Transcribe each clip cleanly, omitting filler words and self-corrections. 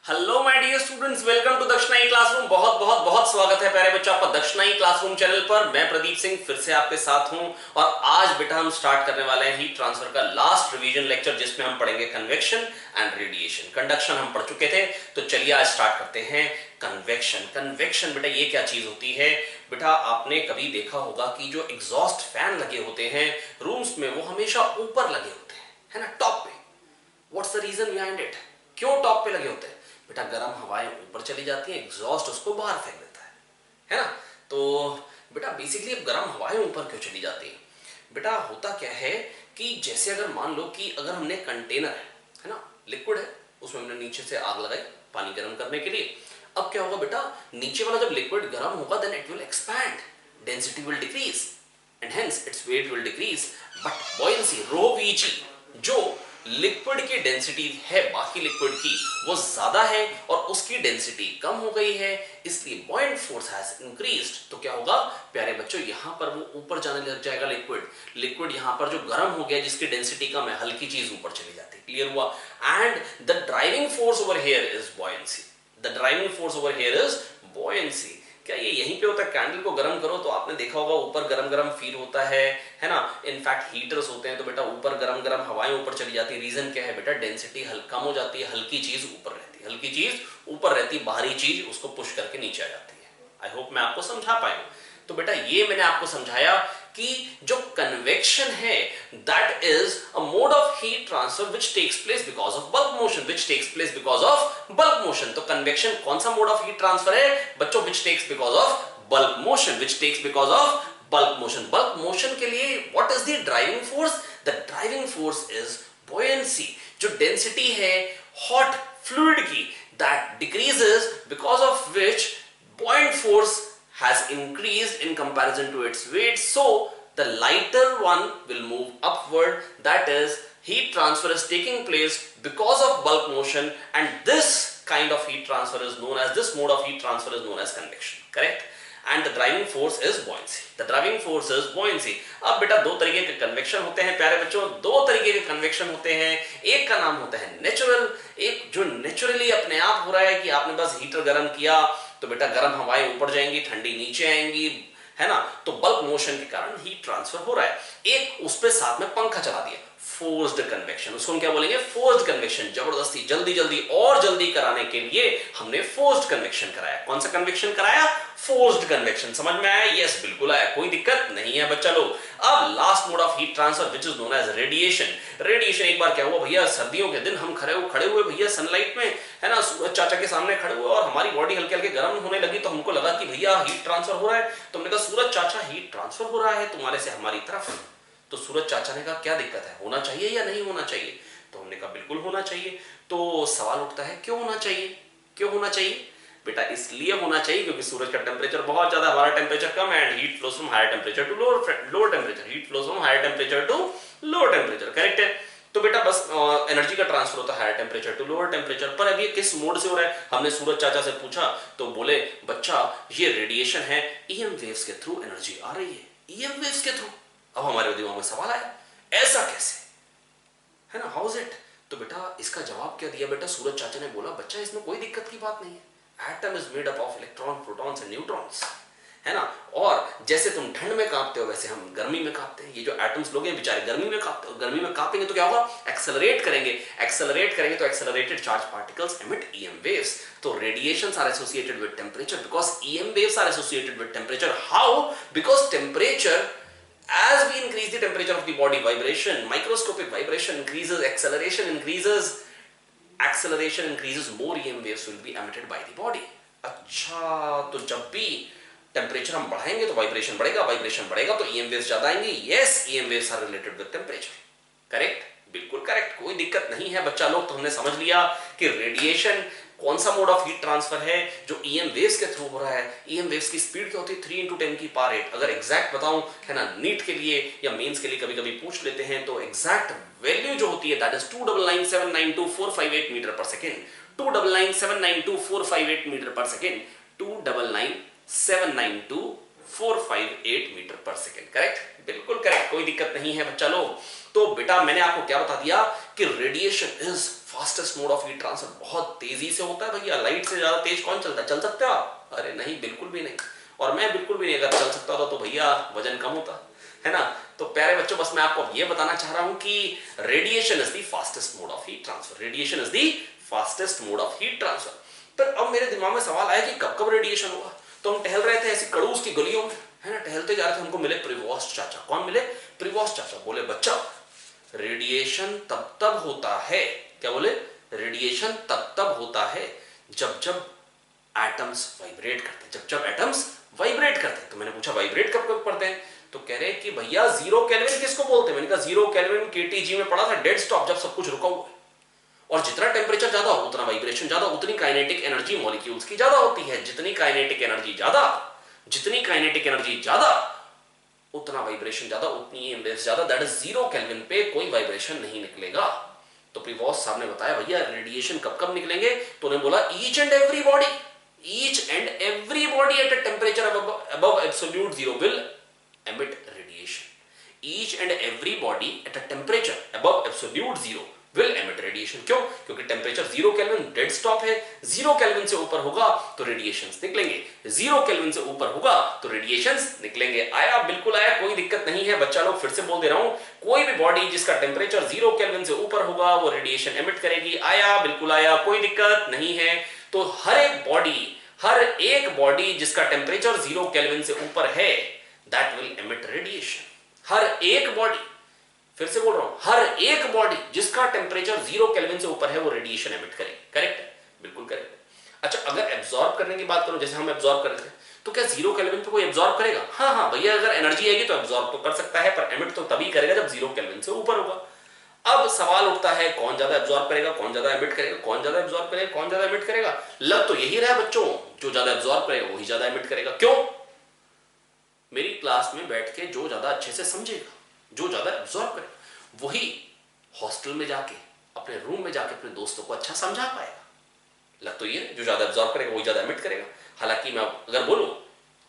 Hello my dear students, welcome to दक्षिणाई classroom. बहुत बहुत बहुत स्वागत है प्यारे बच्चों आपका दक्षिणाई क्लासरूम चैनल पर। मैं प्रदीप सिंह फिर से आपके साथ हूं और आज बेटा हम स्टार्ट करने वाले हैं हीट ट्रांसफर का लास्ट रिवीजन लेक्चर, जिसमें हम पढ़ेंगे कन्वेक्शन एंड रेडिएशन। कंडक्शन हम पढ़ चुके थे, तो चलिए आज स्टार्ट करते हैं कन्वेक्शन। कन्वेक्शन बेटा ये क्या चीज होती है? बेटा आपने कभी देखा होगा कि जो एग्जॉस्ट फैन लगे होते हैं रूम्स में, वो हमेशा ऊपर लगे होते हैं, है ना, टॉप पे। What's the reason behind it? क्यों टॉप पे लगे होते हैं? बेटा गर्म हवाएं ऊपर चली जाती हैं, एग्जॉस्ट उसको बाहर फेंक देता है ना। तो बेटा बेसिकली अब गर्म हवाएं ऊपर क्यों चली जाती हैं? बेटा होता क्या है कि जैसे अगर मान लो कि अगर हमने कंटेनर है ना, लिक्विड है, उसमें हमने नीचे से आग लगाई पानी गर्म करने के लिए। अब क्या होगा बेटा, नीचे वाला जब लिक्विड गर्म होगा then it will expand, density will decrease and hence its weight will decrease, but buoyancy rho V G liquid की डेंसिटी है बाकी लिक्विड की वो ज्यादा है और उसकी डेंसिटी कम हो गई है, इसलिए बॉयंट फोर्स हैज इंक्रीज्ड। तो क्या होगा प्यारे बच्चों, यहां पर वो ऊपर जाने लग जाएगा लिक्विड यहां पर जो गर्म हो गया जिसकी डेंसिटी कम है, हल्की चीज ऊपर चली जाती है। क्लियर हुआ? And the driving force over here is buoyancy. The driving force over here is buoyancy. क्या ये यहीं पे होता है? कैंडल को गर्म करो तो आपने देखा होगा ऊपर गरम गरम फील होता है ना। इनफैक्ट हीटर्स होते हैं तो बेटा ऊपर गरम गरम हवाएं ऊपर चली जाती है। रीजन क्या है बेटा? डेंसिटी कम हो जाती है, हल्की चीज ऊपर रहती है, हल्की चीज ऊपर रहती है, बाहरी चीज उसको पुश करके नीचे आ जाती है। आई होप मैं आपको समझा पाया। तो बेटा ये मैंने आपको समझाया कि जो कन्वेक्शन है that is a mode of heat transfer which takes place because of bulk motion, which takes place because of bulk motion. तो कन्वेक्शन कौन सा मोड ऑफ हीट ट्रांसफर है बच्चों? Which takes because of bulk motion, which takes because of bulk motion. Bulk motion के लिए what is the driving force? The driving force is buoyancy। जो density है hot fluid की that decreases because of which buoyant force has increased in comparison to its weight, so the lighter one will move upward. That is, heat transfer is taking place because of bulk motion, and this kind of heat transfer is known as, this mode of heat transfer is known as convection. Correct? And the driving force is buoyancy. The driving force is buoyancy. अब बेटा दो तरीके के convection होते हैं प्यारे बच्चों, दो तरीके के कन्वेक्शन होते हैं। एक का नाम होता है नेचुरल, एक जो नेचुरली अपने आप हो रहा है कि आपने बस हीटर गर्म किया तो बेटा गर्म हवाएं ऊपर जाएंगी, ठंडी नीचे आएंगी, है ना। तो बल्क मोशन के कारण हीट ट्रांसफर हो रहा है। एक उस पे साथ में पंखा चला दिया, फोर्स्ड कन्वेक्शन। उसको हम क्या बोलेंगे? Forced convection. जबरदस्ती जल्दी जल्दी और जल्दी कराने के लिए हमने फोर्स्ड कन्वेक्शन कराया। कौन सा कन्वेक्शन कराया? Forced convection. समझ में आया? यस बिल्कुल आया, कोई दिक्कत नहीं है बच्चा लोग। अब last mode of heat transfer which is known as radiation. Radiation एक बार क्या हुआ भैया, सर्दियों के दिन हम खड़े हुए भैया सनलाइट में, है ना, सूरज चाचा के सामने खड़े हुए और हमारी बॉडी हल्के हल्के गर्म होने लगी, तो हमको लगा कि भैया हीट ट्रांसफर हो रहा है। तो हमने कहा सूरज चाचा हीट ट्रांसफर हो रहा है तुम्हारे से हमारी तरफ। तो सूरज चाचा ने कहा क्या दिक्कत है, होना चाहिए या नहीं होना चाहिए? तो हमने कहा बिल्कुल होना चाहिए। तो सवाल उठता है क्यों होना चाहिए? क्यों होना चाहिए बेटा? इसलिए होना चाहिए क्योंकि सूरज का टेम्परेचर बहुत ज्यादा, हमारा टेम्परेचर कम है, and heat flows from higher temperature to lower temperature, heat flows from higher temperature to lower temperature. Correct है? तो बेटा बस एनर्जी का ट्रांसफर होता है higher temperature to lower temperature. पर अभी किस मोड से हो रहा है? हमने सूरज चाचा से पूछा तो बोले बच्चा ये रेडिएशन है, ईएम वेव्स के थ्रू एनर्जी आ रही है, ईएम वेव्स के थ्रू। अब हमारे दिमाग में सवाल आया ऐसा कैसे, है ना, हाउ इज इट? तो बेटा इसका जवाब क्या दिया बेटा? सूरज चाचा ने बोला बच्चा इसमें कोई दिक्कत की बात नहीं है, atom is made up of electron, protons and neutrons, है ना। और जैसे तुम ठंड में कांपते हो वैसे हम गर्मी में कांपते हैं। ये जो एटम्स लोग हैं बेचारे गर्मी में कांपते हो, गर्मी में कांपेंगे तो क्या होगा? एक्सेलरेट करेंगे तो accelerated charge particles emit EM waves. तो radiations are associated with temperature because EM waves are associated with temperature. How? Because temperature, as we increase the temperature of the body, vibration, microscopic vibration increases, acceleration increases, more EM waves will be emitted by the body. अच्छा, तो जब भी temperature हम बढ़ाएंगे तो vibration बढ़ेगा तो EM waves ज्यादा आएंगे। Yes, EM waves are related with temperature. Correct? बिल्कुल करेक्ट, कोई दिक्कत नहीं है बच्चा लोग। तो हमने समझ लिया कि रेडिएशन कौन सा मोड ऑफ हीट ट्रांसफर है जो ईएम वेव्स के थ्रू हो रहा है। ईएम वेव्स की स्पीड क्या होती है? 3 × 10 की पावर 8। अगर एग्जैक्ट बताऊं, है ना, नीट के लिए या मेंस के लिए कभी कभी पूछ लेते हैं, तो एग्जैक्ट वैल्यू जो होती है दैट इज 299792458 मीटर पर सेकेंड। 299792458 मीटर पर सेकेंड, 299792458 458 मीटर पर सेकेंड। करेक्ट, बिल्कुल करेक्ट, कोई दिक्कत नहीं है बच्चा लोग। तो बेटा मैंने आपको क्या बता दिया कि radiation is fastest mode of heat transfer, बहुत तेजी से होता है भैया। लाइट से ज्यादा तेज कौन चलता है? चल सकते हो आप? अरे नहीं, बिल्कुल भी नहीं। और मैं बिल्कुल भी नहीं, अगर चल सकता होता तो भैया वजन कम होता, है ना। तो प्यारे बच्चों, बस मैं आपको ये बताना चाह रहा हूं कि radiation is the fastest mode of heat transfer. Radiation is the fastest mode of heat transfer. पर अब मेरे दिमाग में सवाल आया कि कब कब रेडिएशन होगा। तो हम टहल रहे थे ऐसी कड़ूस की गलियों में, है ना, टहलते जा रहे थे, हमको मिले प्रिवोस्ट चाचा। कौन मिले? प्रिवोस्ट चाचा। बोले बच्चा रेडिएशन तब तब होता है, क्या बोले? रेडिएशन तब तब होता है जब जब एटम्स वाइब्रेट करते हैं, जब जब एटम्स वाइब्रेट करते हैं। तो मैंने पूछा वाइब्रेट कब कब करते हैं? तो कह रहे हैं कि भैया 0 केल्विन किसको बोलते हैं? मैंने कहा 0 केल्विन केटीजी में पढ़ा था, डेड स्टॉप, जब सब कुछ रुका हुआ है। और जितना टेम्परेचर ज्यादा हो उतना वाइब्रेशन ज्यादा, उतनी काइनेटिक एनर्जी मॉलिक्यूल्स की ज्यादा होती है। जितनी काइनेटिक एनर्जी ज्यादा, जितनी काइनेटिक एनर्जी ज्यादा, उतना वाइब्रेशन ज्यादा, उतनी इम्पल्स ज्यादा। दैट इज 0 केल्विन पे कोई वाइब्रेशन नहीं निकलेगा। तो प्रिवोस्ट साहब ने बताया भैया रेडिएशन कब कब निकलेंगे? तो उन्होंने बोला each and every body at a temperature above absolute zero will emit radiation. Each and every body at a temperature above absolute zero will emit radiation. क्यों? क्योंकि टेम्परेचर 0 केल्विन डेड स्टॉप है। 0 kelvin से ऊपर होगा तो radiations निकलेंगे, 0 kelvin से ऊपर होगा तो रेडिएशंस निकलेंगे। आया? बिल्कुल आया, कोई दिक्कत नहीं है बच्चा लोग। फिर से बोल दे रहा हूं, कोई भी बॉडी जिसका टेम्परेचर 0 केल्विन से ऊपर होगा वो रेडिएशन एमिट करेगी। आया? बिल्कुल आया, कोई दिक्कत नहीं है। तो हर एक बॉडी जिसका टेम्परेचर 0 केल्विन से ऊपर है that will emit radiation. हर एक बॉडी, फिर से बोल रहा हूं, हर एक बॉडी जिसका टेम्परेचर 0 केल्विन से ऊपर है वो रेडिएशन एमिट करेगी। करेक्ट है? बिल्कुल करेक्ट है। अच्छा, अगर एब्जॉर्ब करने की बात करूं, जैसे हम एब्जॉर्ब कर रहे थे, तो क्या 0 केल्विन पे कोई एब्जॉर्ब करेगा? हाँ हाँ भैया, अगर एनर्जी आएगी तो एब्जॉर्ब तो कर सकता है, पर एमिट तो तभी करेगा जब 0 केल्विन से ऊपर होगा। अब सवाल उठता है कौन ज्यादा एब्जॉर्ब करेगा, कौन ज्यादा एमिट करेगा, कौन ज्यादा एब्जॉर्ब करेगा, कौन ज्यादा एमिट करेगा? लग तो यही रहा बच्चों, जो ज्यादा एब्जॉर्ब करेगा वही ज्यादा एमिट करेगा। क्यों? मेरी क्लास में बैठ के जो ज्यादा अच्छे से समझेगा, जो ज्यादा एब्जॉर्ब करेगा, वही हॉस्टल में जाके, अपने रूम में जाके अपने दोस्तों को अच्छा समझा पाएगा। लग तो ये जो ज्यादा एब्जॉर्ब करेगा वही ज्यादा एमिट करेगा। हालांकि मैं अगर बोलूं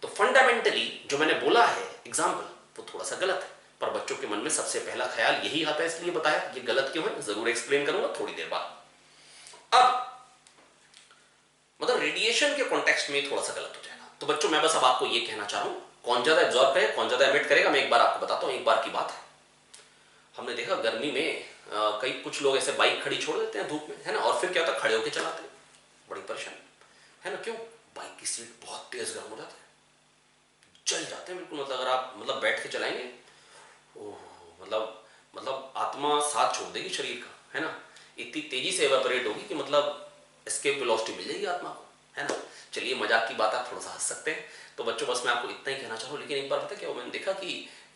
तो फंडामेंटली जो मैंने बोला है एग्जाम्पल वो थोड़ा सा गलत है, पर बच्चों के मन में सबसे पहला ख्याल यही आता है, इसलिए बताया। ये गलत क्यों है जरूर एक्सप्लेन करूंगा थोड़ी देर बाद। अब मतलब रेडिएशन के कॉन्टेक्स्ट में थोड़ा सा गलत हो जाएगा। तो बच्चों मैं बस अब आपको ये कहना चाह रहा हूं, कौन ज्यादा एब्जॉर्ब करेगा, कौन ज्यादा एमिट करेगा, मैं एक बार आपको बताता हूं। एक बार की बात है, हमने देखा गर्मी में कई कुछ लोग ऐसे बाइक खड़ी छोड़ देते हैं धूप में, है ना, और फिर क्या होता है, खड़े होकर चलाते हैं, बड़ी परेशानी, है ना। क्यों? बाइक की सीट बहुत तेज गर्म हो जाता है, जल जाते हैं बिल्कुल। मतलब अगर आप बैठ के चलाएंगे, ओह, मतलब आत्मा साथ छोड़ देगी शरीर का, है ना। इतनी तेजी से एवापोरेट होगी कि मतलब एस्केप वेलोसिटी मिल जाएगी आत्मा को, है ना। चलिए मजाक की बात, आप थोड़ा सा हंस सकते हैं। तो बच्चों बस मैं आपको इतना ही कहना चाह रहा हूँ। लेकिन एक बार पता क्या, मैंने देखा कि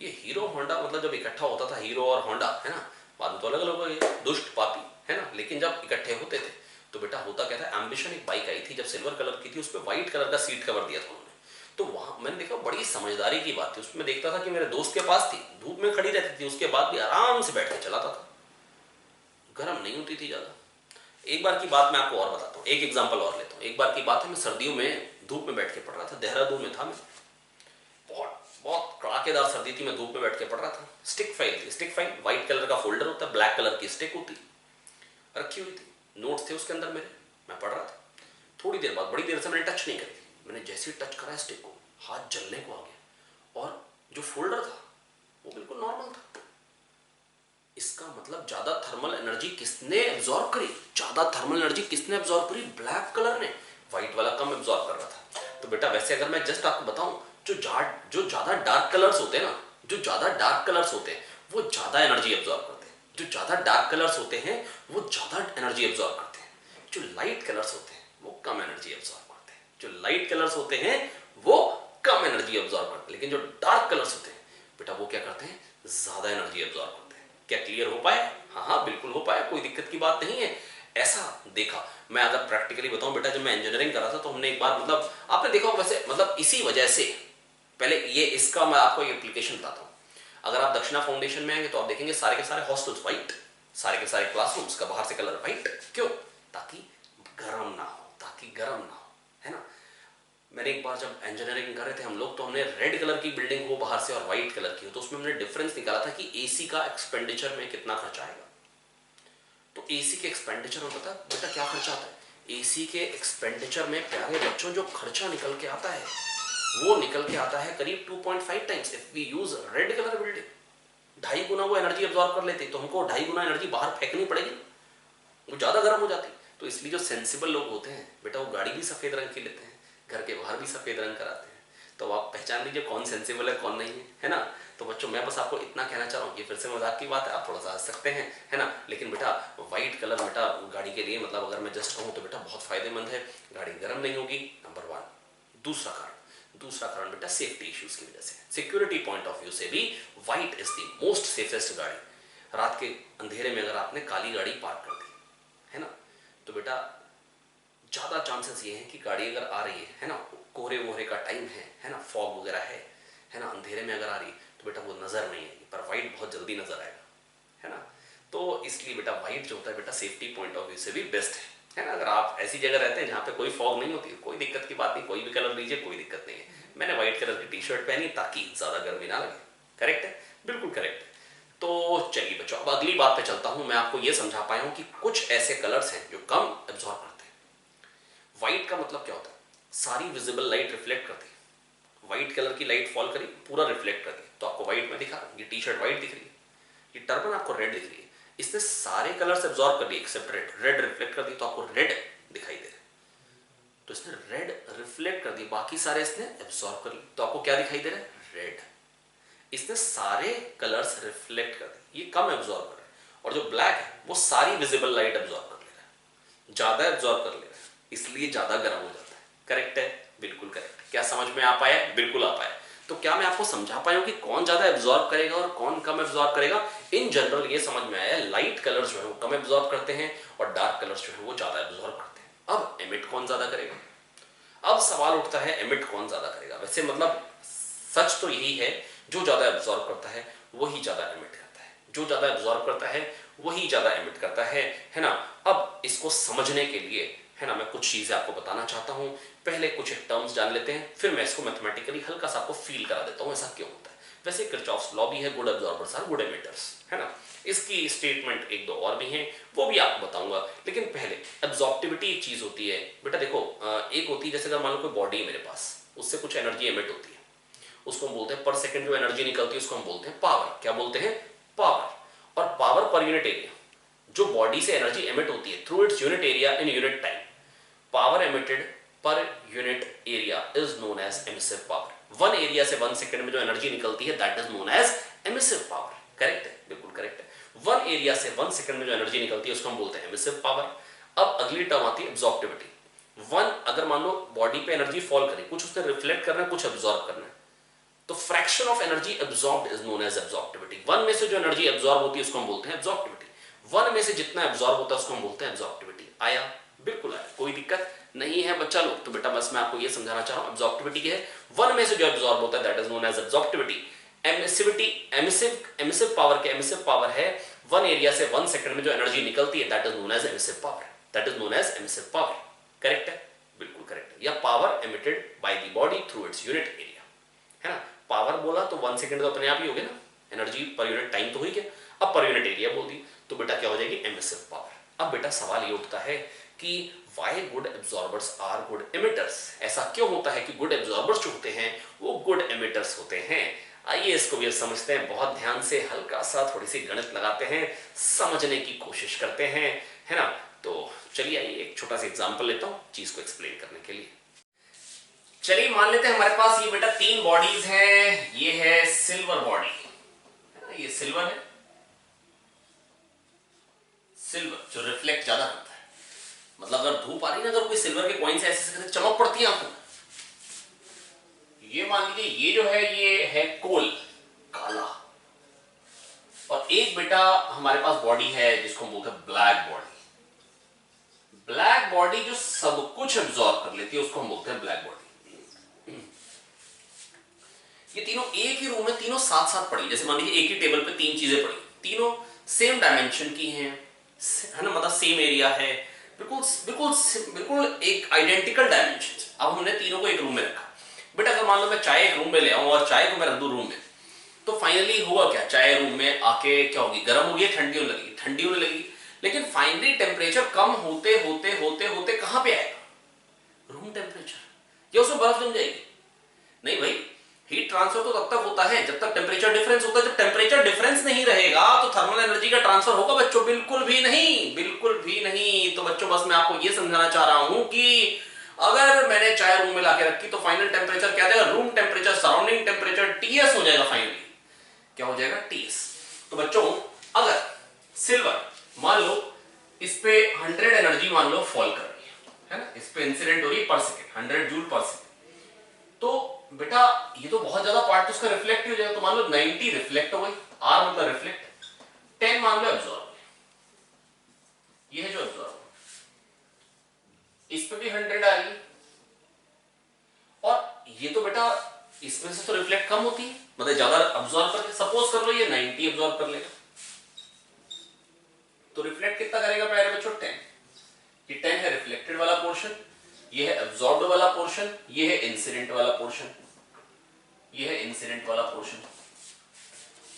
ये हीरो होंडा मतलब जब इकट्ठा होता था, हीरो और होंडा, है ना, बाद में तो अलग अलग हो गए, दुष्ट पापी, है ना, लेकिन जब इकट्ठे होते थे तो बेटा होता क्या था, एम्बिशन एक बाइक आई थी जब सिल्वर कलर की थी, उस पर व्हाइट कलर का सीट कवर दिया था उन्होंने। तो वहां मैंने देखा बड़ी समझदारी की बात थी उसमें। देखता था कि मेरे दोस्त के पास थी, धूप में खड़ी रहती थी, उसके बाद भी आराम से बैठ के चलाता था, गर्म नहीं होती थी ज्यादा। एक बार की बात मैं आपको और बताता हूँ, एक एग्जांपल और लेता हूँ। एक बार की बात है, मैं सर्दियों में धूप में बैठ के पढ़ रहा था, देहरादून में था मैं, बहुत बहुत कड़ाकेदार सर्दी थी, मैं धूप में बैठ के पढ़ रहा था। स्टिक फाइल थी, स्टिक फाइल व्हाइट कलर का फोल्डर होता है, ब्लैक कलर की स्टिक होती रखी हुई थी, नोट्स थे उसके अंदर मेरे, मैं पढ़ रहा था। थोड़ी देर बाद, बड़ी देर से मैंने टच नहीं करी, मैंने जैसे ही टच करा स्टिक को, हाथ जलने को आ गया, और जो फोल्डर था वो बिल्कुल नॉर्मल था। इसका मतलब ज्यादा थर्मल एनर्जी किसने एब्जॉर्ब करी? ज्यादा थर्मल एनर्जी किसने एब्जॉर्ब करी? ब्लैक कलर ने। व्हाइट वाला कम एब्जॉर्ब कर रहा था। तो बेटा वैसे अगर मैं जस्ट आपको बताऊं, जो ज्यादा डार्क कलर्स होते हैं ना, जो ज्यादा डार्क कलर्स होते हैं वो ज्यादा एनर्जी एब्जॉर्ब करते हैं। जो ज्यादा डार्क कलर्स होते हैं वो ज्यादा एनर्जी एब्जॉर्ब करते हैं। जो लाइट कलर्स होते हैं वो कम एनर्जी एब्जॉर्ब करते हैं। जो लाइट कलर्स होते हैं वो कम एनर्जी एब्जॉर्ब करते हैं, लेकिन जो डार्क कलर्स होते हैं बेटा वो क्या करते हैं, ज्यादा एनर्जी एब्जॉर्ब करते हैं। क्या क्लियर हो पाया? हाँ हाँ बिल्कुल हो पाया, कोई दिक्कत की बात नहीं है। ऐसा देखा, मैं अगर प्रैक्टिकली बताऊं बेटा, जब मैं इंजीनियरिंग कर रहा था तो हमने एक बार, मतलब आपने देखा होगा वैसे, मतलब इसी वजह से पहले ये, इसका मैं आपको एप्लीकेशन बताता हूं। अगर आप दक्षिणा फाउंडेशन में आएंगे तो आप देखेंगे सारे के सारे हॉस्टल्स व्हाइट, सारे के सारे क्लासरूम्स का बाहर से कलर व्हाइट। क्यों? ताकि गर्म ना हो, ताकि गर्म ना हो, है ना। मैंने एक बार जब इंजीनियरिंग कर रहे थे हम लोग, तो हमने रेड कलर की बिल्डिंग हो बाहर से और व्हाइट कलर की हो, तो उसमें हमने डिफरेंस निकाला था कि एसी का एक्सपेंडिचर में कितना खर्चा आएगा। तो एसी के एक्सपेंडिचर में पता बेटा क्या खर्चा आता है? एसी के एक्सपेंडिचर में प्यारे बच्चों जो खर्चा निकल के आता है वो निकल के आता है करीब 2.5 times if we use red colour building. 2.5 गुना वो एनर्जी एब्जॉर्ब कर लेते, तो हमको 2.5 गुना एनर्जी बाहर फेंकनी पड़ेगी, वो ज्यादा गर्म हो जाती। तो इसलिए जो सेंसिबल लोग होते हैं बेटा वो गाड़ी भी सफेद रंग की लेते हैं, घर के बाहर भी सफेद रंग कराते हैं। तो आप पहचान लीजिए कौन सेंसिबल है कौन नहीं है ना। तो बच्चों मैं बस आपको इतना कहना चाह रहा हूँ, ये फिर से मजाक की बात है, आप थोड़ा सा हंस सकते हैं है ना, लेकिन बेटा व्हाइट कलर बेटा गाड़ी के लिए मतलब अगर मैं जस्ट कहूँ तो बेटा बहुत फायदेमंद है, गाड़ी गर्म नहीं होगी, नंबर 1। दूसरा कारण बेटा सेफ्टी इश्यूज की वजह से, सिक्योरिटी पॉइंट ऑफ व्यू से भी white is the most safest गाड़ी। रात के अंधेरे में अगर आपने काली गाड़ी पार्क कर दी है ना, तो बेटा ज्यादा चांसेस ये हैं कि गाड़ी अगर आ रही है ना, कोहरे वोहरे का टाइम है ना, फॉग वगैरह है ना, अंधेरे में अगर आ रही तो बेटा वो नजर नहीं आएगी, पर व्हाइट बहुत जल्दी नजर आएगा है ना। तो इसलिए बेटा व्हाइट जो होता है बेटा सेफ्टी पॉइंट ऑफ व्यू से भी बेस्ट है ना। अगर आप ऐसी जगह रहते हैं जहाँ पे कोई फॉग नहीं होती, कोई दिक्कत की बात नहीं, कोई भी कलर लीजिए कोई दिक्कत नहीं है। मैंने व्हाइट कलर की टी शर्ट पहनी ताकि ज्यादा गर्मी ना लगे। करेक्ट है, बिल्कुल करेक्ट है। तो चलिए बच्चों अब अगली बात पे चलता हूं। मैं आपको ये समझा पाया हूं कि कुछ ऐसे कलर्स हैं जो कम एब्जॉर्ब करते हैं। व्हाइट का मतलब क्या होता है? सारी विजिबल लाइट रिफ्लेक्ट करती है। व्हाइट कलर की लाइट फॉल करी पूरा रिफ्लेक्ट करती है, तो आपको व्हाइट में दिखा, ये टी शर्ट व्हाइट दिख रही है, ये टर्बन आपको रेड दिख रही है। इसने सारे कलर्स एब्जॉर्ब कर लिए एक्सेप्ट रेड। रेड रिफ्लेक्ट कर दी तो आपको रेड दिखाई दे रहा है, तो इसने रेड रिफ्लेक्ट कर दी, बाकी सारे इसने एब्जॉर्ब कर लिए, तो आपको क्या दिखाई दे रहा है? रेड। इसने सारे कलर्स रिफ्लेक्ट कर दिए, ये कम एब्जॉर्ब कर रहा है। और जो ब्लैक है वो सारी विजिबल लाइट एब्जॉर्ब कर ले रहा है, ज्यादा एब्जॉर्ब कर ले रहा है, इसलिए ज्यादा गर्म हो जाता है। करेक्ट है, बिल्कुल करेक्ट। क्या समझ में आ पाया? बिल्कुल आ पाया। तो क्या मैं आपको समझा पाया हूं कि कौन ज्यादा एब्जॉर्ब करेगा और कौन कम एब्जॉर्ब करेगा? इन जनरल ये समझ में आया लाइट कलर्स जो है वो कम एब्जॉर्ब करते हैं और डार्क कलर्स जो है वो ज्यादा एब्जॉर्ब करते हैं। अब एमिट कौन ज्यादा करेगा? अब सवाल उठता है एमिट कौन ज्यादा करेगा। वैसे मतलब सच तो यही है, जो ज्यादा एब्जॉर्ब करता है वही ज्यादा एमिट करता है, जो ज्यादा एब्जॉर्ब करता है वही ज्यादा एमिट करता है ना। अब इसको समझने के लिए है ना मैं कुछ चीजें आपको बताना चाहता हूं। पहले कुछ एक टर्म्स जान लेते हैं, फिर मैं इसको मैथमेटिकली हल्का सा आपको फील करा देता हूं ऐसा क्यों होता है। वैसे किरचॉफ्स लॉ भी है, good absorbers are good emitters है ना। इसकी स्टेटमेंट एक दो और भी हैं, वो भी आपको बताऊंगा। लेकिन पहले एब्जॉर्प्टिविटी एक चीज होती है बेटा, देखो एक होती है जैसे अगर मान लो कोई बॉडी है मेरे पास, उससे कुछ एनर्जी एमिट होती है, उसको हम बोलते हैं पर सेकंड जो एनर्जी निकलती है उसको हम बोलते हैं पावर। क्या बोलते हैं? पावर। और पावर पर यूनिट एरिया, जो बॉडी से एनर्जी एमिट होती है through its unit area in unit time, power emitted per unit area is known as emissive power. One area से 1 सेकंड में जो एनर्जी निकलती है that is known as emissive power. Correct है, बिल्कुल करेक्ट है। वन एरिया से 1 second में जो एनर्जी निकलती है उसको हम बोलते हैं एमिसिव पावर। अब अगली टर्म आती है एब्जॉर्प्टिविटी। वन अगर मान लो बॉडी पे एनर्जी फॉल करी, कुछ उसने रिफ्लेक्ट करना है कुछ एब्जॉर्ब करना है, तो fraction of energy absorbed is known as absorptivity. One में से जो एनर्जी एब्जॉर्ब होती है उसको हम बोलते हैं एब्जॉर्प्टिविटी। वन में से जितना एब्जॉर्ब होता है उसको हम बोलते हैं एब्जॉर्प्टिविटी। आया? बिल्कुल आया, कोई दिक्कत नहीं है बच्चा लोग। तो बेटा बस मैं आपको ये समझाना चाह रहा हूं एब्जॉर्प्टिविटी क्या है। वन में से जो एब्जॉर्ब होता है that is known as absorptivity. Emissivity, emissive power के एमिसिव पावर है वन एरिया से 1 सेकंड में जो एनर्जी निकलती है that is known as emissive power, that is known as emissive power. Correct है, बिल्कुल करेक्ट है। या power emitted by the body through its unit area है ना। पावर बोला तो 1 सेकंड तो अपने आप ही हो गया ना, एनर्जी पर यूनिट टाइम तो हुई क्या, अब पर यूनिट एरिया बोल दी तो बेटा क्या हो जाएगी? Emissive power. अब बेटा सवाल ये उठता है कि why good absorbers are good emitters? ऐसा क्यों होता है कि good absorbers जो होते हैं वो good emitters होते हैं? आइए इसको भी समझते हैं, बहुत ध्यान से हल्का सा थोड़ी सी गणित लगाते हैं, समझने की कोशिश करते हैं है ना। तो चलिए आइए एक छोटा सा एग्जांपल लेता हूं चीज को एक्सप्लेन करने के लिए। चलिए मान लेते हैं हमारे पास ये बेटा 3 बॉडीज हैं। ये है सिल्वर बॉडी है ना, ये सिल्वर है, सिल्वर जो रिफ्लेक्ट ज्यादा करता है, मतलब अगर धूप आ रही है ना, अगर कोई सिल्वर के कॉइन से ऐसे चमक पड़ती है आंखों में। ये मान लीजिए ये जो है ये है कोल, काला। और एक बेटा हमारे पास बॉडी है जिसको हम बोलते हैं ब्लैक बॉडी। ब्लैक बॉडी जो सब कुछ एब्जॉर्ब कर लेती है उसको हम बोलते हैं ब्लैक बॉडी। ये तीनों एक ही रूम में तीनों साथ साथ पड़ी, जैसे मान लीजिए एक ही टेबल पे 3 चीजें पड़ी, तीनों सेम डायमेंशन की हैं है ना, मतलब सेम एरिया है बिल्कुल बिल्कुल बिल्कुल एक आइडेंटिकल डायमेंशन। अब हमने तीनों को एक रूम में रखा। बेटा अगर मान लो मैं चाय एक रूम में ले आऊं और चाय को मैं रख दूं रूम में, तो फाइनली होगा क्या, चाय रूम में आके क्या होगी, गर्म होगी, ठंडी होने लगेगी, ठंडी होने लगेगी। लेकिन फाइनली टेम्परेचर कम होते होते होते होते कहां पे आएगा, रूम टेम्परेचर, या उसमें बर्फ जम जाएगी? नहीं भाई, हीट ट्रांसफर तो तब तक होता है जब तक टेम्परेचर डिफरेंस होता है। जब टेम्परेचर डिफरेंस नहीं रहेगा तो थर्मल एनर्जी का ट्रांसफर होगा बच्चों? बिल्कुल भी नहीं, बिल्कुल भी नहीं। तो बच्चों बस मैं आपको यह समझाना चाह रहा हूं कि अगर मैंने चाय रूम में लाके रखी तो फाइनल टेम्परेचर क्या जाएगा, room temperature, surrounding temperature TS हो जाएगा। फाइनली क्या हो जाएगा, टीएस। तो बच्चों अगर सिल्वर मान लो इस पे 100 एनर्जी मान लो फॉल कर रही है ना, इस पे इंसिडेंट हो रही है पर सेकेंड 100 जूल पर सेकेंड, तो बेटा ये तो बहुत ज्यादा पार्ट तो उसका रिफ्लेक्ट हो जाएगा। तो मान लो 90 रिफ्लेक्ट हो गई, आर मतलब रिफ्लेक्ट, 10 मान लो एब्जॉर्ब, ये है जो एब्जॉर्ब, इस पे भी 100 आ रही है, और ये तो बेटा इसमें से तो रिफ्लेक्ट कम होती है, मतलब ज्यादा अब्सॉर्ब करके, सपोज कर लो ये 90 अब्सॉर्ब कर लेगा, तो रिफ्लेक्ट कितना करेगा प्यारे बच्चों, 10। ये 10 है रिफ्लेक्टेड वाला पोर्शन, ये है अब्सॉर्ब्ड वाला पोर्शन, ये है इंसिडेंट वाला पोर्शन, ये है इंसिडेंट वाला पोर्शन।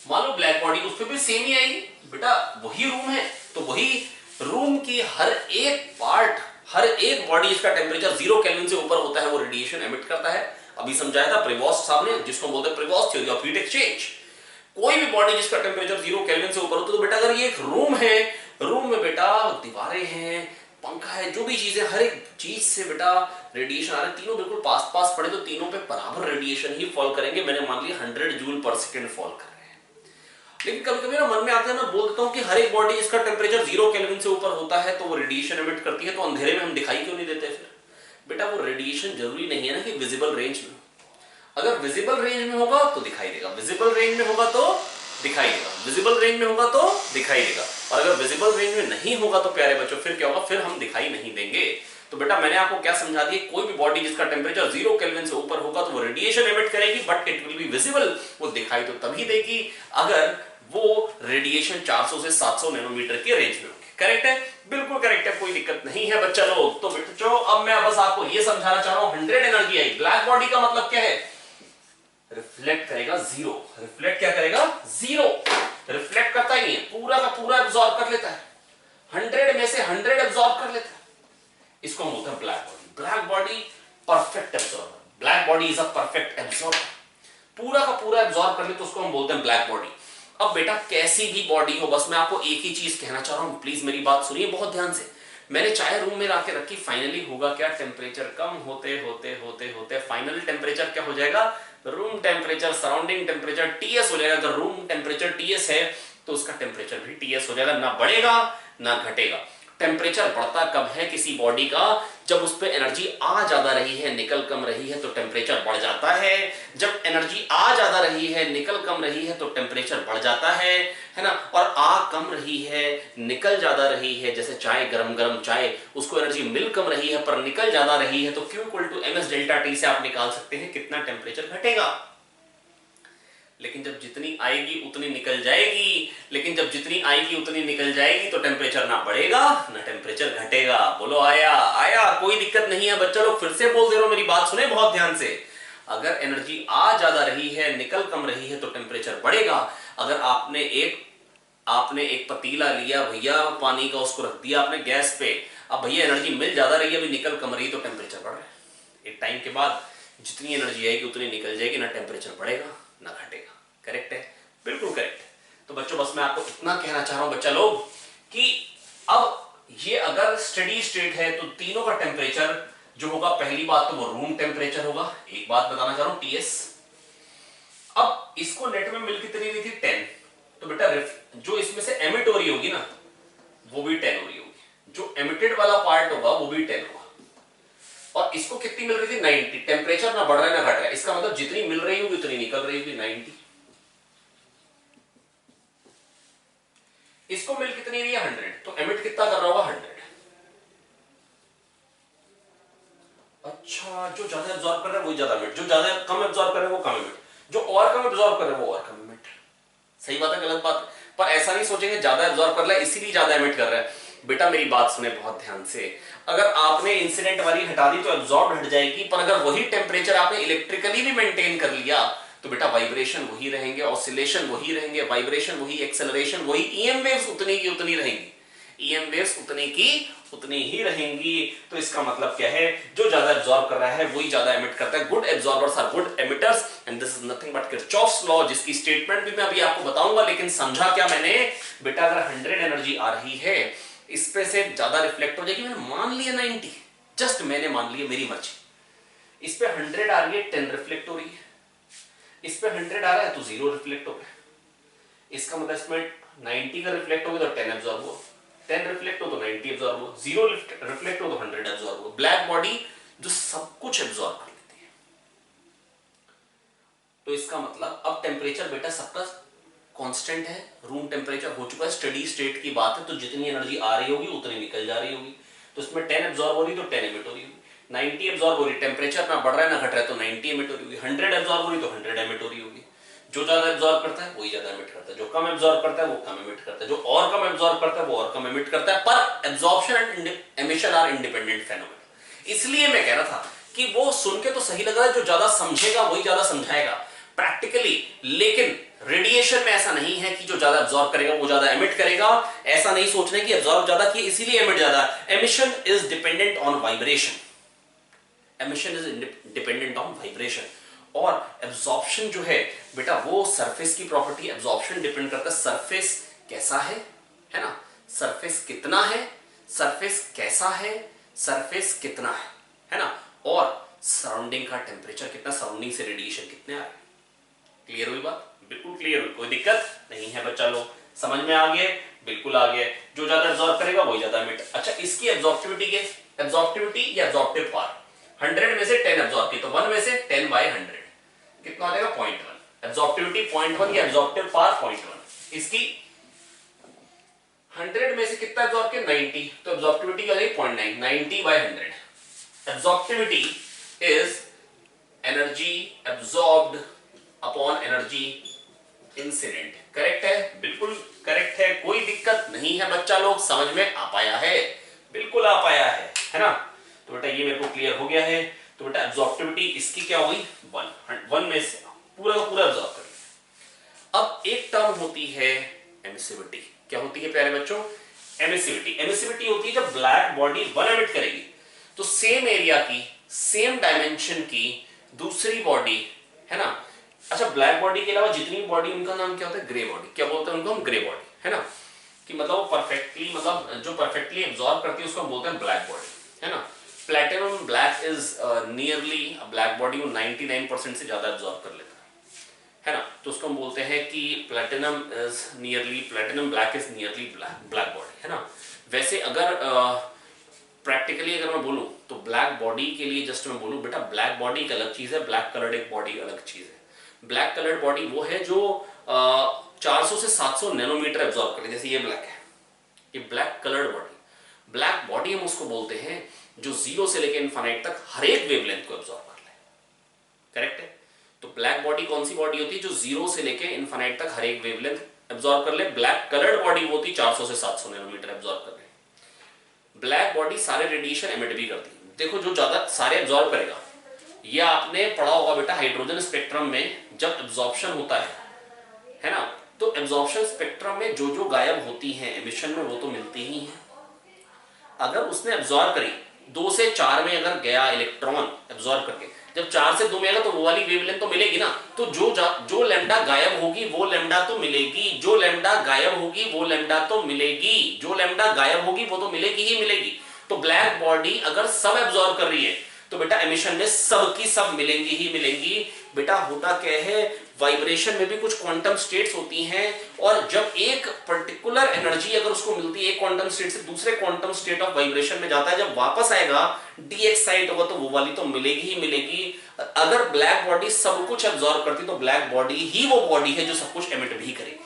मान लो ब्लैक बॉडी, उस पर भी सेम ही आएगी बेटा, वही रूम है तो वही रूम की हर एक पार्ट, हर एक बॉडी जिसका टेम्परेचर 0 केल्विन से ऊपर होता है वो रेडिएशन एमिट करता है। अभी समझाया था प्रेवॉस्ट साहब ने, जिसको बोलते हैं प्रेवॉस्ट थ्योरी ऑफ हीट एक्सचेंज। कोई भी बॉडी जिसका टेम्परेचर 0 केल्विन से ऊपर होता है, तो बेटा अगर ये एक रूम है, रूम में बेटा दीवारें हैं, पंखा है, जो भी चीजें, हर एक चीज से बेटा रेडिएशन आ रहा है, तीनों बिल्कुल पास पास पड़े तो तीनों पे बराबर रेडिएशन ही फॉल करेंगे। मैंने मान लिया 100 जूल पर सेकेंड फॉल कर रहे हैं, लेकिन कभी कभी ना मन में आता है ना, बोल देता हूं कि हर एक बॉडी जिसका टेम्परेचर 0 केल्विन से ऊपर होता है तो वो रेडिएशन एमिट करती है, तो अंधेरे में हम दिखाई क्यों नहीं देते? फिर बेटा वो रेडिएशन जरूरी नहीं है ना कि विजिबल रेंज में, अगर विजिबल रेंज में होगा तो दिखाई देगा, विजिबल रेंज में होगा तो दिखाई देगा, विजिबल रेंज में होगा तो दिखाई देगा, और अगर विजिबल रेंज में नहीं होगा तो प्यारे बच्चों फिर क्या होगा, फिर हम दिखाई नहीं देंगे। तो बेटा मैंने आपको क्या समझा दिया, कोई भी बॉडी जिसका टेम्परेचर 0 केल्विन से ऊपर होगा तो वो रेडिएशन एमिट करेगी, but it will be visible, वो दिखाई तो तभी देगी अगर वो रेडिएशन 400 से 700 नैनोमीटर के रेंज में होगी। करेक्ट है, बिल्कुल करेक्ट है, कोई दिक्कत नहीं है बच्चा लोग। तो बच्चों अब मैं बस आपको ये समझाना चाह रहा हूं, 100 एनर्जी आई, ब्लैक बॉडी का मतलब क्या है, रिफ्लेक्ट करेगा 0, रिफ्लेक्ट क्या करेगा, 0, रिफ्लेक्ट करता ही नहीं है, पूरा का पूरा एब्सॉर्ब कर लेता है, 100 में से 100 एब्सॉर्ब कर लेता है, इसको हम बोलते हैं black body. Black body perfect absorber, black body is a perfect absorber, पूरा का पूरा एब्सॉर्ब कर ले तो उसको हम बोलते हैं ब्लैक बॉडी। अब बेटा कैसी भी बॉडी हो, बस मैं आपको एक ही चीज कहना चाह रहा हूं, प्लीज मेरी बात सुनिए बहुत ध्यान से। मैंने चाय रूम में लाके रखी, फाइनली होगा क्या, टेम्परेचर कम होते होते होते होते फाइनल टेम्परेचर क्या हो जाएगा, room temperature, surrounding temperature TS हो जाएगा। अगर रूम टेम्परेचर टीएस है तो उसका टेम्परेचर भी टीएस हो जाएगा, ना बढ़ेगा ना घटेगा। टेम्परेचर बढ़ता कब है किसी बॉडी का, जब उस पर एनर्जी आ ज्यादा रही है निकल कम रही है तो टेम्परेचर बढ़ जाता है, जब एनर्जी आ ज्यादा रही है निकल कम रही है तो टेम्परेचर बढ़ जाता है ना। और आ कम रही है निकल ज्यादा रही है, जैसे चाय गरम गरम चाय, उसको एनर्जी मिल कम रही है पर निकल ज्यादा रही है, तो Q = ms डेल्टा T से आप निकाल सकते हैं कितना टेम्परेचर घटेगा। लेकिन जब जितनी आएगी उतनी निकल जाएगी, लेकिन जब जितनी आएगी उतनी निकल जाएगी तो टेम्परेचर ना बढ़ेगा ना टेम्परेचर घटेगा। बोलो आया आया, कोई दिक्कत नहीं है बच्चा लोग, फिर से बोल दे रहा हूं, मेरी बात सुने बहुत ध्यान से। अगर एनर्जी आ ज्यादा रही है निकल कम रही है तो टेम्परेचर बढ़ेगा। अगर आपने एक पतीला लिया भैया पानी का, उसको रख दिया आपने गैस पे, अब भैया एनर्जी मिल ज्यादा रही है, अभी निकल कम रही है तो टेम्परेचर बढ़ रहा है। एक टाइम के बाद जितनी एनर्जी आएगी उतनी निकल जाएगी, ना टेम्परेचर बढ़ेगा ना घटेगा। करेक्ट है, बिल्कुल करेक्ट है। तो बच्चों बस मैं आपको इतना कहना चाह रहा हूं बच्चा लोग कि अब ये अगर स्टेडी स्टेट है तो तीनों का टेम्परेचर जो होगा, पहली बात तो वो रूम टेम्परेचर होगा। एक बात बताना चाह रहा हूं, टीएस। अब इसको नेट में मिल कितनी रही थी, 10, तो बेटा जो इसमें से एमिट हो रही होगी ना वो भी 10 हो रही होगी, जो एमिटेड वाला पार्ट होगा वो भी 10 होगा। और इसको कितनी मिल रही थी, 90। टेम्परेचर ना बढ़ रहा है ना घट रहा है, इसका मतलब जितनी मिल रही होगी उतनी निकल रही होगी, 90। इसको मिल कितनी रही है, 100, तो एमिट कितना कर रहा होगा, 100। अच्छा, जो ज्यादा एब्जॉर्ब कर रहा है वही ज्यादा एमिट, जो ज्यादा कम एब्जॉर्ब कर रहा है वो कम एमिट, जो और कम एब्जॉर्ब कर रहा है वो और कम एमिट। सही बात है गलत बात? पर ऐसा नहीं सोचेंगे ज्यादा एब्जॉर्ब कर रहा है इसीलिए ज्यादा एमिट कर रहा है। बेटा मेरी बात सुने बहुत ध्यान से। अगर आपने इंसिडेंट वाली हटा दी तो एब्जॉर्ब हट जाएगी, पर अगर वही टेम्परेचर आपने इलेक्ट्रिकली भी मेंटेन कर लिया तो बेटा वाइब्रेशन वही रहेंगे, ऑसिलेशन वही रहेंगे, वाइब्रेशन वही, एक्सेलरेशन वही, ईएम वेव्स उतनी की उतनी रहेंगी, ईएम वेव्स उतनी की उतनी ही रहेंगी। तो इसका मतलब क्या है, जो ज्यादा एब्जॉर्ब कर रहा है वही ज्यादा एमिट करता है। Good absorbers are good emitters and this is nothing but Kirchhoff's law, जिसकी स्टेटमेंट भी मैं अभी आपको बताऊंगा। लेकिन समझा क्या मैंने बेटा, अगर 100 एनर्जी आ रही है, इस पे से ज्यादा रिफ्लेक्ट हो जाएगी। मैंने मान लिया 90, जस्ट मैंने मान लिया, मेरी मर्जी। इस पे 100 आ रही है, 10 रिफ्लेक्ट हो रही है। इस पे 100 आ रहा है तो 0 रिफ्लेक्ट हो गया। इसका मतलब इसमें 90 का रिफ्लेक्ट हो गया तो 10 एब्जॉर्ब हो, 10 रिफ्लेक्ट हो तो 90 एब्जॉर्ब हो, 0 रिफ्लेक्ट हो तो 100 एब्जॉर्ब हो। ब्लैक बॉडी जो सब कुछ एब्जॉर्ब कर लेती है। तो इसका मतलब अब टेम्परेचर बेटा सबका कांस्टेंट है, रूम टेम्परेचर हो चुका है, स्टडी स्टेट की बात है। तो जितनी एनर्जी आ रही होगी उतनी निकल जा रही होगी। तो इसमें 10 एब्जॉर्ब हो रही तो 10 एमिट हो रही होगी, 90 एब्जॉर्ब हो रही, टेम्परेचर ना बढ़ रहा है ना घट रहा है तो 90 एमिट हो रही होगी, 100 एब्जॉर्ब हो रही तो 100 एमिट हो रही होगी। जो ज्यादा एब्जॉर्ब करता है वही ज्यादा एमिट करता है, जो कम एब्जॉर्ब करता है वो कम एमिट करता है, जो और कम एब्जॉर्ब करता है वो और कम एमिट करता है। पर absorption and emission are independent phenomena. इसलिए मैं कह रहा था कि वो सुन के तो सही लग रहा है, जो ज्यादा समझेगा वही ज्यादा समझाएगा प्रैक्टिकली। लेकिन रेडिएशन में ऐसा नहीं है कि जो ज्यादा एब्जॉर्ब करेगा वो ज्यादा एमिट करेगा। ऐसा नहीं सोचने की एब्जॉर्ब ज्यादा किया इसीलिए एमिट ज्यादा। Emission is dependent on vibration, emission is dependent on vibration. और एब्जॉर्प्शन जो है बेटा वो सरफेस की प्रॉपर्टी, एब्जॉर्प्शन डिपेंड करता है सरफेस कैसा है ना, सरफेस कितना है, सरफेस कैसा है, सरफेस कितना है ना, और सराउंडिंग का टेम्परेचर कितना, सराउंडिंग से रेडिएशन कितने आ रहे हैं। क्लियर हुई बात? बिल्कुल क्लियर हुई, कोई दिक्कत नहीं है बच्चा लोग, समझ में आ गए? बिल्कुल आ गया। जो ज्यादा एब्जॉर्ब करेगा वही ज्यादा एमिट। अच्छा, इसकी एब्जॉर्प्टिविटी के, एब्जॉर्प्टिविटी या एब्जॉर्प्टिव पावर, 100 में से 10 एब्जॉर्ब की तो 1 में से 10 बाय 100 कितना आ जाएगा 0.1। एब्जॉर्प्टिविटी 0.1 या एब्जॉर्प्टिव पावर 0.1। इसकी 100 में से कितना एब्जॉर्ब किया 90, तो एब्जॉर्प्टिविटी आ जाएगी 0.9, 90 by 100। Absorptivity is energy absorbed upon energy incident. Correct है? बिल्कुल करेक्ट है, कोई दिक्कत नहीं है बच्चा लोग, समझ में आ पाया है? बिल्कुल आ पाया है ना? तो बेटा ये मेरे को क्लियर हो गया है। तो बेटा एब्जॉर्प्टिविटी इसकी क्या हुई 1 में से पूरा का पूरा एब्जॉर्ब कर लिया। अब एक टर्म होती है एमिसिविटी। क्या होती है प्यारे बच्चों? एमिसिविटी। एमिसिविटी होती है जब ब्लैक बॉडी 1 एमिट करेगी तो सेम एरिया की, सेम डायमेंशन की दूसरी बॉडी, है ना। अच्छा, ब्लैक बॉडी के अलावा जितनी बॉडी, उनका नाम क्या होता है? Grey body. क्या बोलते हैं उनको हम? ग्रे बॉडी, है ना। कि मतलब वो परफेक्टली, मतलब जो परफेक्टली एब्जॉर्ब करती है उसको हम बोलते हैं ब्लैक बॉडी, है ना। Platinum black is nearly black body को 99% से ज्यादा एब्जॉर्ब कर लेता है ना। तो उसको हम बोलते हैं कि platinum is nearly, platinum black is nearly black body, है ना। वैसे अगर प्रैक्टिकली अगर मैं बोलूं तो ब्लैक बॉडी के लिए जस्ट मैं बोलूं बेटा, ब्लैक बॉडी एक अलग चीज है, ब्लैक कलर्ड एक बॉडी अलग चीज है। ब्लैक कलर्ड बॉडी वो है जो 400 से 700 नैनोमीटर एब्जॉर्ब करे, जैसे ये ब्लैक है, ये black coloured body. Black body हम उसको बोलते हैं जो 0 से लेकर इनफाइनाइट तक हर एक वेवलेंथ को एब्जॉर्ब कर ले। करेक्ट है? तो ब्लैक बॉडी कौन सी बॉडी होती है? जो 0 से लेकर इनफाइनाइट तक हर एक वेवलेंथ एब्जॉर्ब कर ले। ब्लैक कलर्ड बॉडी वो होती है 400 से 700 नैनोमीटर एब्जॉर्ब कर ले। ब्लैक बॉडी सारे रेडिएशन एमिट भी करती है। देखो, जो ज्यादा सारे एब्जॉर्ब करेगा, ये आपने पढ़ा होगा बेटा हाइड्रोजन स्पेक्ट्रम में जब एब्जॉर्प्शन होता है ना, तो एब्जॉर्प्शन स्पेक्ट्रम में जो जो गायब होती हैं एमिशन में वो तो मिलती ही हैं। अगर उसने एब्जॉर्ब करी 2 से 4 में अगर गया इलेक्ट्रॉन एब्जॉर्ब करके, जब 4 से 2 में आएगा तो वो वाली वेवलेंथ तो मिलेगी ना। तो जो लैम्डा गायब होगी वो लैम्डा तो मिलेगी, जो लैम्डा गायब होगी वो लैम्डा तो मिलेगी, जो लैम्डा गायब होगी वो तो मिलेगी ही मिलेगी। तो ब्लैक बॉडी अगर सब एब्जॉर्ब कर रही है तो बेटा एमिशन में सब की सब मिलेंगी ही मिलेंगी। बेटा होता क्या है, वाइब्रेशन में भी कुछ क्वांटम स्टेट्स होती हैं, और जब एक पर्टिकुलर एनर्जी अगर उसको मिलती है एक क्वांटम स्टेट से दूसरे क्वांटम स्टेट ऑफ वाइब्रेशन में जाता है, जब वापस आएगा डी एक्साइट होगा तो वो वाली तो मिलेगी ही मिलेगी। अगर ब्लैक बॉडी सब कुछ एब्जॉर्ब करती तो ब्लैक बॉडी ही वो बॉडी है जो सब कुछ एमिट भी करेगी।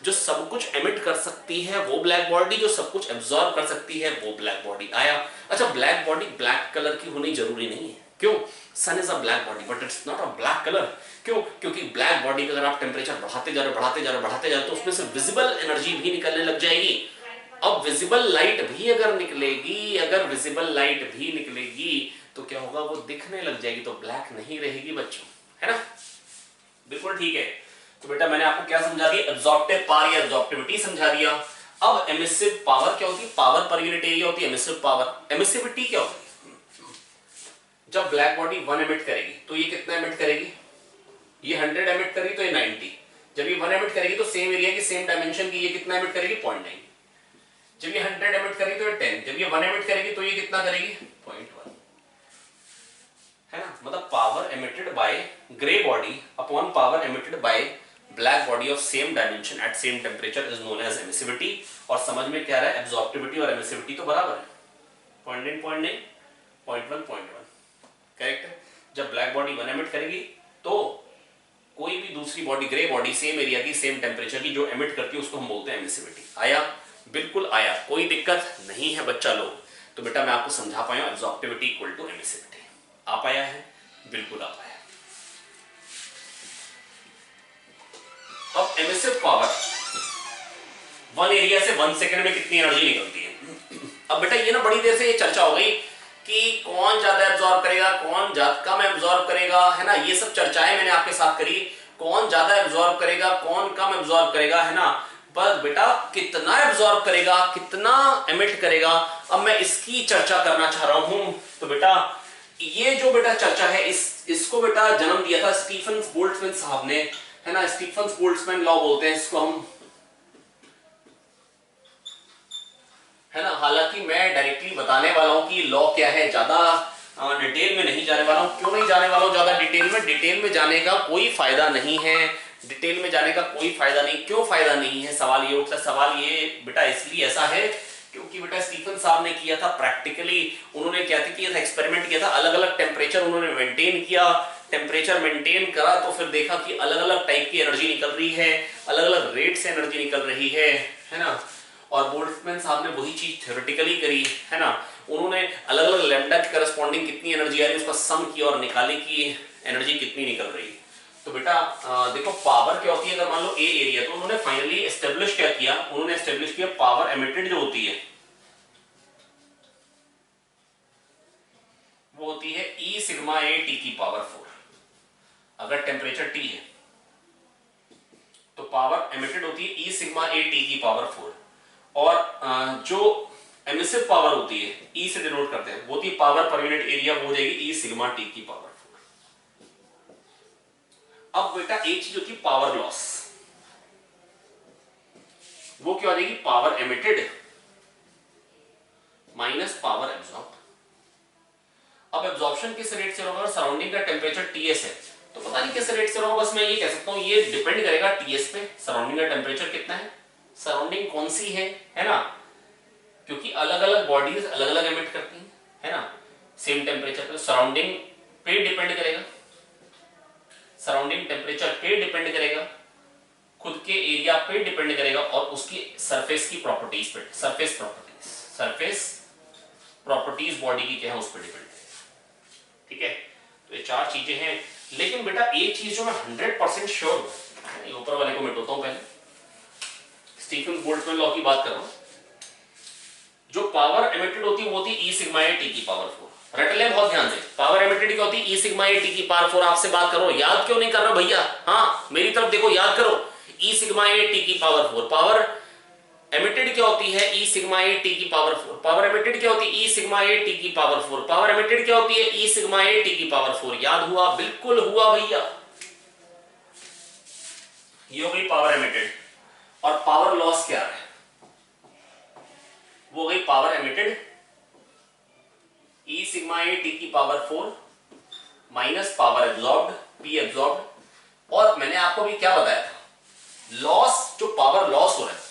जो सब कुछ एमिट कर सकती है वो ब्लैक बॉडी, जो सब कुछ एब्जॉर्ब कर सकती है वो ब्लैक बॉडी। आया? अच्छा, ब्लैक बॉडी ब्लैक कलर की होनी जरूरी नहीं है। क्यों? Sun is a black body but it's not a black colour. क्यों? क्योंकि ब्लैक बॉडी का अगर आप टेम्परेचर बढ़ाते जा रहे तो उसमें से विजिबल एनर्जी भी निकलने लग जाएगी। अब विजिबल लाइट भी अगर निकलेगी, अगर विजिबल लाइट भी निकलेगी तो क्या होगा, वो दिखने लग जाएगी, तो ब्लैक नहीं रहेगी बच्चों, है ना। बिल्कुल ठीक है। तो बेटा मैंने आपको क्या समझा दिया, एब्जॉर्प्टिव पावर या एब्जॉर्प्टिविटी समझा दिया। अब एमिसिव पावर क्या होती है, पावर पर यूनिट एरिया होती है एमिसिव पावर। एमिसिविटी क्या होती है, जब ब्लैक बॉडी 1 एमिट करेगी तो ये कितना एमिट करेगी, ये 100 एमिट करेगी तो ये 90। जब ये 1 एमिट करेगी तो सेम एरिया की सेम डायमेंशन की ये कितना एमिट करेगी, 0.9। जब ये 100 एमिट करेगी तो ये 10। जब ये 1 एमिट करेगी तो ये कितना करेगी, 0.1, है ना। मतलब power emitted by grey body upon power emitted by black body of same dimension at same temperature is known as emissivity. और समझ में क्या रहा है, एब्जॉर्प्टिविटी और एमिसिविटी तो बराबर है, 0.9 0.9 0.1 0.1, करेक्ट है। जब ब्लैक बॉडी 1 एमिट करेगी तो कोई भी दूसरी body grey body same area की सेम टेम्परेचर की जो एमिट करती है उसको हम बोलते हैं एमिसिविटी। आया, बिल्कुल आया, कोई दिक्कत नहीं है बच्चा लोग। तो बेटा मैं आपको समझा पाया एब्जॉर्प्टिविटी इक्वल टू एमिसिविटी। आ पाया है, बिल्कुल आ पाया। अब एमिसिव पावर 1 एरिया से 1 सेकंड में कितनी एनर्जी निकलती है। अब बेटा ये ना बड़ी देर से ये चर्चा हो गई कि कौन ज्यादा एब्जॉर्ब करेगा, कौन ज्यादा कम एब्जॉर्ब करेगा, है ना। ये सब चर्चाएं मैंने आपके साथ करी, कौन ज्यादा एब्जॉर्ब करेगा, कौन कम एब्जॉर्ब करेगा, है ना। पर बेटा कितना एब्जॉर्ब करेगा, कितना एमिट करेगा, अब मैं इसकी चर्चा करना चाह रहा हूं। तो बेटा ये जो बेटा चर्चा है इसको बेटा जन्म दिया था स्टीफन बोल्ट्जमैन साहब ने, है ना। स्टीफन बोल्ट्जमैन लॉ बोलते हैं इसको हम, है ना। हालांकि मैं डायरेक्टली बताने वाला हूं कि लॉ क्या है, ज्यादा डिटेल में नहीं जाने वाला हूं। क्यों नहीं जाने वाला हूं ज्यादा डिटेल में जाने का कोई फायदा नहीं है, डिटेल में जाने का कोई फायदा नहीं। क्यों फायदा नहीं है, सवाल ये उठता है। सवाल ये बेटा इसलिए ऐसा है क्योंकि बेटा स्टीफन साहब ने किया था प्रैक्टिकली, उन्होंने क्या किया था, एक्सपेरिमेंट किया था, अलग अलग टेम्परेचर उन्होंने मेंटेन किया, टेम्परेचर मेंटेन करा तो फिर देखा कि अलग अलग टाइप की एनर्जी निकल रही है, अलग अलग रेट से एनर्जी निकल रही है ना। और बोल्ट्जमैन साहब ने वही चीज थ्योरेटिकली करी, है ना। उन्होंने अलग अलग लैम्डा के करस्पॉन्डिंग कितनी एनर्जी आ रही है उसका सम किया और निकाली कि एनर्जी कितनी निकल रही है। तो बेटा देखो पावर क्या होती है, अगर मान लो ए एरिया, तो उन्होंने फाइनली एस्टेब्लिश क्या किया, उन्होंने एस्टेब्लिश किया पावर एमिटेड जो होती है वो होती है ई सिग्मा ए टी की पावर 4। अगर टेम्परेचर टी है तो पावर एमिटेड होती है ई सिग्मा ए टी की पावर 4, और जो एमिसिव पावर होती है ई से डिनोट करते हैं वो होती है पावर पर यूनिट एरिया, वो हो जाएगी ई सिग्मा टी की पावर 4। अब बेटा एक चीज होती है पावर लॉस, वो क्या हो जाएगी, power emitted minus power absorb. अब एब्जॉर्प्शन किस रेट से होगा, सराउंडिंग का टेम्परेचर टीएस है तो पता नहीं किस रेट से होगा, बस मैं ये कह सकता हूं ये डिपेंड करेगा टीएस पे, सराउंडिंग का टेम्परेचर कितना है, सराउंडिंग कौन सी है ना। क्योंकि अलग अलग बॉडीज अलग अलग एमिट करती हैं, है ना, सेम टेम्परेचर पे। सराउंडिंग पे डिपेंड करेगा, सराउंडिंग टेम्परेचर पे डिपेंड करेगा, खुद के एरिया पे डिपेंड करेगा, और उसकी सरफेस की प्रॉपर्टीज पे, सरफेस प्रॉपर्टीज बॉडी की क्या है उस पर डिपेंड करेगा। ठीक है, तो ये 4 चीजें हैं। लेकिन बेटा एक चीज जो मैं 100% श्योर हूं, ये ऊपर वाले को मिटाता हूं पहले, स्टीफन बोल्ट्जमैन लॉ की बात कर रहा हूं, जो पावर एमिटेड होती है वो होती है ई सिग्मा ए टी की पावर 4। रट ले बहुत ध्यान से, पावर एमिटेड क्या होती है, ई सिग्मा ए टी की पावर 4। आपसे बात कर रहा हूं, याद क्यों नहीं कर रहा भैया, हाँ मेरी तरफ देखो, याद करो, ई सिग्मा ए टी की पावर 4। पावर एमिटेड क्या होती है, ई सिग्मा ए टी की पावर 4। पावर एमिटेड क्या होती है, ई सिग्मा ए टी की पावर 4। पावर एमिटेड क्या होती है, ई सिग्मा ए टी की पावर 4। याद हुआ, बिल्कुल हुआ भैया, ये हो गई पावर एमिटेड। और पावर लॉस क्या है, वो गई power emitted E sigma A T की power 4 minus power absorbed P absorbed. और मैंने आपको भी क्या बताया था, लॉस, जो पावर लॉस हो रहा है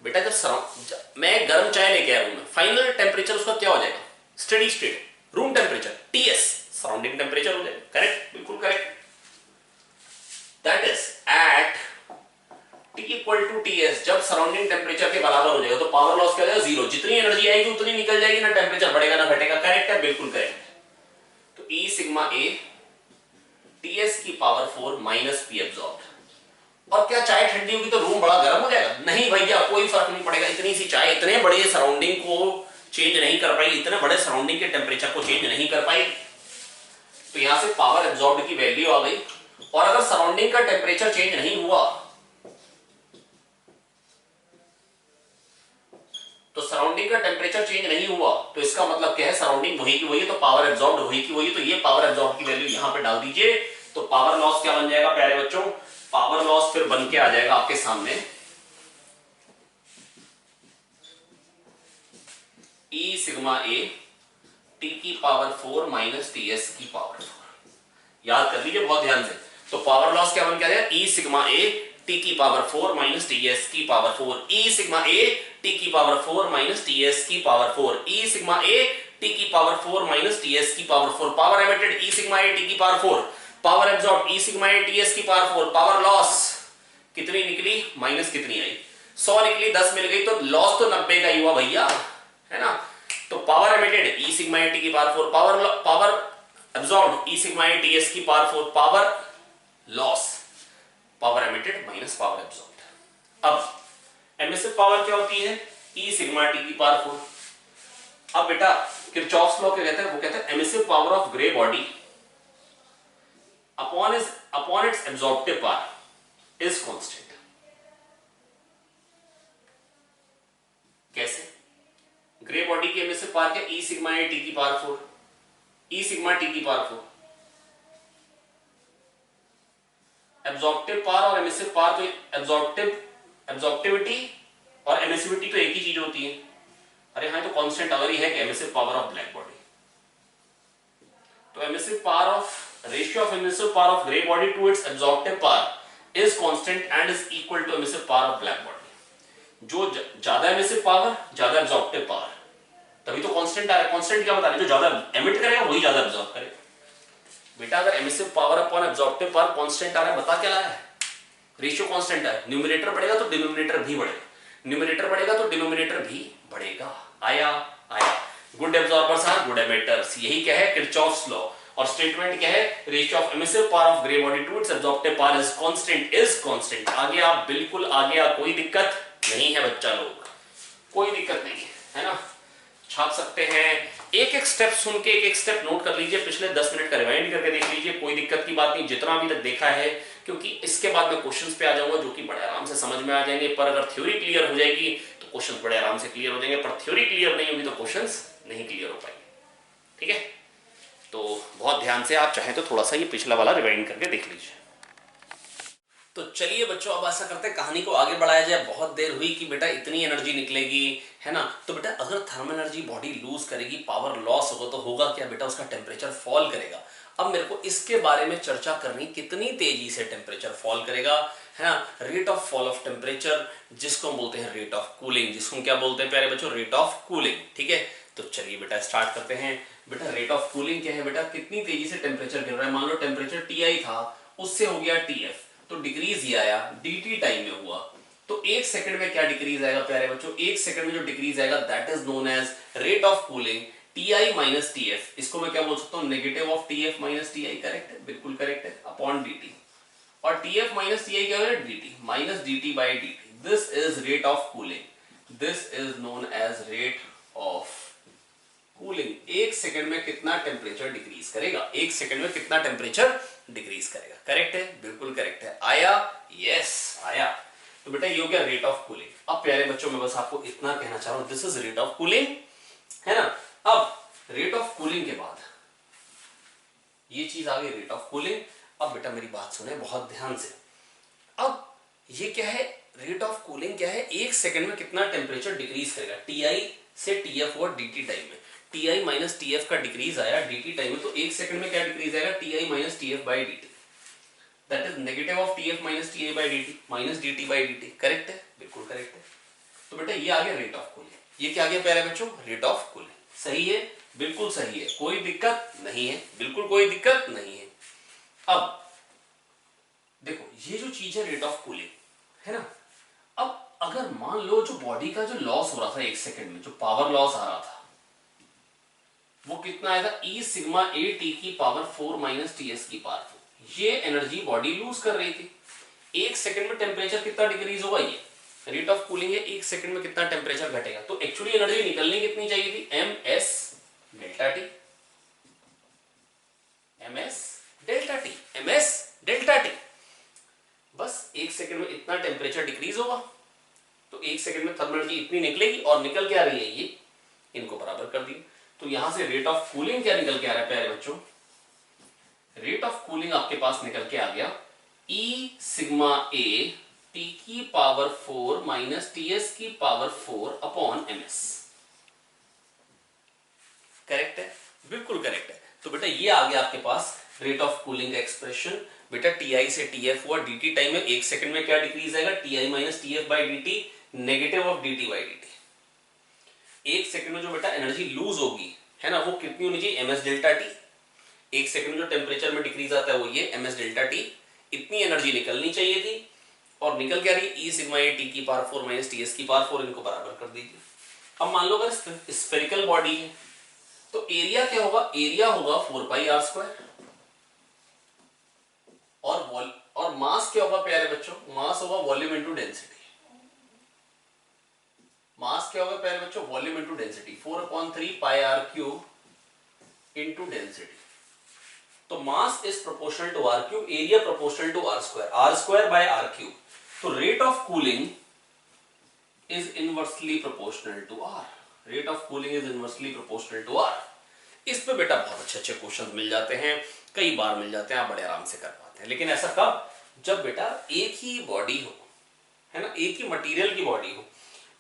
बेटा, जब मैं गर्म चाय लेके आया रूम में, फाइनल टेम्परेचर उसका क्या हो जाएगा, steady state room temperature TS, surrounding temperature हो जाएगा। करेक्ट, बिल्कुल correct. That is at T equal to TS, जब सराउंडिंग टेम्परेचर के बराबर हो जाएगा तो पावर लॉस क्या हो जाएगा, 0। जितनी एनर्जी आएगी उतनी निकल जाएगी, ना टेम्परेचर बढ़ेगा ना घटेगा। करेक्ट है, बिल्कुल करेक्ट। तो ई सिग्मा ए टीएस की पावर 4 माइनस पी एब्जॉर्ब्ड, और क्या चाय ठंडी होगी तो रूम बड़ा गर्म हो जाएगा? नहीं भैया, कोई फर्क नहीं पड़ेगा। इतनी सी चाय इतने बड़े सराउंडिंग को चेंज नहीं कर पाई, इतने बड़े सराउंडिंग के टेम्परेचर को चेंज नहीं कर पाई। तो यहां से पावर एब्जॉर्ब्ड की वैल्यू आ गई। और अगर सराउंडिंग का टेम्परेचर चेंज नहीं हुआ तो सराउंडिंग का टेम्परेचर चेंज नहीं हुआ तो इसका मतलब क्या है, सराउंडिंग वही की वही है, तो पावर एब्जॉर्ब्ड वही की वही है। तो ये पावर एब्जॉर्ब्ड की वैल्यू यहां पे डाल दीजिए। तो पावर लॉस क्या बन जाएगा प्यारे बच्चों? पावर लॉस फिर बन के आ जाएगा आपके सामने E सिग्मा ए टी की पावर 4 माइनस टी एस की पावर 4। याद कर लीजिए बहुत ध्यान से। तो पावर लॉस क्या बन के आ जाएगा? E सिग्मा ए टी की पावर 4 माइनस टी एस की power 4। E sigma A T की पावर 4 माइनस टी एस की power 4। E sigma A T की पावर 4 माइनस टी एस की power 4। Power emitted E sigma A T की power 4। Power absorb E sigma A T S की power 4। Power loss कितनी निकली? Minus कितनी आई? 100 निकली, 10 मिल गई, तो लॉस तो 90 का ही हुआ भैया, है ना। तो power emitted E sigma A T की power 4, power absorbed E sigma A T S की power 4, power loss power emitted minus power absorbed. अब एमिसिव पावर क्या होती है? E सिग्मा टी की पावर 4। अब बेटा किरचॉफ्स लॉ क्या कहते हैं? वो कहते हैं emissive power of grey body upon its absorptive power is constant. कैसे? ग्रे बॉडी की एमिसिव पावर क्या? E सिग्मा ए टी की पावर 4। E सिग्मा टी की पावर 4। एब्जॉर्प्टिव पावर और एमिसिव पावर, तो एब्जॉर्प्टिविटी और एमिसिविटी तो एक ही चीज होती है। अरे हाँ, तो कांस्टेंट अगर ही है कि emissive power of black body, तो emissive power of ratio of emissive power of grey body to its absorptive power is constant and is equal to emissive power of black body. जो ज्यादा emissive power ज्यादा absorptive power, तभी तो constant आ रहा है। Constant क्या बता रहे? जो ज्यादा एमिट करेगा वही ज्यादा एब्जॉर्ब करेगा। बेटा अगर emissive power upon absorptive power constant आ रहा है, बता क्या लाया है? रेशियो कांस्टेंट है। न्यूमरेटर बढ़ेगा तो डिनोमिनेटर भी बढ़ेगा, न्यूमरेटर बढ़ेगा तो डिनोमिनेटर भी बढ़ेगा। आया? आया। Good absorbers are good emitters, यही क्या है किरचॉफ्स लॉ। और स्टेटमेंट क्या है? Ratio of emissive power of grey body to its absorptive power is constant. आगे आप बिल्कुल आगे, कोई दिक्कत नहीं है बच्चा लोग, कोई दिक्कत नहीं है ना। छाप सकते हैं। एक एक स्टेप सुन के एक एक स्टेप नोट कर लीजिए, पिछले 10 मिनट का रिवाइंड करके देख लीजिए, कोई दिक्कत की बात नहीं जितना अभी तक देखा है, क्योंकि इसके बाद मैं क्वेश्चंस पे आ जाऊंगा जो कि बड़े आराम से समझ में आ जाएंगे। पर अगर थ्योरी क्लियर हो जाएगी तो क्वेश्चंस बड़े आराम से क्लियर हो जाएंगे, पर थ्योरी क्लियर नहीं होगी तो क्वेश्चंस नहीं क्लियर हो पाएंगे। ठीक है, तो बहुत ध्यान से आप चाहें तो थोड़ा सा ये पिछला वाला रिवाइंड करके देख लीजिए। तो चलिए बच्चों, अब ऐसा करते हैं कहानी को आगे बढ़ाया जाए। बहुत देर हुई कि बेटा इतनी एनर्जी निकलेगी, है ना। तो बेटा अगर थर्मल एनर्जी बॉडी लूज करेगी, पावर लॉस होगा, तो होगा क्या बेटा? उसका टेम्परेचर फॉल करेगा। अब मेरे को इसके बारे में चर्चा करनी, कितनी तेजी से टेम्परेचर फॉल करेगा, है ना। Rate of fall of temperature, जिसको हम बोलते हैं रेट ऑफ कूलिंग, जिसको क्या बोलते हैं प्यारे बच्चों? Rate of cooling. ठीक है, तो चलिए बेटा स्टार्ट करते हैं। बेटा रेट ऑफ कूलिंग क्या है बेटा? कितनी तेजी से टेम्परेचर गिर रहा है। मान लो टेम्परेचर Ti था, उससे हो गया Tf, तो डिक्रीज ये आया, dt टाइम में हुआ। तो 1 सेकंड में क्या डिक्रीज आएगा प्यारे बच्चों? 1 सेकंड में जो डिक्रीज आएगा that is known as rate of cooling Ti minus Tf। इसको मैं क्या बोल सकता हूं? Negative of Tf minus Ti। Correct है, बिल्कुल करेक्ट है, अपॉन dt। और Tf माइनस Ti क्या है? dt minus dt by dt। This is rate of cooling, this is known as rate of cooling. 1 second में कितना टेम्परेचर डिक्रीज करेगा? 1 second में कितना टेम्परेचर डिक्रीज करेगा? करेक्ट है, बिल्कुल करेक्ट है। आया? यस आया। तो बेटा ये हो गया रेट ऑफ कूलिंग। अब प्यारे बच्चों मैं बस आपको इतना कहना चाह रहा हूं, this is rate of cooling, है ना। अब रेट ऑफ कूलिंग के बाद ये चीज आ गई रेट ऑफ कूलिंग। अब बेटा मेरी बात सुने बहुत ध्यान से। अब ये क्या है? रेट ऑफ कूलिंग क्या है? 1 सेकंड में कितना टेम्परेचर डिक्रीज करेगा? Ti से Tf हुआ dt टाइम में, Ti माइनस Tf का डिक्रीज आया dt टाइम में, तो 1 सेकंड में क्या डिक्रीज आएगा? Ti minus Tf by dt, that is negative of Tf minus Ti by dt minus dt by dt। Correct है, बिल्कुल करेक्ट है। तो बेटा ये आ गया रेट ऑफ कूलिंग। ये क्या आ गया प्यारे बच्चों? Rate of cooling. सही है, बिल्कुल सही है, कोई दिक्कत नहीं है, बिल्कुल कोई दिक्कत नहीं है। अब देखो ये जो चीज है रेट ऑफ कूलिंग, है ना। अब अगर मान लो जो बॉडी का जो लॉस हो रहा था 1 सेकंड में, जो पावर लॉस आ रहा था, वो कितना आएगा? E सिग्मा ए टी की पावर 4 माइनस टी एस की पावर 4। ये एनर्जी बॉडी लूज कर रही थी। 1 सेकंड में टेम्परेचर कितना डिक्रीज होगा, ये रेट ऑफ कूलिंग है, 1 सेकंड में कितना टेम्परेचर घटेगा। तो एक्चुअली एनर्जी निकलनी कितनी चाहिए थी, ms delta T, ms delta T, ms delta T. बस 1 सेकंड में इतना टेम्परेचर डिक्रीज होगा, तो 1 सेकंड में थर्मल एनर्जी इतनी निकलेगी, और निकल क्या रही है ये, इनको बराबर कर दी। तो यहां से रेट ऑफ कूलिंग क्या निकल के आ रहा है प्यारे बच्चों, रेट ऑफ कूलिंग आपके पास निकल के आ गया E सिग्मा A T की पावर 4 माइनस TS की पावर 4 अपॉन MS। करेक्ट है, बिल्कुल करेक्ट है। तो बेटा ये आ गया आपके पास रेट ऑफ कूलिंग का एक्सप्रेशन। बेटा Ti से Tf हुआ, dt टाइम में 1 सेकंड में क्या डिक्रीज आएगा, Ti minus Tf by dt, negative of dt by dt। 1 second में जो बेटा एनर्जी लूज होगी है ना, वो कितनी होनी चाहिए, ms डेल्टा टी। 1 सेकंड में जो टेम्परेचर में डिक्रीज आता है वो ये ms डेल्टा टी, इतनी एनर्जी निकलनी चाहिए थी, और निकल क्या रही है, E सिग्मा A T की पावर 4 माइनस TS की पावर 4, इनको बराबर कर दीजिए। अब मान लो अगर स्फेरिकल बॉडी है तो एरिया क्या होगा, एरिया होगा 4 पाई r स्क्वायर, और मास क्या होगा प्यारे बच्चों, मास होगा वॉल्यूम इनटू डेंसिटी। मास क्या होगा प्यारे बच्चों, volume into density, 4/3 pi r cube into density. तो mass is proportional to r cube, area proportional to r square by r cube. तो rate of cooling is inversely proportional to r, rate of cooling is inversely proportional to r। इस पे बेटा बहुत अच्छे अच्छे question मिल जाते हैं, कई बार मिल जाते हैं, आप बड़े आराम से कर पाते हैं। लेकिन ऐसा कब, जब बेटा एक ही बॉडी हो, है ना, एक ही मटेरियल की बॉडी हो।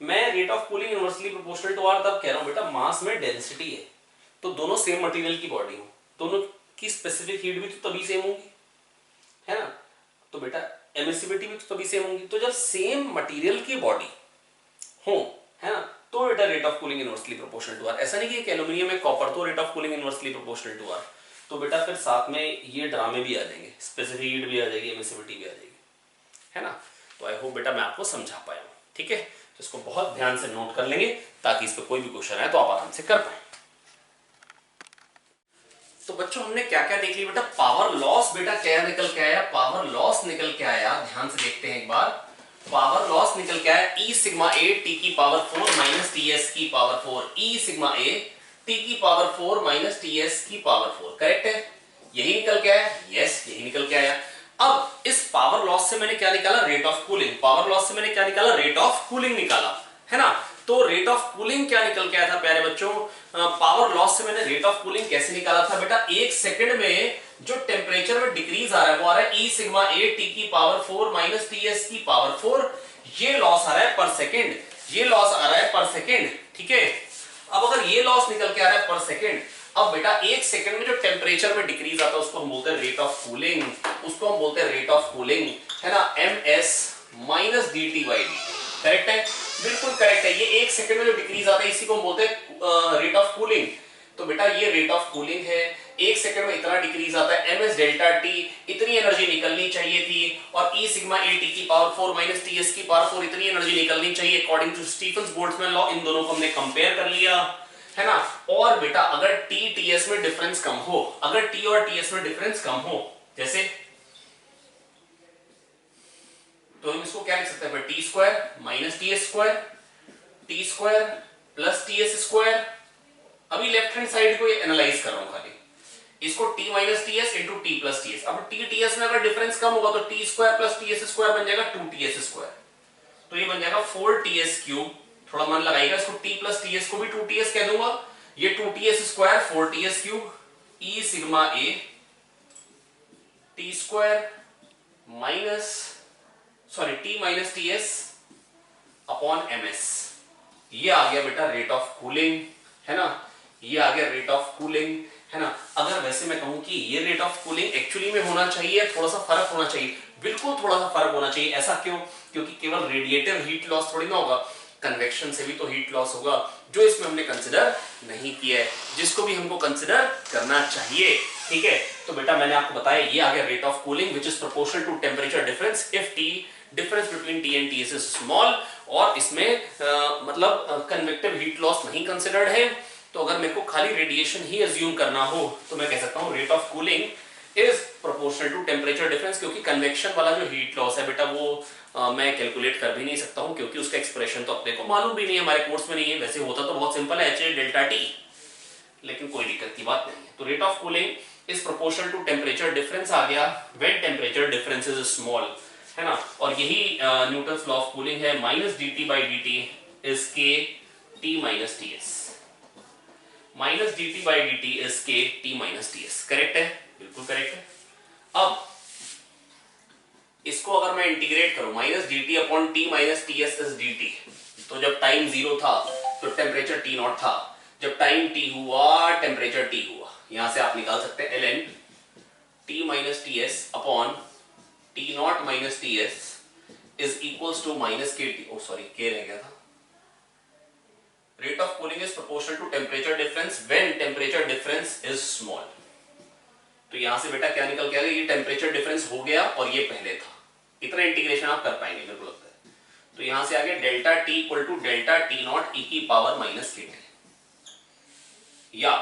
मैं rate of cooling inversely proportional to r तब कह रहा हूं बेटा, मास में डेंसिटी है, तो दोनों सेम मटेरियल की बॉडी हो, दोनों की स्पेसिफिक हीट भी तो तभी सेम होगी, है ना, तो बेटा एमिसिविटी भी तो तभी सेम होगी। तो जब सेम मटेरियल की बॉडी हो, है ना, तो बेटा rate of cooling inversely proportional to r। ऐसा नहीं कि एल्यूमिनियम है कॉपर, तो rate of cooling inversely proportional to r। तो बेटा फिर साथ में ये ड्रामे भी आ जाएंगे, स्पेसिफिक हीट भी आ जाएगी, एमिसिविटी भी आ जाएगी, है ना। तो आई होप बेटा मैं आपको समझा पाया हूं, ठीक है। तो इसको बहुत ध्यान से नोट कर लेंगे, ताकि इस पर कोई भी क्वेश्चन आए तो आप आराम से कर पाए। तो बच्चों हमने क्या क्या देख लिया बेटा, पावर लॉस बेटा क्या निकल के आया, पावर लॉस निकल के आया, ध्यान से देखते हैं एक बार। पावर लॉस निकल के आया E सिग्मा A T की पावर 4 माइनस TS की power 4, E sigma A T की पावर 4 माइनस TS की पावर 4। करेक्ट है, यही निकल के आया, यस यही निकल के आया। अब इस पावर लॉस से मैंने क्या निकाला, rate of cooling. Power loss से मैंने क्या निकाला, रेट ऑफ कूलिंग निकाला, है ना। तो रेट ऑफ कूलिंग क्या निकल के आया था प्यारे बच्चों, पावर लॉस से मैंने रेट ऑफ कूलिंग कैसे निकाला था बेटा, 1 सेकंड में जो टेम्परेचर में डिक्रीज आ रहा है वो आ रहा है E सिग्मा A T की पावर 4 माइनस TS की पावर 4। ये लॉस आ रहा है पर सेकंड, ये लॉस आ रहा है पर सेकंड, ठीक है। अब अगर ये लॉस निकल के आ रहा है पर सेकंड, अब बेटा 1 सेकंड में जो टेम्परेचर में डिक्रीज आता है उसको हम बोलते हैं रेट ऑफ कूलिंग, उसको हम बोलते हैं रेट ऑफ कूलिंग, है ना, ms minus dt by dt। Correct है, बिल्कुल करेक्ट है। ये 1 सेकंड में जो डिक्रीज आता है इसी को हम बोलते हैं रेट ऑफ कूलिंग। तो बेटा ये रेट ऑफ कूलिंग है, 1 सेकंड में इतना डिक्रीज आता है, ms डेल्टा t, इतनी एनर्जी निकलनी चाहिए थी, और E सिग्मा A T की पावर 4 माइनस TS की पावर 4, इतनी एनर्जी निकलनी चाहिए according to Stefan's Boltzmann law. इन दोनों को हमने कंपेयर कर लिया, है ना। और बेटा अगर T TS में डिफरेंस कम हो, अगर T और TS में डिफरेंस कम हो, जैसे तो हम इसको क्या लिख सकते हैं, T square minus TS square, T square plus TS square. अभी लेफ्ट हैंड साइड को ये एनालाइज कर रहा हूं खाली, इसको T minus TS into T plus TS। अब T TS में अगर डिफरेंस कम होगा तो T square plus TS square बन जाएगा 2TS स्क्वायर, तो ये बन जाएगा 4TS क्यूब। थोड़ा मन लगाइएगा, इसको T प्लस TS को भी 2TS कह दूंगा, ये 2TS square 4TS cube E sigma A T square minus T minus TS upon MS। ये आ गया बेटा रेट ऑफ कूलिंग, है ना, ये आ गया रेट ऑफ कूलिंग, है ना। अगर वैसे मैं कहूं कि ये रेट ऑफ कूलिंग एक्चुअली में होना चाहिए, थोड़ा सा फर्क होना चाहिए, बिल्कुल थोड़ा सा फर्क होना चाहिए। ऐसा क्यों, क्योंकि केवल रेडिएटिव हीट लॉस थोड़ी ना होगा, कन्वेक्शन से भी तो हीट लॉस होगा, जो इसमें हमने कंसिडर नहीं किया है, जिसको भी हमको कंसिडर करना चाहिए, ठीक है। तो बेटा मैंने आपको बताया ये आ गया rate of cooling which is proportional to temperature difference if T difference between T and TS is small, और इसमें मतलब कन्वेक्टिव हीट लॉस नहीं कंसिडर्ड है। तो अगर मेरे को खाली रेडिएशन ही अज्यूम करना हो तो मैं कह सकता हूं rate of cooling is proportional to temperature difference, क्योंकि कन्वेक्शन वाला जो हीट लॉस है बेटा वो मैं कैलकुलेट कर भी नहीं सकता हूं, क्योंकि उसका एक्सप्रेशन तो अपने को मालूम भी नहीं है, हमारे कोर्स में नहीं है। वैसे होता तो बहुत सिंपल है, एच ए डेल्टा टी, लेकिन कोई दिक्कत की बात नहीं है। तो rate of cooling is proportional to temperature difference आ गया when temperature difference is small, है ना। और यही न्यूटन्स लॉ ऑफ कूलिंग है, minus D T by D T is K T minus T S, minus D T by D T is K T minus T S. Correct है, बिल्कुल correct है। अब इसको अगर मैं इंटीग्रेट करूं, minus D T upon T minus T S is D T, तो जब टाइम 0 था तो टेम्परेचर टी नॉट था, जब टाइम टी हुआ टेम्परेचर टी हुआ। यहां से आप निकाल सकते हैं ln T minus T S upon T not minus T S is equals to minus K T, oh sorry K रह गया था। Rate of cooling is proportional to temperature difference when temperature difference is small. तो यहां से बेटा क्या निकल के आ गया, ये टेम्परेचर डिफरेंस हो गया और ये पहले था। इतना इंटीग्रेशन आप कर पाएंगे मेरे को लगता है। तो यहां से आगे delta T equal to delta T not E की पावर माइनस के टी, या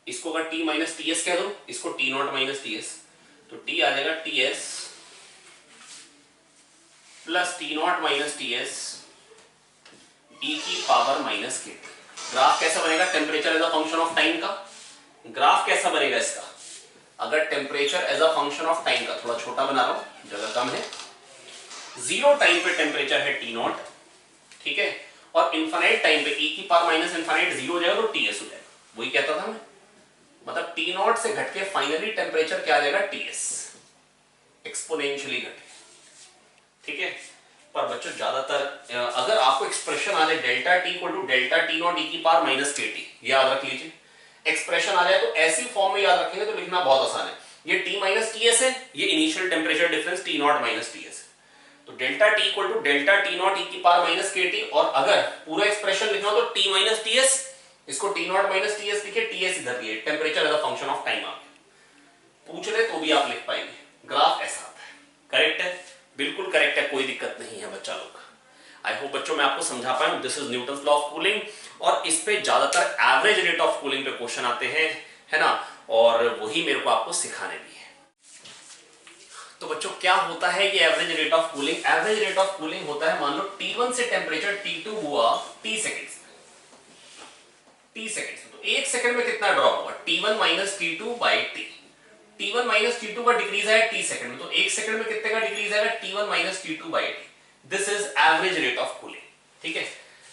इसको अगर टी माइनस टी एस कह दो, इसको T not minus T S, तो टी आ जाएगा T S plus T not minus T S e की power minus K T. Graph कैसा बनेगा temperature as a function of time का? ग्राफ कैसा बनेगा इसका? अगर temperature as a function of time का, थोड़ा छोटा बना रहा हूं, जगह कम है, 0 टाइम पे टेम्परेचर है टी नॉट, ठीक है, और इनफाइनाइट टाइम पे ई की पावर माइनस इनफाइनाइट 0 हो जाएगा तो टी एस हो जाएगा। वही कहता था मैं, मतलब टी नॉट से घटके फाइनली टेम्परेचर क्या आ जाएगा, टी एस, एक्सपोनेंशियली घटे, ठीक है। पर बच्चों ज्यादातर अगर आपको एक्सप्रेशन आ जाए delta T equal to delta T not E की पावर माइनस के टी, याद रख लीजिए, एक्सप्रेशन आ जाए तो ऐसी फॉर्म में याद रखेंगे तो लिखना बहुत आसान है। ये टी माइनस टी एस है, ये initial temperature difference T not minus T S है, तो delta T equal to delta T not E की पावर माइनस के टी, और अगर पूरा एक्सप्रेशन लिखना हो तो टी माइनस टी एस, इसको T not minus T S लिखे, टी एस इधर लिखे, temperature as a function of time आ गया। पूछ ले तो भी आप लिख पाएंगे, ग्राफ ऐसा आता है। करेक्ट है, बिल्कुल करेक्ट है, कोई दिक्कत नहीं है बच्चा लोग। आई होप बच्चों मैं आपको समझा पाया हूं। This is Newton's law of cooling, और इस पे ज्यादातर एवरेज रेट ऑफ कूलिंग पे क्वेश्चन आते हैं, है ना, और वही मेरे को आपको सिखाने भी है। तो बच्चों क्या होता है ये average rate of cooling? Average rate of cooling होता है, मान लो T1 से टेम्परेचर T2 हुआ T सेकेंड्स में, T सेकेंड्स में, तो 1 सेकंड में कितना ड्रॉप होगा, T1 minus T2 by T। T1 minus T2 का डिक्रीज है T सेकंड में, तो 1 सेकंड में कितने का डिक्रीज आएगा, T1 minus T2 by T। This is average rate of cooling, ठीक है,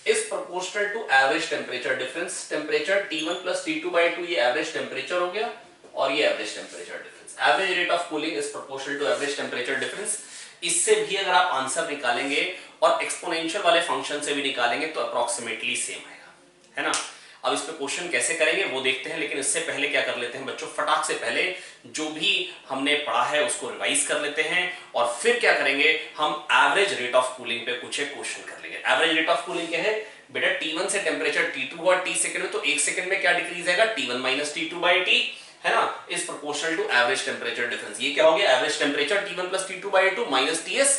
is proportional to average temperature difference. Temperature T1 plus T2 by 2 ये एवरेज टेम्परेचर हो गया, और ये average temperature difference. Average rate of cooling is proportional to average temperature difference. इससे भी अगर आप आंसर निकालेंगे और एक्सपोनेंशियल वाले फंक्शन से भी निकालेंगे तो अप्रोक्सीमेटली सेम आएगा, है ना। अब इस पे क्वेश्चन कैसे करेंगे वो देखते हैं, लेकिन इससे पहले क्या कर लेते हैं बच्चों, फटाक से पहले जो भी हमने पढ़ा है उसको रिवाइज कर लेते हैं, और फिर क्या करेंगे, हम एवरेज रेट ऑफ कूलिंग पे कुछ एक क्वेश्चन कर लेंगे। एवरेज रेट ऑफ कूलिंग क्या है बेटा, T1 से टेम्परेचर T2 हुआ T सेकंड में, तो 1 सेकंड में क्या डिक्रीज आएगा, T1 minus T2 by T, है ना, is proportional to average temperature difference. ये क्या हो गया, average temperature T1 plus T2 by 2 minus TS,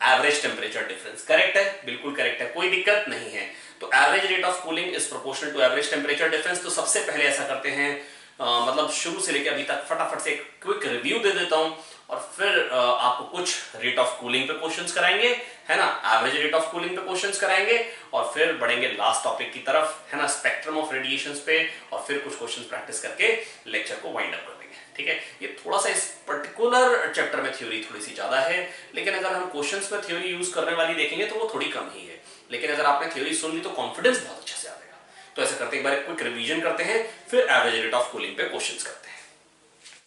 average temperature difference. Correct है, बिल्कुल करेक्ट है, कोई दिक्कत नहीं है। तो average rate of cooling is proportional to average temperature difference. तो सबसे पहले ऐसा करते हैं, मतलब शुरू से लेकर अभी तक फटाफट से एक क्विक रिव्यू दे देता हूं, और फिर आपको कुछ रेट ऑफ कूलिंग पे क्वेश्चंस कराएंगे, है ना, एवरेज रेट ऑफ कूलिंग पे क्वेश्चंस कराएंगे, और फिर बढ़ेंगे लास्ट टॉपिक की तरफ, है ना, स्पेक्ट्रम ऑफ रेडिएशंस पे, और फिर कुछ क्वेश्चंस प्रैक्टिस करके लेक्चर को वाइंड अप कर देंगे, ठीक है। ये थोड़ा सा इस पर्टिकुलर चैप्टर में थ्योरी थोड़ी सी ज्यादा है, लेकिन अगर हम क्वेश्चंस में थ्योरी यूज करने वाली देखेंगे तो वो थोड़ी कम ही है, लेकिन अगर आपने थ्योरी सुन ली तो कॉन्फिडेंस बहुत अच्छे से आ जाएगा। तो ऐसा करते एक बार क्विक रिवीजन करते हैं, फिर एवरेज रेट ऑफ कूलिंग पे क्वेश्चंस करते हैं।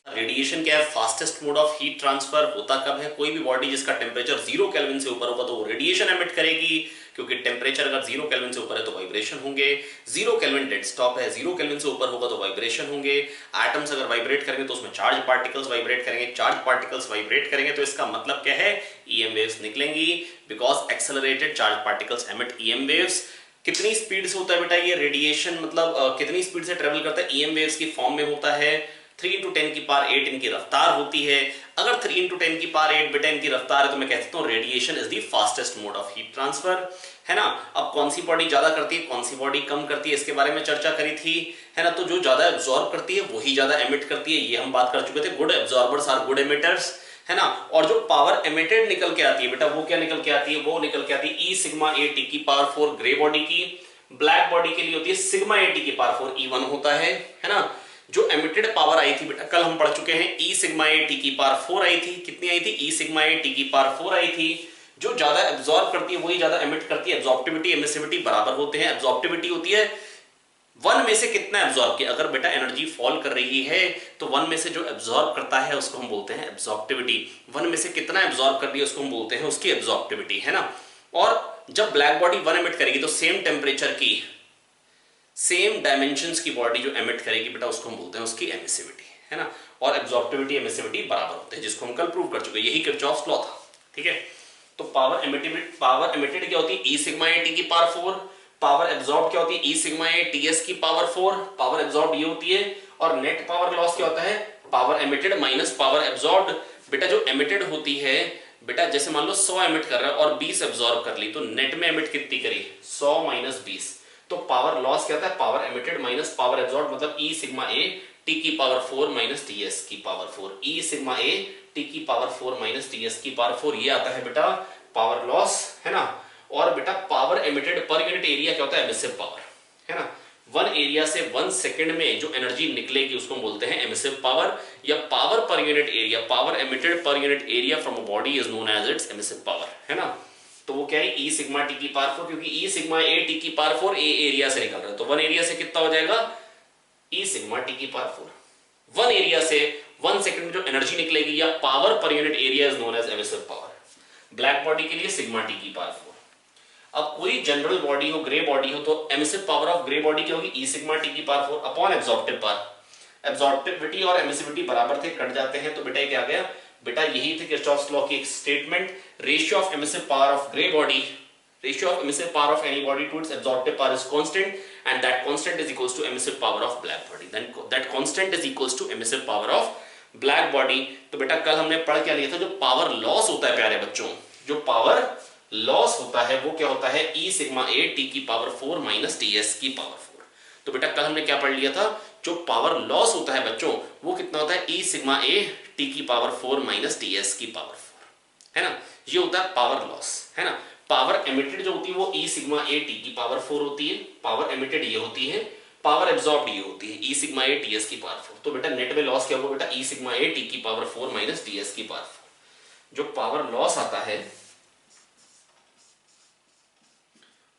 रेडिएशन क्या है, fastest mode of heat transfer होता कब है, कोई भी बॉडी जिसका टेम्परेचर 0 केल्विन से ऊपर होगा तो वो रेडिएशन एमिट करेगी, क्योंकि टेम्परेचर अगर 0 केल्विन से ऊपर है तो वाइब्रेशन होंगे। 0 केल्विन डेड स्टॉप है, 0 केल्विन से ऊपर होगा तो वाइब्रेशन होंगे। एटम्स अगर वाइब्रेट करेंगे तो उसमें चार्ज पार्टिकल्स वाइब्रेट करेंगे, चार्ज पार्टिकल्स वाइब्रेट करेंगे तो इसका मतलब क्या है, ईएम वेव्स निकलेंगी, because accelerated charge particles emit EM waves. कितनी स्पीड से होता है बेटा ये रेडिएशन, मतलब कितनी स्पीड से ट्रेवल करता है, ईएम वेव्स की फॉर्म में होता है, 3 × 10 की पावर 8 इनकी रफ्तार होती है। अगर 3 × 10 की पावर 8 बेटा इनकी रफ्तार है तो मैं कह सकता हूं radiation is the fastest mode of heat transfer. है ना। अब कौन सी बॉडी ज्यादा करती है, कौन सी बॉडी कम करती है, इसके बारे में चर्चा करी थी, है ना। तो जो ज्यादा एब्जॉर्ब करती है वही ज्यादा एमिट करती है, ये हम बात कर चुके थे। Good absorbers are good emitters, है ना। और जो पावर एमिटेड निकल के आती है बेटा, वो क्या निकल के आती है, वो निकल के आती है ई सिग्मा ए टी की पावर 4 ग्रे बॉडी की। ब्लैक बॉडी के लिए होती है सिग्मा ए टी की पावर 4 E1 होता है ना। जो एमिटेड पावर आई थी बेटा, कल हम पढ़ चुके हैं, ई सिग्मा ए टी की पावर 4 आई थी। कितनी आई थी, ई सिग्मा ए टी की पावर 4 आई थी। जो ज्यादा एब्जॉर्ब करती है वही ज्यादा एमिट करती है। एब्जॉर्प्टिविटी एमिसिविटी बराबर होते हैं। एब्जॉर्प्टिविटी होती है वन में से कितना एब्जॉर्ब किया। अगर बेटा एनर्जी फॉल कर रही है तो वन में से जो एब्जॉर्ब करता है उसको हम बोलते हैं एब्जॉर्प्टिविटी। वन में से कितना एब्जॉर्ब कर दिया उसको हम बोलते हैं उसकी एब्जॉर्प्टिविटी, है ना। और जब ब्लैक बॉडी वन एमिट करेगी तो सेम टेम्परेचर की, सेम डायमेंशंस की बॉडी जो एमिट करेगी बेटा, उसको हम बोलते हैं उसकी एमिसिविटी, है ना। और एब्जॉर्प्टिविटी एमिसिविटी बराबर होते हैं, जिसको हम कल प्रूव कर चुके हैं। यही किरचॉफ्स लॉ था, ठीक है। तो पावर एमिटेड क्या होती है, ई सिग्मा ए टी की पावर 4। पावर एब्जॉर्ब क्या होती है, ई सिग्मा ए टी एस की पावर 4। पावर एब्जॉर्ब ये होती है। और नेट पावर लॉस क्या होता है, power emitted minus power absorb. बेटा जो एमिटेड होती है बेटा, जैसे मान लो 100 एमिट कर रहा है और 20 एब्जॉर्ब कर ली, तो नेट में एमिट कितनी करी, 100 माइनस 20। तो पावर लॉस क्या होता है, power emitted minus power absorb, मतलब ई सिग्मा ए टी की पावर 4 माइनस टी एस की power 4। E sigma A T की पावर 4 माइनस टी एस की पावर 4, ये आता है बेटा पावर लॉस, है ना। और बेटा power emitted per unit area क्या होता है, एमिसिव पावर, है ना। वन एरिया से 1 सेकंड में जो एनर्जी निकलेगी उसको बोलते हैं एमिसिव पावर, या power per unit area, power emitted per unit area from a body is known as its emissive power, है ना। तो वो क्या है, ई सिग्मा टी की पावर 4, क्योंकि ई सिग्मा ए टी की पावर 4 ए एरिया से निकल रहा है, तो वन एरिया से कितना हो जाएगा, ई सिग्मा टी की पावर 4। वन एरिया से 1 सेकंड में जो एनर्जी निकलेगी या power per unit area is known as emissive power. Black body के लिए सिग्मा टी की पावर 4। अब कोई जनरल बॉडी हो, ग्रे बॉडी हो, तो emissive power of grey body क्या होगी, ई सिग्मा टी की power 4 upon absorptive power. Absorptivity और एमिसिविटी बराबर थे, कट जाते हैं, तो बेटा क्या आ गया, बेटा यही थे किरचॉफ्स लॉ की एक statement, ratio of emissive power of grey body, ratio of emissive power of any body to its absorptive power is constant, and that constant is equals to emissive power of black body. Then that constant is equals to emissive power of black body. तो बेटा कल हमने पढ़ क्या लिया था, जो power loss होता है प्यारे बच्चों, जो पावर लॉस होता है वो क्या होता है, ई सिग्मा ए टी की पावर 4 माइनस टी एस की पावर 4। तो बेटा कल हमने क्या पढ़ लिया था, जो पावर लॉस होता है बच्चों वो कितना होता है, ई सिग्मा ए टी की पावर 4 माइनस टी एस की पावर 4, है ना। ये होता है पावर लॉस, है ना। पावर एमिटेड जो होती है वो ई सिग्मा ए टी की पावर 4 होती है, पावर एमिटेड ये होती है, पावर एब्जॉर्ब्ड ये होती है ई सिग्मा ए टी एस की पावर 4। तो बेटा नेट में लॉस क्या होगा बेटा, ई सिग्मा ए टी की पावर 4 माइनस टी एस की पावर 4। जो पावर लॉस आता है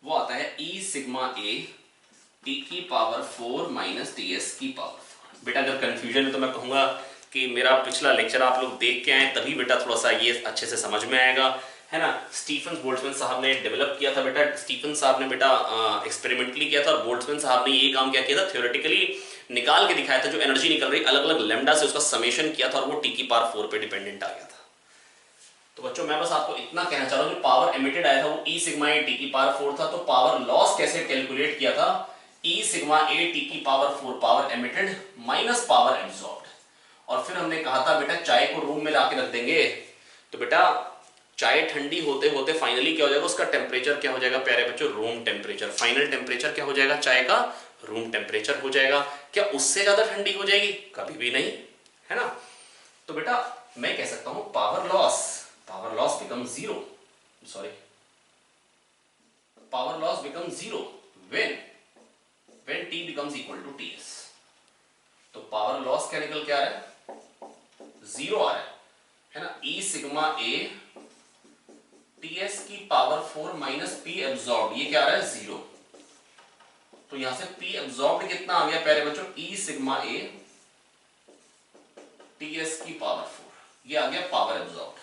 वो आता है ई सिग्मा ए टी की पावर 4 माइनस टी एस की पावर 4। बेटा अगर कंफ्यूजन है तो मैं कहूंगा कि मेरा पिछला लेक्चर आप लोग देख के आए, तभी बेटा थोड़ा सा ये अच्छे से समझ में आएगा, है ना। स्टीफन बोल्ट्जमैन साहब ने डेवलप किया था बेटा, स्टीफन साहब ने बेटा एक्सपेरिमेंटली किया था, और बोल्ट्जमैन साहब ने ये काम क्या किया था, थ्योरेटिकली निकाल के दिखाया था, जो एनर्जी निकल रही अलग अलग लैम्डा से उसका समेशन किया था, और वो टी की पावर 4 पे डिपेंडेंट आ गया था। तो बच्चों मैं बस आपको इतना कहना चाह रहा हूँ, जो पावर एमिटेड आया था वो ई सिग्मा ए टी की पावर 4 था। तो पावर लॉस कैसे कैलकुलेट किया था, ई सिग्मा ए टी की power 4 power emitted minus power absorbed. और फिर हमने कहा था बेटा चाय को रूम में लाके रख देंगे, तो बेटा चाय ठंडी होते होते फाइनली क्या हो जाएगा, उसका टेम्परेचर क्या हो जाएगा प्यारे बच्चों, रूम टेम्परेचर। फाइनल टेम्परेचर क्या हो जाएगा चाय का, रूम टेम्परेचर हो जाएगा। क्या उससे ज्यादा ठंडी हो जाएगी, कभी भी नहीं, है ना। तो बेटा मैं कह सकता हूं power loss become zero, sorry power loss become zero when T becomes equal to T S. तो पावर लॉस क्या निकल के आ रहा है, जीरो आ रहा है ना। ई सिग्मा ए टी एस की पावर 4 माइनस पी एब्जॉर्ब, ये क्या आ रहा है, जीरो। तो यहां से पी एब्जॉर्ब कितना आ गया प्यारे बच्चों, ई सिग्मा ए टी एस की पावर 4, ये आ गया पावर एब्जॉर्ब।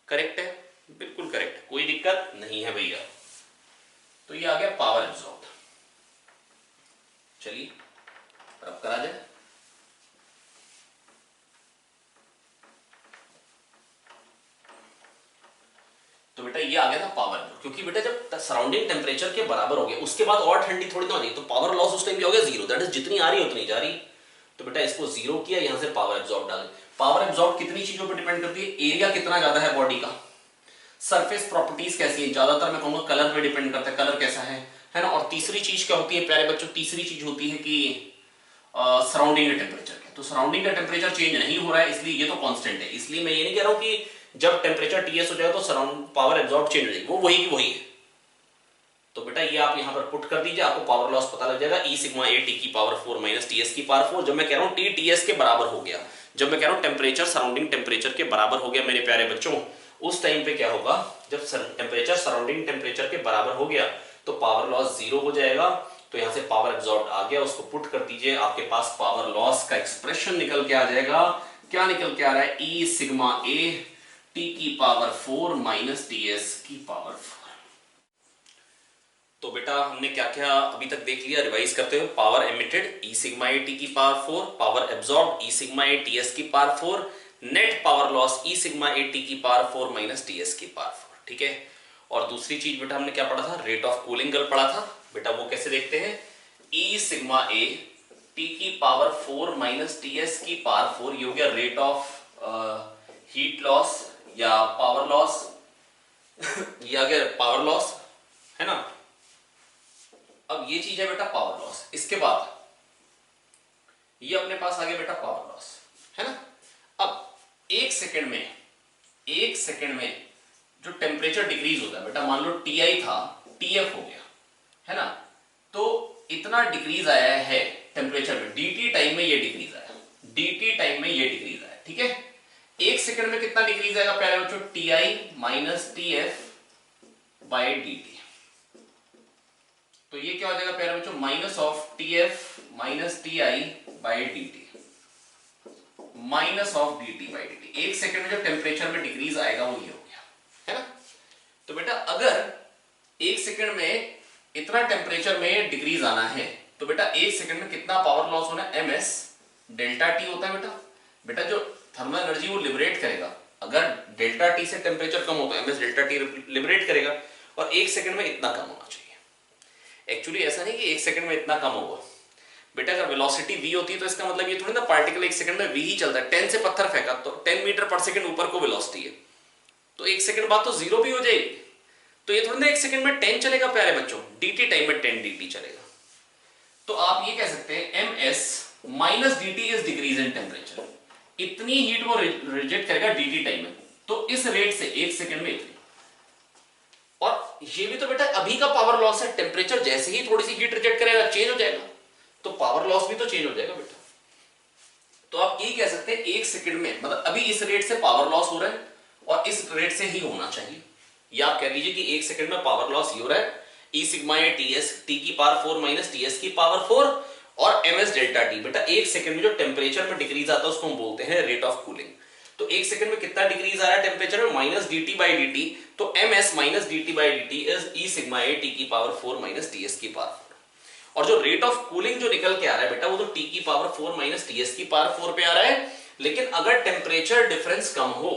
करेक्ट है, बिल्कुल करेक्ट, कोई दिक्कत नहीं है भैया। तो ये आ गया पावर एब्जॉर्ब। चलिए अब करा जाए। तो बेटा ये आ गया था पावर, क्योंकि बेटा जब सराउंडिंग टेम्परेचर के बराबर हो गया उसके बाद और ठंडी थोड़ी ना हो जाएगी, तो पावर लॉस उस टाइम क्या हो गया, जीरो। दैट इज जितनी आ रही है उतनी जा रही। तो बेटा इसको जीरो किया, यहां से पावर एब्जॉर्ब डाले। पावर एब्जॉर्ब कितनी चीजों पर डिपेंड करती है, एरिया कितना ज्यादा है बॉडी का, सरफेस प्रॉपर्टीज कैसी है, ज्यादातर मैं कहूंगा कलर पे डिपेंड करता है, कलर कैसा है ना। और तीसरी चीज क्या होती है प्यारे बच्चों, तीसरी चीज होती है कि सराउंडिंग का टेम्परेचर क्या। तो सराउंडिंग का टेम्परेचर चेंज नहीं हो रहा है, इसलिए ये तो कांस्टेंट है, इसलिए मैं ये नहीं कह रहा हूं कि जब टेम्परेचर टीएस हो जाए तो सराउंड पावर एब्जॉर्ब चेंज हो जाएगी, वो वही की वही है। तो बेटा ये आप यहां पर पुट कर दीजिए, आपको पावर लॉस पता लग जाएगा, ई सिग्मा ए टी की पावर 4 माइनस टीएस की पावर 4। जब मैं कह रहा हूं टी टीएस के बराबर हो गया, जब मैं कह रहा हूं टेम्परेचर सराउंडिंग टेम्परेचर के बराबर हो गया मेरे प्यारे बच्चों, उस टाइम पे क्या होगा, जब टेम्परेचर सराउंडिंग टेम्परेचर के बराबर हो गया तो पावर लॉस 0 हो जाएगा। तो यहां से पावर एब्जॉर्ब आ गया, उसको पुट कर दीजिए, आपके पास पावर लॉस का एक्सप्रेशन निकल के आ जाएगा। क्या निकल के आ रहा है, ई सिग्मा ए टी की पावर 4 माइनस टीएस की पावर 4। तो बेटा हमने क्या क्या अभी तक देख लिया, रिवाइज करते हुए। Power emitted E sigma A T की power 4, power absorb E sigma A TS की power 4, net power loss E sigma A T की पावर 4 माइनस टीएस की पावर 4। ठीक है। और दूसरी चीज बेटा हमने क्या पढ़ा था, रेट ऑफ कूलिंग कल पढ़ा था बेटा, वो कैसे देखते हैं, ई सिग्मा ए टी की पावर 4 माइनस टीएस की पावर 4, ये हो गया रेट ऑफ हीट लॉस या पावर लॉस ये आ गया पावर लॉस, है ना। अब ये चीज है बेटा पावर लॉस, इसके बाद ये अपने पास आ गया बेटा पावर लॉस, है ना। अब एक सेकंड में जो टेम्परेचर डिक्रीज होता है बेटा, मान लो टीआई था टीएफ हो गया, है ना। तो इतना डिक्रीज आया है टेम्परेचर में, डीटी टाइम में ये डिक्रीज आया, डीटी टाइम में ये डिक्रीज आया, ठीक है। एक सेकंड में कितना डिक्रीज आएगा प्यारे बच्चों, TI minus TF by DT. तो ये क्या हो जाएगा प्यारे बच्चों, minus of TF minus TI by DT, minus of DT by DT. एक सेकंड में जो टेम्परेचर में डिक्रीज आएगा वो ये हो गया, है ना। तो बेटा अगर एक सेकंड में इतना टेम्परेचर में डिक्रीज आना है तो बेटा एक सेकंड में कितना पावर लॉस होना है, एमएस डेल्टा टी होता है बेटा। बेटा जो थर्मल एनर्जी वो लिबरेट करेगा, अगर डेल्टा टी से टेम्परेचर कम हो तो एमएस डेल्टा टी लिबरेट करेगा, और एक सेकंड में इतना कम होना चाहिए। एक्चुअली ऐसा नहीं कि एक सेकंड में इतना कम होगा बेटा, अगर वेलोसिटी v होती है तो इसका मतलब ये थोड़ी ना पार्टिकल एक सेकंड में v ही चलता है। 10 से पत्थर फेंका तो 10 मीटर पर सेकंड ऊपर को वेलोसिटी है, तो एक सेकंड बाद तो 0 भी हो जाएगी। तो ये थोड़ी ना एक सेकंड में 10 चलेगा प्यारे बच्चों, dt टाइम में 10 dt चलेगा। तो आप ये कह सकते हैं ms minus dt is decrease in temperature, इतनी हीट वो रिजेक्ट करेगा dt टाइम में, तो इस रेट से एक सेकंड में इतनी। और ये भी तो बेटा अभी का पावर लॉस है, टेम्परेचर जैसे ही थोड़ी सी हीट रिजेक्ट करेगा चेंज हो जाएगा, तो पावर लॉस भी तो चेंज हो जाएगा बेटा। तो आप ये कह सकते हैं एक सेकंड में, मतलब अभी इस रेट से पावर लॉस हो रहा है और इस रेट से ही होना चाहिए, या आप कह लीजिए कि एक सेकंड में पावर लॉस ही हो रहा है, ई सिग्मा ए टीएस टी की पावर 4 माइनस टीएस की पावर 4 और एमएस डेल्टा टी। बेटा एक सेकंड में जो टेम्परेचर में डिक्रीज आता है उसको हम बोलते हैं रेट ऑफ कूलिंग। तो एक सेकंड में कितना डिक्रीज आ रहा है टेम्परेचर में, minus D T by D T, तो ms minus D T by D T is E sigma A T की पावर 4 माइनस टीएस की पावर 4। और जो रेट ऑफ कूलिंग जो निकल के आ रहा है बेटा, वो तो टी की पावर 4 माइनस टीएस की पावर 4 पे आ रहा है। लेकिन अगर टेम्परेचर डिफरेंस कम हो,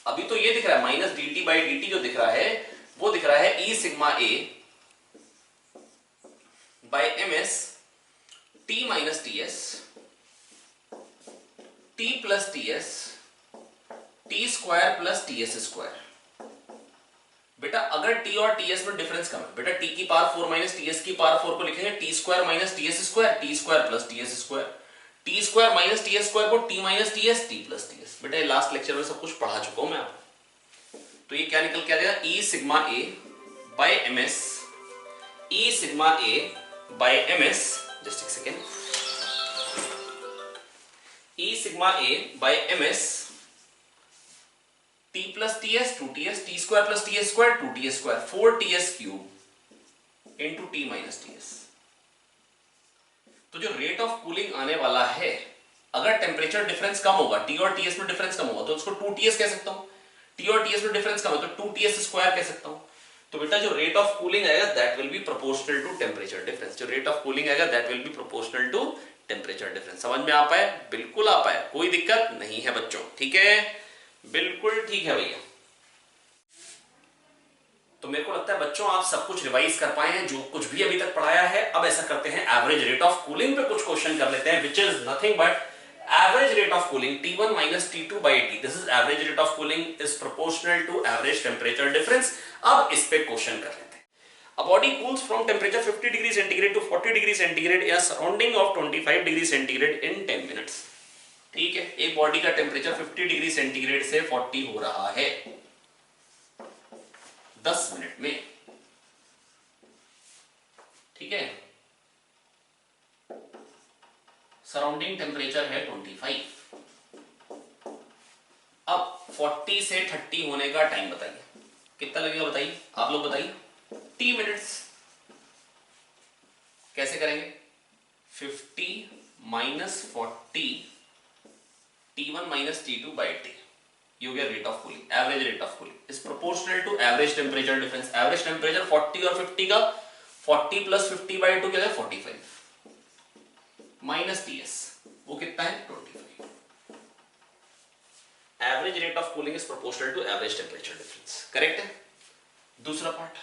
अभी तो ये दिख रहा है minus D T by D T, जो दिख रहा है वो दिख रहा है ई sigma A by MS T minus TS T plus TS T square plus TS square. बेटा अगर टी और टीएस में डिफरेंस कम है, बेटा टी की पावर 4 माइनस टीएस की पावर 4 को लिखेंगे T square minus TS square, T square plus TS square, T square minus TS square को T minus TS, T plus TS. बेटा ये लास्ट लेक्चर में सब कुछ पढ़ा चुका हूं मैं आपको। तो ये क्या निकल के आ जाएगा, E sigma A by MS, E sigma A by MS, just एक second, E sigma A by MS t plus TS 2ts, T square plus TS square 2ts square, 4ts cube into T minus TS. तो जो rate of cooling आने वाला है, अगर temperature difference कम होगा, T और TS में डिफरेंस कम होगा तो उसको 2ts कह सकता हूं, टी और टीएस में डिफरेंस कम है तो 2ts स्क्वायर कह सकता हूं। तो बेटा जो रेट ऑफ कूलिंग आएगा that will be proportional to temperature difference, जो रेट ऑफ कूलिंग आएगा that will be proportional to temperature difference. समझ में आ पाए, बिल्कुल आ पाए, कोई दिक्कत नहीं है बच्चों, ठीक है, बिल्कुल ठीक है भैया। तो मेरे को लगता है बच्चों आप सब कुछ रिवाइज कर पाए हैं जो कुछ भी अभी तक पढ़ाया है। अब ऐसा करते हैं एवरेज रेट ऑफ कूलिंग पे कुछ क्वेश्चन कर लेते हैं, which is nothing but average rate of cooling T1 minus T2 by T, this is average rate of cooling is proportional to average temperature difference. अब इस पे क्वेश्चन कर लेते हैं. A body cools from temperature 50 degree centigrade to 40 degree centigrade in a surrounding of 25 degree centigrade in 10 minutes. ठीक है, एक body का टेम्परेचर 50 डिग्री सेंटीग्रेड से 40 हो रहा है 10 मिनट में. ठीक है, सराउंडिंग टेम्परेचर है 25. अब 40 से 30 होने का टाइम बताइए, कितना लगेगा बताइए, आप लोग बताइए. T minutes. कैसे करेंगे? 50 minus 40 T1 minus T2 by T, ये हो गया rate of cooling. Average rate of cooling is proportional to average temperature difference. Average temperature 40 और 50 का 40 प्लस 50 बाई 2 क्या है 45 माइनस TS, वो कितना है 25. Average rate of cooling is proportional to average temperature difference. Correct है. दूसरा पार्ट,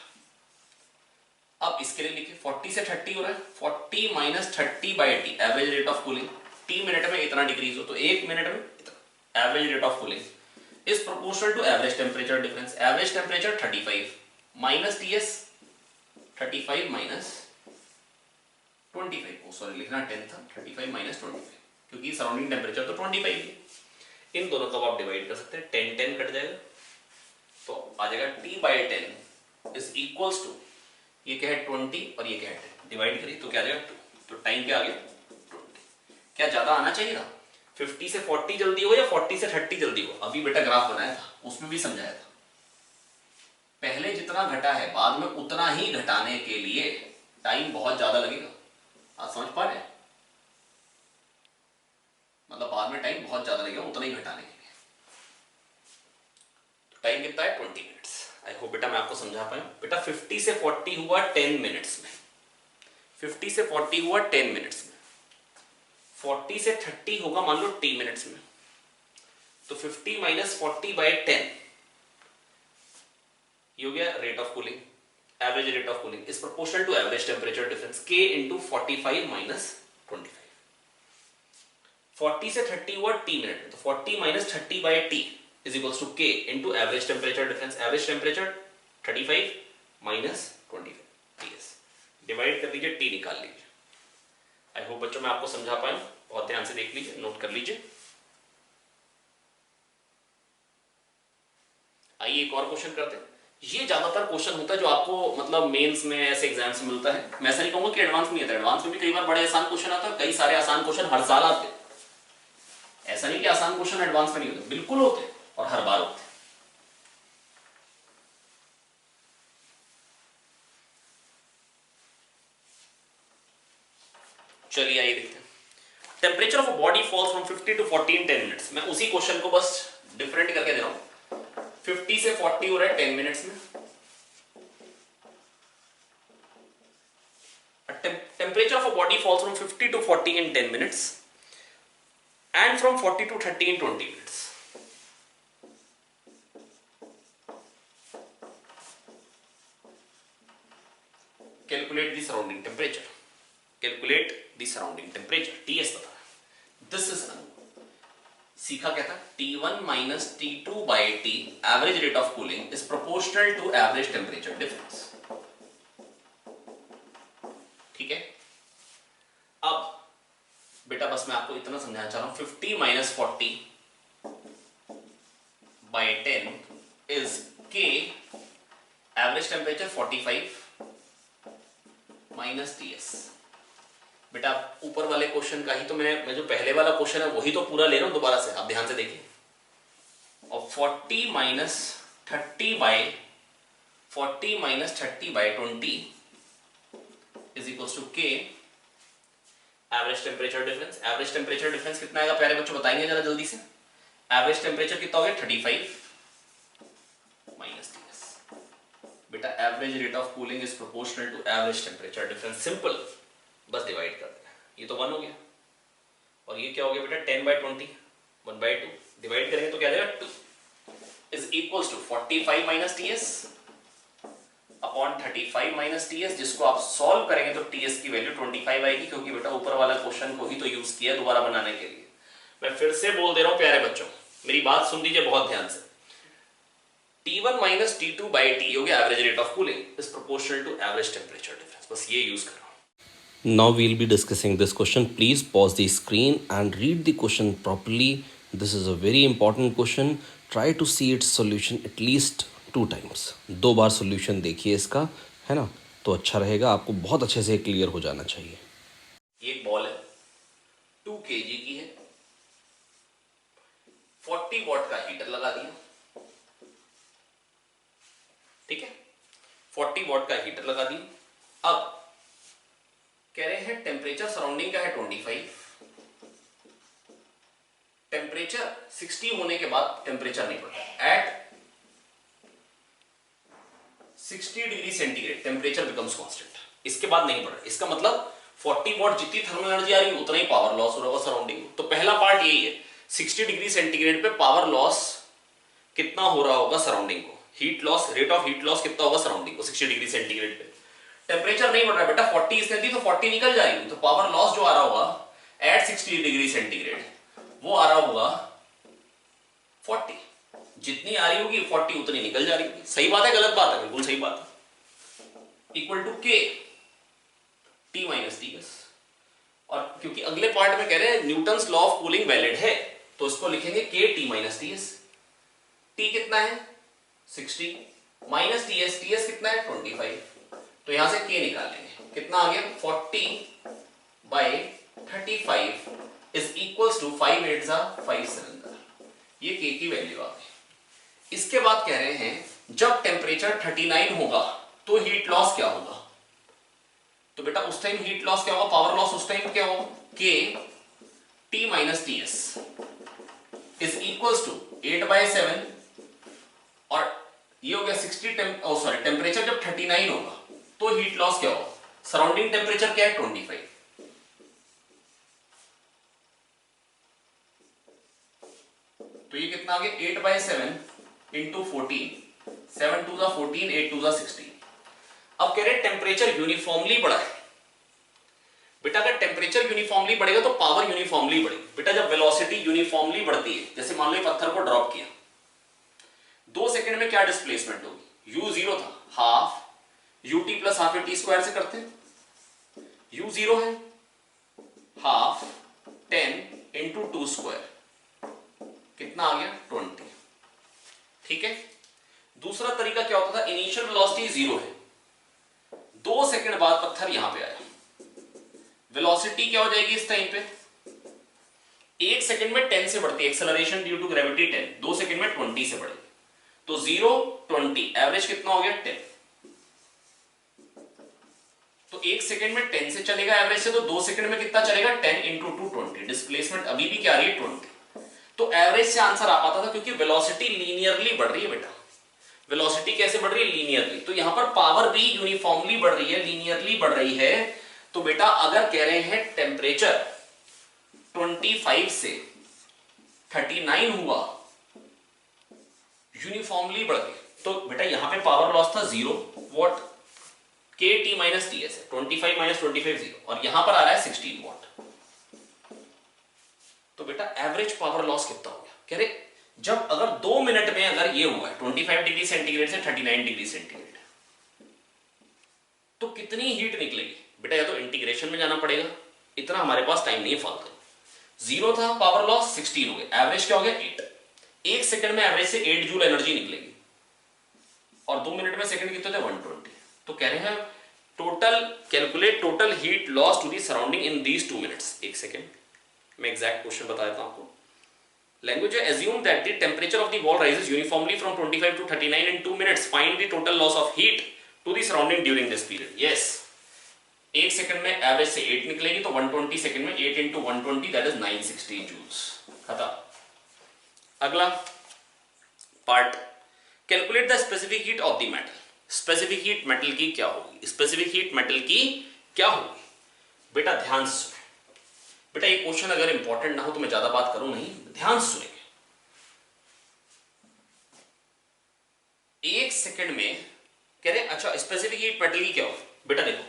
अब इसके लिए लिखिए 40 से 30 हो रहा है, 40 minus 30 by T, average rate of cooling. T minute में इतना डिक्रीज हो तो 1 मिनट में इतना. Average rate of cooling is proportional to average temperature difference. Average temperature 35 minus TS 35 minus 25, sorry लिखना 10 था, 35 माइनस 25 क्योंकि सराउंडिंग टेम्परेचर तो 25 है. इन दोनों को आप डिवाइड कर सकते हैं, 10 10 कट जाएगा तो आ जाएगा T by 10 is equals to, ये क्या है 20 और ये क्या है 10, डिवाइड करिए तो क्या आ जाएगा 2. तो टाइम क्या आ गया 20. क्या ज्यादा आना चाहिए था? 50 से 40 जल्दी हो या 40 से 30 जल्दी हो? अभी बेटा ग्राफ बनाया था, उसमें भी समझाया था. पहले जितना घटा है बाद में उतना ही घटाने के लिए टाइम बहुत ज्यादा लगेगा. आप समझ पा रहे हैं? मतलब बाद में टाइम बहुत ज्यादा लगेगा उतना ही घटाने के लिए. तो टाइम कितना है 20 मिनट्स. आई होप बेटा मैं आपको समझा पाया. बेटा 50 से 40 हुआ 10 मिनट्स में, 50 से 40 हुआ 10 मिनट्स में, 40 से 30 होगा मान लो T मिनट्स में. तो 50 माइनस 40 बाई 10 ये हो गया rate of cooling. Average rate of cooling is proportional to average temperature difference K into 45 minus 25. 40 से 30 हुआ T मिनट में, तो 40 minus 30 by T is equals to K into average temperature difference. Average temperature 35 minus 25 TS. Divide कर लीजिए, T निकाल लीजिए. I hope बच्चों मैं आपको समझा पाया. बहुत ध्यान से देख लीजिए, नोट कर लीजिए. आइए एक और क्वेश्चन करते हैं. ये ज्यादातर क्वेश्चन होता है जो आपको मतलब मेंस में ऐसे एग्जाम्स में मिलता है. मैं ऐसा नहीं कहूंगा कि एडवांस में आता है, एडवांस में भी कई बार बड़े आसान क्वेश्चन आता है, कई सारे आसान क्वेश्चन हर साल आते हैं. ऐसा नहीं कि आसान क्वेश्चन एडवांस में नहीं होते, बिल्कुल होते और हर बार होते. चलिए आइए देखते हैं. Temperature of a body falls from 50 to 40 in 10 minutes. मैं उसी क्वेश्चन को बस डिफरेंट करके दे रहा हूं. 50 से 40 हो रहा है 10 मिनट्स में. Temperature of a body falls from 50 to 40 in 10 minutes and from 40 to 30 in 20 minutes. Calculate the surrounding temperature. Calculate the surrounding temperature. TS बता. This is सीखा क्या था? T1 minus T2 by T average rate of cooling is proportional to average temperature difference. ठीक है. अब बेटा बस मैं आपको इतना समझाना चाह रहा हूं. 50 minus 40 by 10 is K average temperature 45 minus TS. बेटा ऊपर वाले क्वेश्चन का ही तो मैं जो पहले वाला क्वेश्चन है वही तो पूरा ले रहा हूं दोबारा से. आप ध्यान से देखिए. और 40 minus 30 by 20 is equals to K average temperature difference. Average temperature difference कितना आएगा प्यारे बच्चों बताएंगे जरा जल्दी से. एवरेज टेम्परेचर कितना हो गया 35 माइनस TS. बेटा average rate of cooling is proportional to average temperature difference. Simple, बस डिवाइड कर देना. ये तो 1 हो गया और ये क्या हो गया बेटा 10 बाई 20 1/2. डिवाइड करेंगे तो क्या आ जाएगा 2 is equals to 45 minus TS upon 35 minus TS. जिसको आप सॉल्व करेंगे तो TS की वैल्यू 25 आएगी क्योंकि बेटा ऊपर वाला क्वेश्चन को ही तो यूज किया दोबारा बनाने के लिए. मैं फिर से बोल दे रहा हूं प्यारे बच्चों, मेरी बात सुन लीजिए बहुत ध्यान से। T1 minus T2 by T हो गया average rate of cooling is proportional to average temperature difference. बस ये यूज कर रहा हूं। Now we'll be discussing this question. Please pause the screen and read the question properly. This is a very important question. Try to see its solution at least 2 times. 2 bar solution देखिए इसका, है ना, तो अच्छा रहेगा, आपको बहुत अच्छे से क्लियर हो जाना चाहिए। एक बॉल है 2 kg की है, 40 वॉट का हीटर लगा दिया, ठीक है, 40 वॉट का हीटर लगा दिया। अब कह रहे हैं टेम्परेचर सराउंडिंग का है 25, टेम्परेचर 60 होने के बाद टेम्परेचर नहीं बढ़ता, at 60 degree centigrade temperature becomes constant, इसके बाद नहीं बढ़ रहा। इसका मतलब 40 वॉट जितनी थर्मल एनर्जी आ रही है उतना ही पावर लॉस हो रहा होगा सराउंडिंग। तो पहला पार्ट यही है, 60 डिग्री सेंटीग्रेड पे पावर लॉस कितना हो रहा होगा सराउंडिंग को, heat loss, rate of heat loss कितना होगा सराउंडिंग को 60 डिग्री सेंटीग्रेड पे। टेम्परेचर नहीं बढ़ रहा है बेटा, 40 इसने दी तो 40 निकल जा रही है, तो पावर लॉस जो आ रहा होगा एट 60 डिग्री सेंटीग्रेड वो आ रहा होगा 40, जितनी आ रही होगी 40 उतनी निकल जा रही होगी। सही बात है गलत बात है? बिल्कुल सही बात है। इक्वल टू के टी माइनस टी एस, और क्योंकि अगले पार्ट में कह रहे हैं Newton's law of cooling valid है तो इसको लिखेंगे के T minus T S. T कितना है 60 minus T S, T S कितना है 25, तो यहां से के निकाल लेंगे, कितना आ गया 40 बाई 35 इज इक्वल्स टू 5 8 जा 5 7, ये के की वैल्यू आ गई। इसके बाद कह रहे हैं जब टेम्परेचर 39 होगा तो हीट लॉस क्या होगा, तो बेटा उस टाइम हीट लॉस क्या होगा, पावर लॉस उस टाइम क्या होगा, K T minus T S is equals to 8/7, और ये हो गया 60 टेम्परेचर जब 39 होगा तो हीट लॉस क्या होगा, सराउंडिंग टेम्परेचर क्या है 25, तो ये कितना आ गया 8/7 इंटू 14, 7 2 जा 14, 8 2 जा 16। अब कह रहे टेम्परेचर यूनिफॉर्मली बढ़ा है बेटा, अगर टेम्परेचर यूनिफॉर्मली बढ़ेगा तो पावर यूनिफॉर्मली बढ़ेगी। बेटा जब वेलोसिटी यूनिफॉर्मली बढ़ती है, जैसे मान लो पत्थर को ड्रॉप किया 2 सेकंड में क्या डिस्प्लेसमेंट होगी, u 0 था, half ut plus half T square से करते हैं, u 0 है हाफ 10 इंटू 2 स्क्वायर, कितना आ गया 20, ठीक है। दूसरा तरीका क्या होता था, इनिशियल वेलोसिटी 0 है, 2 सेकंड बाद पत्थर यहां पे आया, वेलोसिटी क्या हो जाएगी इस टाइम पे 1 सेकंड में 10 से बढ़ती है, acceleration due to gravity 10, 2 second में 20 से बढ़ेगी, तो 0 20 एवरेज कितना हो गया 10, तो 1 सेकंड में 10 से चलेगा एवरेज से, तो 2 सेकंड में कितना चलेगा 10 इंटू 2 20, डिस्प्लेसमेंट अभी भी क्या आ रही है 20, तो एवरेज से आंसर आ पाता था क्योंकि वेलोसिटी लीनियरली बढ़ रही है बेटा। वेलोसिटी कैसे बढ़ रही है, लीनियरली, तो यहां पर पावर भी यूनिफॉर्मली बढ़ रही है, लीनियरली बढ़ रही है। तो बेटा अगर कह रहे हैं टेम्परेचर 25 से 39 हुआ यूनिफॉर्मली बढ़ गए, तो बेटा यहां पे पावर लॉस था 0 वॉट, के टी माइनस टी एस है 25 माइनस 25 0, और यहां पर आ रहा है 16 वॉट, तो बेटा एवरेज पावर लॉस कितना हो गया, कह रहे जब अगर 2 मिनट में अगर ये हुआ है 25 डिग्री सेंटीग्रेड से 39 डिग्री सेंटीग्रेड, तो कितनी हीट निकलेगी बेटा, या तो इंटीग्रेशन में जाना पड़ेगा, इतना हमारे पास टाइम नहीं है फालतू। 0 था पावर लॉस 16 हो गया, एवरेज क्या हो गया 8, 1 सेकंड में एवरेज से 8 जूल एनर्जी निकलेगी, और 2 मिनट में सेकंड कितने थे 120, तो कह रहे हैं total calculate total heat loss to the surrounding in these 2 minutes. 1 second मैं एग्जैक्ट क्वेश्चन बता देता हूं आपको। लैंग्वेज है assume that the temperature of the ball rises uniformly from 25 to 39 in 2 minutes, find the total loss of heat to the surrounding during this period। yes, 1 second में average से 8 निकलेगी, तो 120 second में 8 इंटू 120 दैट इज 960 जूल्स, खत्म। अगला part, calculate the specific heat of the metal. Specific heat metal की क्या होगी, स्पेसिफिक हीट मेटल की क्या होगी बेटा, ध्यान से सुने बेटा, ये क्वेश्चन अगर इंपॉर्टेंट ना हो तो मैं ज्यादा बात करूं नहीं, ध्यान से सुनेंगे। 1 सेकंड में कह रहे अच्छा स्पेसिफिक हीट मेटल की क्या होगी बेटा, देखो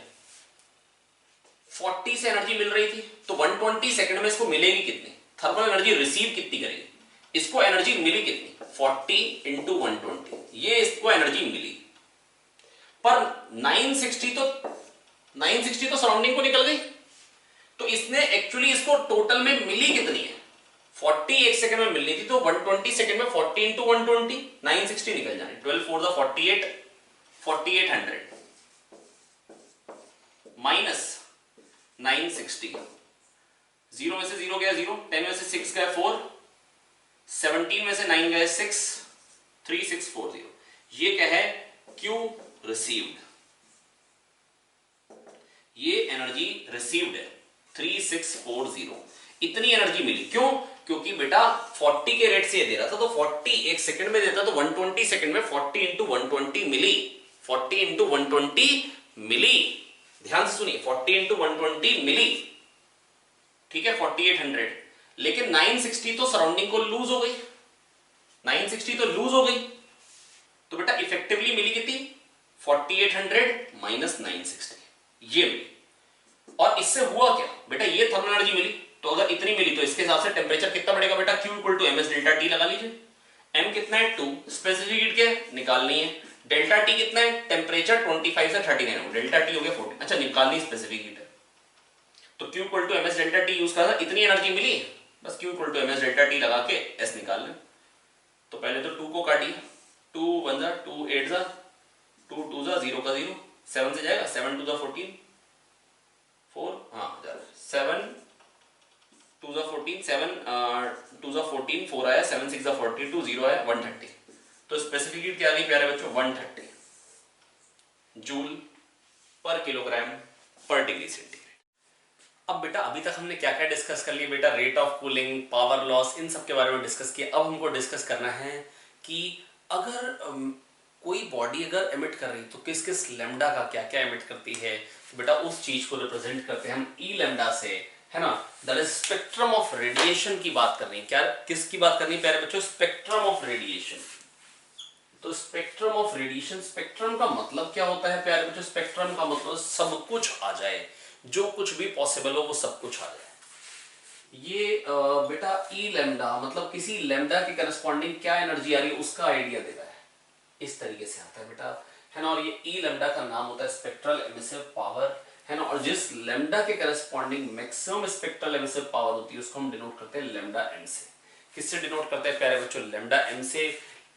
40 से एनर्जी मिल रही थी, तो 120 सेकंड में इसको मिलेगी कितनी थर्मल एनर्जी रिसीव कितनी करेगी, इसको एनर्जी मिली कितनी, 40 इंटू 120, ये इसको एनर्जी मिली। पर 960 तो सराउंडिंग को निकल गई, तो इसने एक्चुअली इसको टोटल में मिली कितनी है, 40 एक सेकंड में मिलनी थी, तो 120 सेकंड में 40 इंटू 120, 960 निकल जाने, 12 4 द 48, 4800 माइनस 960, 0 में से 0 गया 0, 10 में से 6 गया 4, 17 में से 9 गए 6, 3640, ये क्या है, Q रिसीव्ड, ये एनर्जी रिसीव्ड है 3640, इतनी एनर्जी मिली। क्यों, क्योंकि बेटा 40 के रेट से ये दे रहा था, तो 40 एक सेकंड में देता तो 120 सेकंड में 40 इंटू 120 मिली, 40 इंटू 120 मिली, ध्यान से सुनिए, 40 इंटू 120 मिली, ठीक है 4800। लेकिन 960 तो सराउंडिंग को लूज हो गई, 960 तो लूज हो गई, तो बेटा इफेक्टिवली मिली कितनी, 4800 माइनस 960, ये मिली। और इससे हुआ क्या बेटा, ये थर्मल एनर्जी मिली, तो अगर इतनी मिली तो इसके हिसाब से टेम्परेचर कितना बढ़ेगा बेटा, Q equal to MS delta T लगा लीजिए। M कितना है 2, स्पेसिफिक हीट क्या निकालनी है, डेल्टा टी कितना है, टेम्परेचर 25 से 39 हो, डेल्टा टी हो गया 40, अच्छा निकालनी स्पेसिफिक हीट है, तो Q equal to MS delta T use करना, इतनी एनर्जी मिली, बस Q equal to MS delta T लगा के S निकाल लें। तो पहले तो 2 को काटिए, 2 1 जा 2 8 जा 2 2 जा 0 का 0, 7 से जाएगा, 7 2 जा 14, 4 हाँ 7 2 जा 14, 7 2 जा 14, 4 आया, 7 6 जा 42, 0 आया 130, तो स्पेसिफिक हीट क्या आ गई प्यारे बच्चों, 130 जूल पर किलोग्राम पर डिग्री सेंटीग्रेड। अब बेटा अभी तक हमने क्या क्या डिस्कस कर लिया बेटा, rate of cooling, power loss, इन सब के बारे में डिस्कस किया। अब हमको डिस्कस करना है कि अगर कोई बॉडी अगर एमिट कर रही तो किस किस लैम्डा का क्या क्या एमिट करती है, तो बेटा उस चीज को रिप्रेजेंट करते हैं हम ई लैम्डा से, है ना, that is spectrum of radiation की बात करनी है। क्या किसकी बात करनी है प्यारे बच्चों, स्पेक्ट्रम ऑफ रेडिएशन। तो स्पेक्ट्रम ऑफ रेडिएशन, स्पेक्ट्रम का मतलब क्या होता है प्यारे बच्चों, स्पेक्ट्रम का मतलब सब कुछ आ जाए, जो कुछ भी पॉसिबल हो वो सब कुछ आ जाए। ये बेटा ई लैम्डा मतलब किसी लैम्डा के करस्पॉन्डिंग क्या एनर्जी आ रही है उसका आइडिया देता है, इस तरीके से आता है बेटा, है ना। और ये ई लैम्डा का नाम होता है स्पेक्ट्रल एमिसिव पावर, है ना। और जिस लैम्डा के corresponding maximum spectral emissive power होती है उसको हम डिनोट करते हैं लैम्डा एम से। किससे डिनोट करते हैं प्यारे बच्चों, लैम्डा एम से।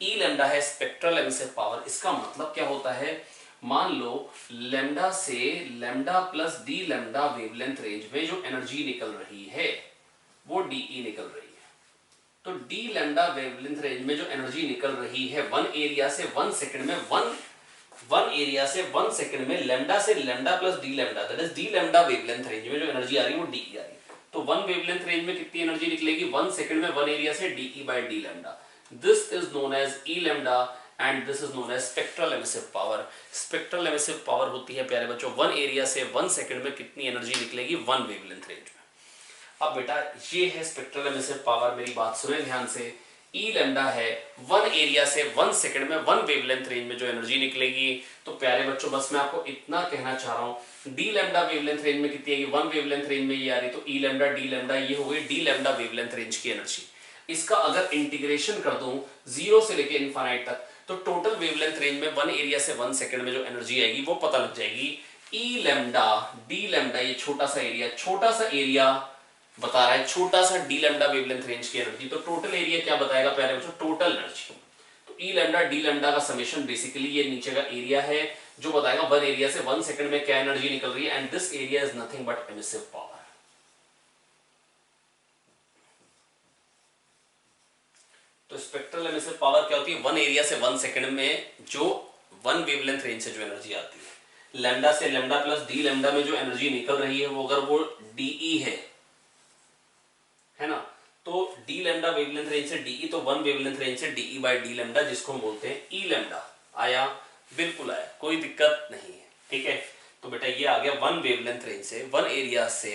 ई लैम्डा है स्पेक्ट्रल एमिसिव पावर, इसका मतलब क्या होता है, मान लो लैम्डा से lambda plus D lambda wavelength range में जो एनर्जी निकल रही है वो डीई निकल रही है। तो डी लैम्डा वेवलेंथ रेंज में जो एनर्जी निकल रही है वन एरिया से 1 सेकंड में, वन एरिया से 1 सेकंड में लैम्डा से lambda plus D lambda, that is D lambda wavelength range में जो एनर्जी आ रही है वो डीई आ रही है। तो 1 वेवलेंथ रेंज में कितनी एनर्जी निकलेगी, 1 सेकंड में 1 एरिया से DE by D lambda. This is known as E lambda and this is known as spectral emissive power. Spectral emissive power होती है प्यारे बच्चों 1 एरिया से 1 सेकंड में कितनी एनर्जी निकलेगी 1 वेवलेंथ रेंज में। अब बेटा ये है स्पेक्ट्रल एमिसिव पावर, मेरी बात सुने ध्यान से। ई लैम्डा है 1 एरिया से 1 सेकंड में 1 वेवलेंथ रेंज में जो एनर्जी निकलेगी। तो प्यारे बच्चों बस मैं आपको इतना कहना चाह रहा हूं, डी लैम्डा वेवलेंथ रेंज में कितनी आएगी, 1 वेवलेंथ रेंज में ये आ रही, तो ई लैम्डा डी लैम्डा ये हो गई डी लैम्डा वेवलेंथ रेंज की एनर्जी। इसका अगर इंटीग्रेशन कर दूं 0 से लेके इनफाइनाइट तक, तो टोटल वेवलेंथ रेंज में 1 एरिया से 1 सेकंड में जो एनर्जी आएगी वो पता लग जाएगी। ई लैम्डा डी लैम्डा, ये छोटा सा एरिया बता रहा है, छोटा सा डी लैम्डा वेवलेंथ रेंज की एनर्जी। तो टोटल एरिया क्या बताएगा प्यारे बच्चों, टोटल एनर्जी। तो ई लैम्डा डी लैम्डा का समेशन बेसिकली ये नीचे का एरिया है जो बताएगा 1 एरिया से 1 सेकंड में क्या एनर्जी निकल रही है, and this area is nothing but emissive power. तो स्पेक्ट्रल एमिसिव पावर क्या होती है, 1 एरिया से 1 सेकंड में जो 1 वेवलेंथ रेंज से जो एनर्जी आती है, लैम्डा से लैम्डा प्लस डी लैम्डा में जो एनर्जी निकल रही है वो अगर वो डीई है ना, तो डी लैम्डा वेवलेंथ रेंज से डीई, तो 1 वेवलेंथ रेंज से डीई बाय डी लैम्डा, जिसको हम बोलते हैं ई लैम्डा। आया, बिल्कुल आया, कोई दिक्कत नहीं है, ठीक है। तो बेटा ये आ गया 1 वेवलेंथ रेंज से 1 एरिया से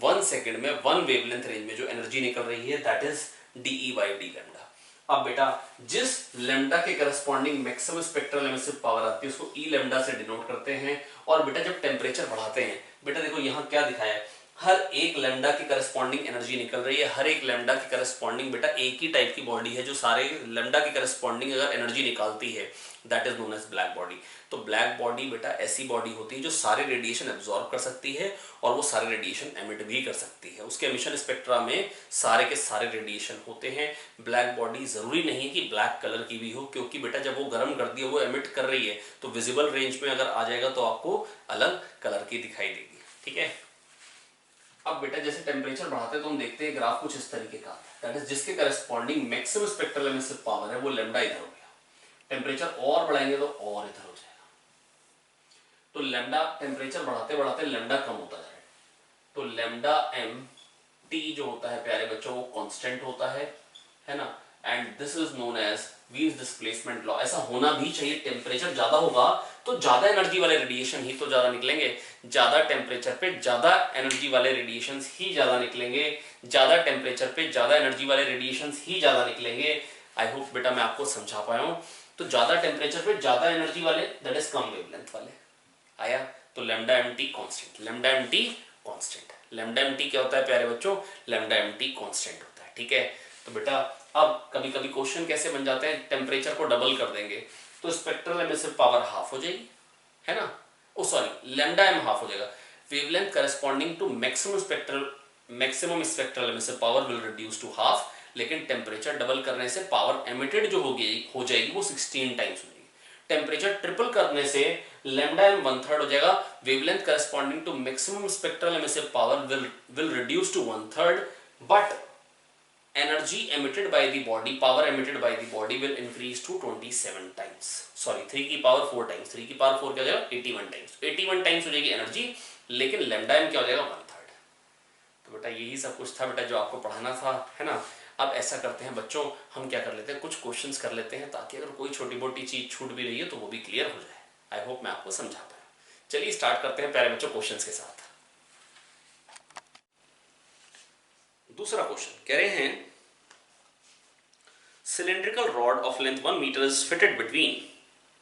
1 सेकंड में 1 वेवलेंथ रेंज में जो एनर्जी निकल रही है that is DE by D lambda. अब बेटा जिस लैम्डा के corresponding maximum spectral emissive power आती है उसको ई लैम्डा से डिनोट करते हैं। और बेटा जब टेम्परेचर बढ़ाते हैं, बेटा देखो यहां क्या दिखाया है, हर एक लैम्डा की करस्पॉन्डिंग एनर्जी निकल रही है, हर एक लैम्डा की करस्पॉन्डिंग बेटा एक ही टाइप की बॉडी है जो सारे लैम्डा की करस्पॉन्डिंग अगर एनर्जी निकालती है, that is known as black body. तो ब्लैक बॉडी बेटा ऐसी बॉडी होती है जो सारे रेडिएशन एब्जॉर्ब कर सकती है और वो सारे रेडिएशन एमिट भी कर सकती है। उसके एमिशन स्पेक्ट्रा में सारे के सारे रेडिएशन होते हैं। ब्लैक बॉडी जरूरी नहीं है कि ब्लैक कलर की भी हो, क्योंकि बेटा जब वो गर्म कर दी है, वो एमिट कर रही है, तो विजिबल रेंज में अगर आ जाएगा तो आपको अलग कलर की दिखाई देगी। ठीक है, अब बेटा जैसे टेम्परेचर बढ़ाते हैं तो हम देखते हैं ग्राफ कुछ इस तरीके का, दैट इज जिसके corresponding maximum spectral emissive power है वो लैम्डा इधर हो गया, टेम्परेचर और बढ़ाएंगे तो और इधर हो जाएगा। तो लैम्डा टेम्परेचर बढ़ाते बढ़ाते लैम्डा कम होता जाएगा, तो लैम्डा एम टी जो होता है प्यारे बच्चों वो कांस्टेंट होता है ना, and this is known as Wien's displacement law. ऐसा होना भी चाहिए, टेम्परेचर ज्यादा होगा तो ज्यादा एनर्जी वाले रेडिएशन ही तो ज्यादा निकलेंगे, ज्यादा टेम्परेचर पे ज्यादा एनर्जी वाले रेडिएशन ही ज्यादा निकलेंगे, ज्यादा टेम्परेचर पे ज्यादा एनर्जी वाले रेडिएशन ही ज्यादा निकलेंगे। आई होप बेटा मैं आपको समझा पाया हूं। तो ज्यादा टेम्परेचर पे ज्यादा एनर्जी वाले दैट इज कम वेवलेंथ वाले आया, तो lambda M T constant, lambda M T constant. Lambda M T क्या होता है प्यारे बच्चों, लैम्डा एम टी कॉन्स्टेंट होता है। ठीक है, तो बेटा अब कभी कभी क्वेश्चन कैसे बन जाते हैं, टेम्परेचर को डबल कर देंगे तो स्पेक्ट्रल एमिसिव पावर हाफ हो जाएगी, है ना, oh sorry lambda M half हो जाएगा, wavelength corresponding to maximum spectral emissive power will reduce to half, लेकिन टेम्परेचर डबल करने से पावर एमिटेड जो हो जाएगी वो 16 टाइम्स हो जाएगी। टेम्परेचर ट्रिपल करने से लैम्डा एम 1/3 हो जाएगा, wavelength corresponding to maximum spectral emissive power will reduce to 1/3, but energy emitted by the body, power emitted by the body will increase to 27 times, sorry 3 की power 4 times, 3 की power 4 क्या हो जाएगा 81 times, 81 times हो जाएगी energy, लेकिन lambda M क्या हो जाएगा 1/3। तो बेटा यही सब कुछ था बेटा जो आपको पढ़ाना था, है ना। अब ऐसा करते हैं बच्चों, हम क्या कर लेते हैं, कुछ क्वेश्चंस कर लेते हैं ताकि अगर कोई छोटी मोटी चीज छूट भी रही है तो वो भी क्लियर हो जाए। आई होप मैं आपको समझा पाया। चलिए स्टार्ट करते हैं प्यारे बच्चों क्वेश्चंस के साथ। दूसरा क्वेश्चन कह रहे हैं cylindrical rod of length 1 meter is fitted between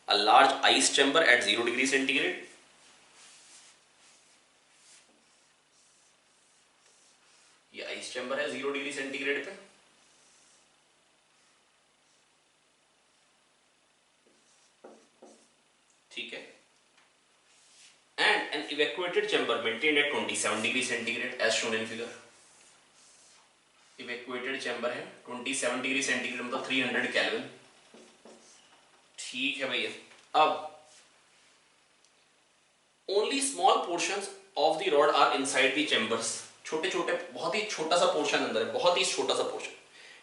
a large ice chamber at 0 degree centigrade. ये ice chamber है 0 डिग्री सेंटीग्रेड पे, ठीक है, and an evacuated chamber maintained at 27 degree centigrade as shown in figure. Evacuated chamber है 27 degree centigrade मतलब 300 kelvin, ठीक है भैया। अब only small portions of the rod are inside the chambers, छोटे छोटे बहुत ही छोटा सा पोर्शन अंदर है, बहुत ही छोटा सा portion,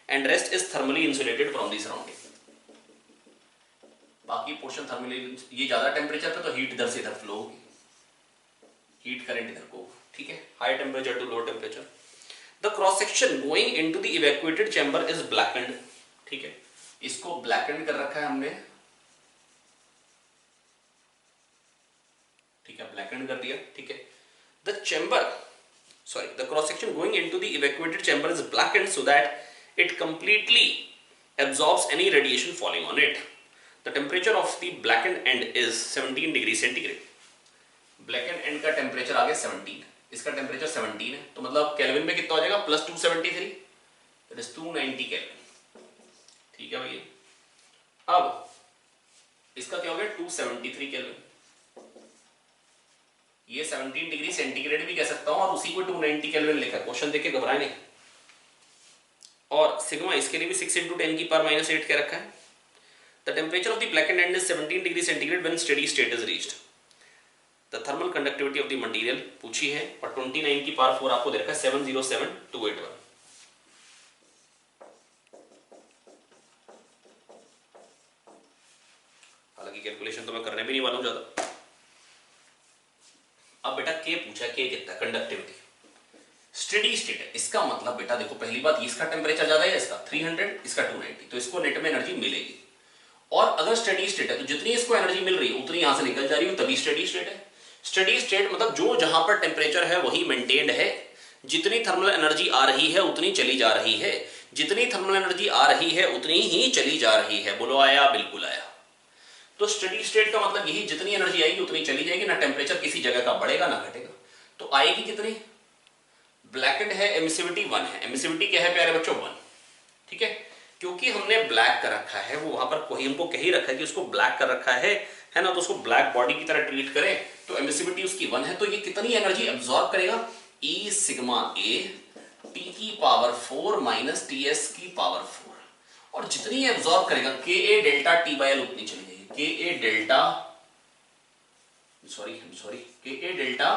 and rest is thermally insulated from the surrounding. बाकी पोर्शन थर्मली, ये ज्यादा टेम्परेचर पे तो हीट इधर से इधर फ्लो होगी, हीट करंट इधर को, ठीक है, high temperature to low temperature. The cross section going into the evacuated chamber is blackened, ठीक है, इसको blackened कर रखा है हमने, ठीक है, blackened कर दिया, ठीक है। The cross section going into the evacuated chamber is blackened so that it completely absorbs any radiation falling on it. The temperature of the blackened end is 17 degree centigrade. Blackened end का temperature आ गया 17, इसका temperature 17 है, तो मतलब kelvin में कितना हो जाएगा +273, दैट इज 290 केल्विन, ठीक है भैया। अब इसका क्या हो गया 273 केल्विन, ये 17 डिग्री सेंटीग्रेड भी कह सकता हूं और उसी को 290 केल्विन लिखा है, क्वेश्चन देख के घबराए नहीं। और सिग्मा इसके लिए भी 6 × 10⁻⁸ के रखा है। The temperature of the blackened end is 17 degree centigrade when steady state is reached. The thermal conductivity of the material पूछी है और 29 की पावर 4 आपको दे रखा है 707281। हालांकि कैलकुलेशन तो मैं करने भी नहीं वाला हूं ज्यादा। अब बेटा के पूछा, के कितना कंडक्टिविटी, स्टेडी स्टेट है, इसका मतलब बेटा देखो पहली बात इसका टेम्परेचर ज्यादा है, इसका 300, इसका 290, तो इसको नेट में एनर्जी मिलेगी। और अगर स्टेडी स्टेट है तो जितनी इसको एनर्जी मिल रही है उतनी यहां से निकल जा रही है, तभी स्टेडी स्टेट है। स्टेडी स्टेट मतलब जो जहां पर टेम्परेचर है वही मेंटेन्ड है, जितनी थर्मल एनर्जी आ रही है उतनी चली जा रही है, जितनी थर्मल एनर्जी आ रही है उतनी ही चली जा रही है। बोलो आया, बिल्कुल आया। तो स्टेडी स्टेट का मतलब यही, जितनी एनर्जी आएगी उतनी चली जाएगी, ना टेम्परेचर किसी जगह का बढ़ेगा ना घटेगा। तो आएगी कितनी, ब्लैकेट है, एमिसिविटी 1 है। एमिसिविटी क्या है प्यारे बच्चों? 1। ठीक है, क्योंकि हमने ब्लैक कर रखा है, वो वहां पर कोई हमको कह ही रखा है कि उसको ब्लैक कर रखा है ना, तो उसको ब्लैक बॉडी की तरह ट्रीट करें, तो एमिसिविटी उसकी 1 है। तो ये कितनी एनर्जी एब्जॉर्ब करेगा? ई सिग्मा ए टी की पावर 4 माइनस टी एस की पावर 4, और जितनी एब्जॉर्ब करेगा के ए डेल्टा टी बाई एल उतनी चली जाएगी। के ए डेल्टा के ए डेल्टा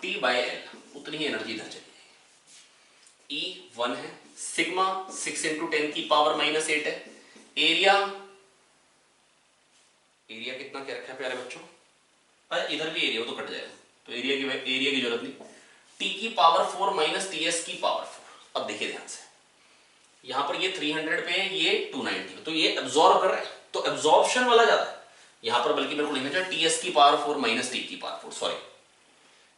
टी बाई एल उतनी ही एनर्जी इधर चली जाएगी। ई 1 है, सिग्मा 6 इंटू 10 की पावर माइनस 8 है। एरिया कितना क्या रखा है प्यारे बच्चों? अरे इधर भी एरिया, वो तो कट जाएगा, तो एरिया की जरूरत नहीं। टी की पावर 4 माइनस टी एस की पावर 4। अब देखिए ध्यान से, यहां पर ये 300 पे है, ये 290, तो ये एब्जॉर्ब कर रहा है, तो एब्जॉर्प्शन वाला ज्यादा है यहां पर, बल्कि मेरे को लिखना चाहिए टी एस की पावर 4 माइनस टी की पावर 4, सॉरी,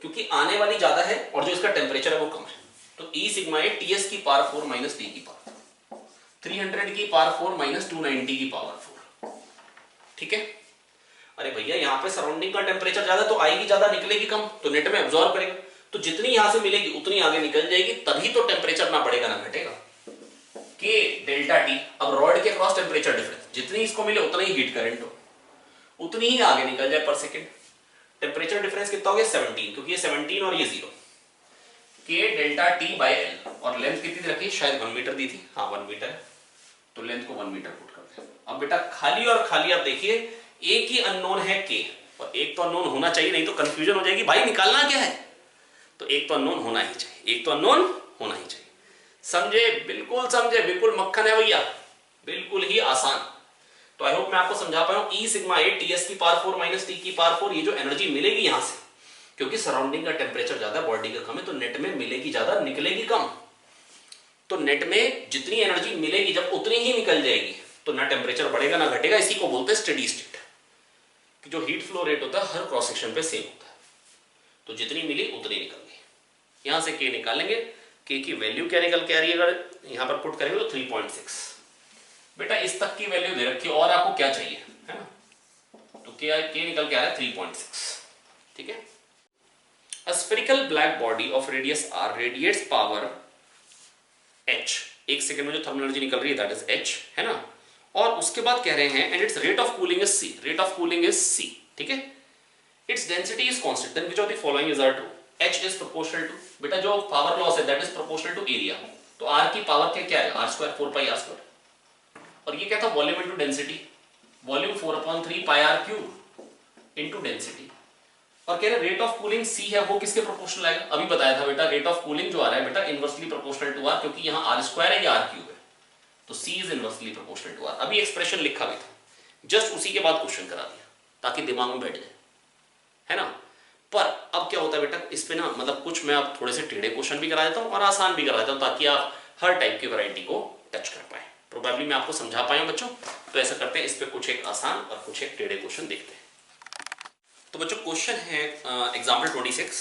क्योंकि आने वाली ज्यादा है और जो इसका टेम्परेचर है वो कम है। तो ई सिग्मा ए टी एस की पावर 4 माइनस टी की पावर 300 की पावर 4 माइनस 290 की पावर 4। ठीक है, अरे भैया यहाँ पे सराउंडिंग का टेम्परेचर ज्यादा, तो आएगी ज्यादा निकलेगी कम, तो नेट में एब्जॉर्ब करेगा, तो जितनी यहां से मिलेगी उतनी आगे निकल जाएगी, तभी तो टेम्परेचर ना बढ़ेगा ना घटेगा। के डेल्टा टी, अब रॉड के क्रॉस टेम्परेचर डिफरेंस, जितनी इसको मिले उतना ही हीट करंट हो, उतनी ही आगे निकल जाए पर सेकेंड। टेम्परेचर डिफरेंस कितना हो गया? 17, क्योंकि ये 17 और ये 0। के डेल्टा टी बाई एल, और लेंथ कितनी रखी? शायद 1 मीटर दी थी, हाँ 1 मीटर है, तो लेंथ को 1 मीटर पुट करते हैं। अब बेटा खाली और खाली, आप देखिए एक ही अननोन है के, और एक तो अननोन होना चाहिए, नहीं तो कंफ्यूजन हो जाएगी भाई निकालना क्या है, तो एक तो अननोन होना ही चाहिए, एक तो अननोन होना ही चाहिए। समझे? बिल्कुल मक्खन है भैया, बिल्कुल ही आसान। तो आई होप मैं आपको समझा पाया हूं। ई सिग्मा ए टी एस की पावर 4 माइनस टी की पावर 4, ये जो एनर्जी मिलेगी यहां से, क्योंकि सराउंडिंग का टेम्परेचर ज्यादा है, बॉडी का कम है, तो नेट में मिलेगी ज्यादा, निकलेगी कम। तो नेट में जितनी एनर्जी मिलेगी जब उतनी ही निकल जाएगी, तो ना टेम्परेचर बढ़ेगा ना घटेगा। इसी को बोलते हैं स्टेडी स्टेट, कि जो हीट फ्लो रेट होता है हर क्रॉस सेक्शन पे सेम होता है, तो जितनी मिली उतनी निकल गई। यहां से के निकालेंगे, के की वैल्यू क्या निकल के आ रही है, अगर यहां पर पुट करेंगे तो 3.6। बेटा इस तक की वैल्यू दे रखी है, और आपको क्या चाहिए, है ना, तो के निकल के आ रहा है 3.6। ठीक है, a spherical black body of radius r radiates power h, एक सेकंड में जो थर्मल एनर्जी निकल रही है दैट इज h, है ना, और उसके बाद कह रहे हैं and it's rate of cooling is c, rate of cooling is c। ठीक है, it's density is constant, then which of the following is are true? h is proportional to, बेटा जो पावर लॉस है that is proportional to area, तो r की power क्या है? r square 4 pi r square, और ये क्या था? Volume into density, volume 4/3 pi r cube into density, और कह रहे रेट ऑफ कूलिंग c है, वो किसके प्रोपोर्शनल आएगा? अभी बताया था बेटा, रेट ऑफ कूलिंग जो आ रहा है बेटा इनवर्सली प्रोपोर्शनल टू r, क्योंकि यहां r स्क्वायर है या r क्यूब है, तो c is inversely proportional to r। अभी एक्सप्रेशन लिखा भी था, जस्ट उसी के बाद क्वेश्चन करा दिया ताकि दिमाग में बैठ जाए, है ना। पर अब क्या होता है बेटा, इस पे ना मतलब कुछ मैं आप थोड़े से टेढ़े क्वेश्चन भी करा देता हूं और आसान भी करा देता हूं, ताकि आप हर टाइप की वैरायटी को टच कर पाए। प्रोबेबली मैं आपको समझा पाया बच्चों, तो ऐसा करते हैं, इस पे कुछ एक आसान और कुछ एक टेढ़े क्वेश्चन देखते हैं। तो बच्चों क्वेश्चन है example 26,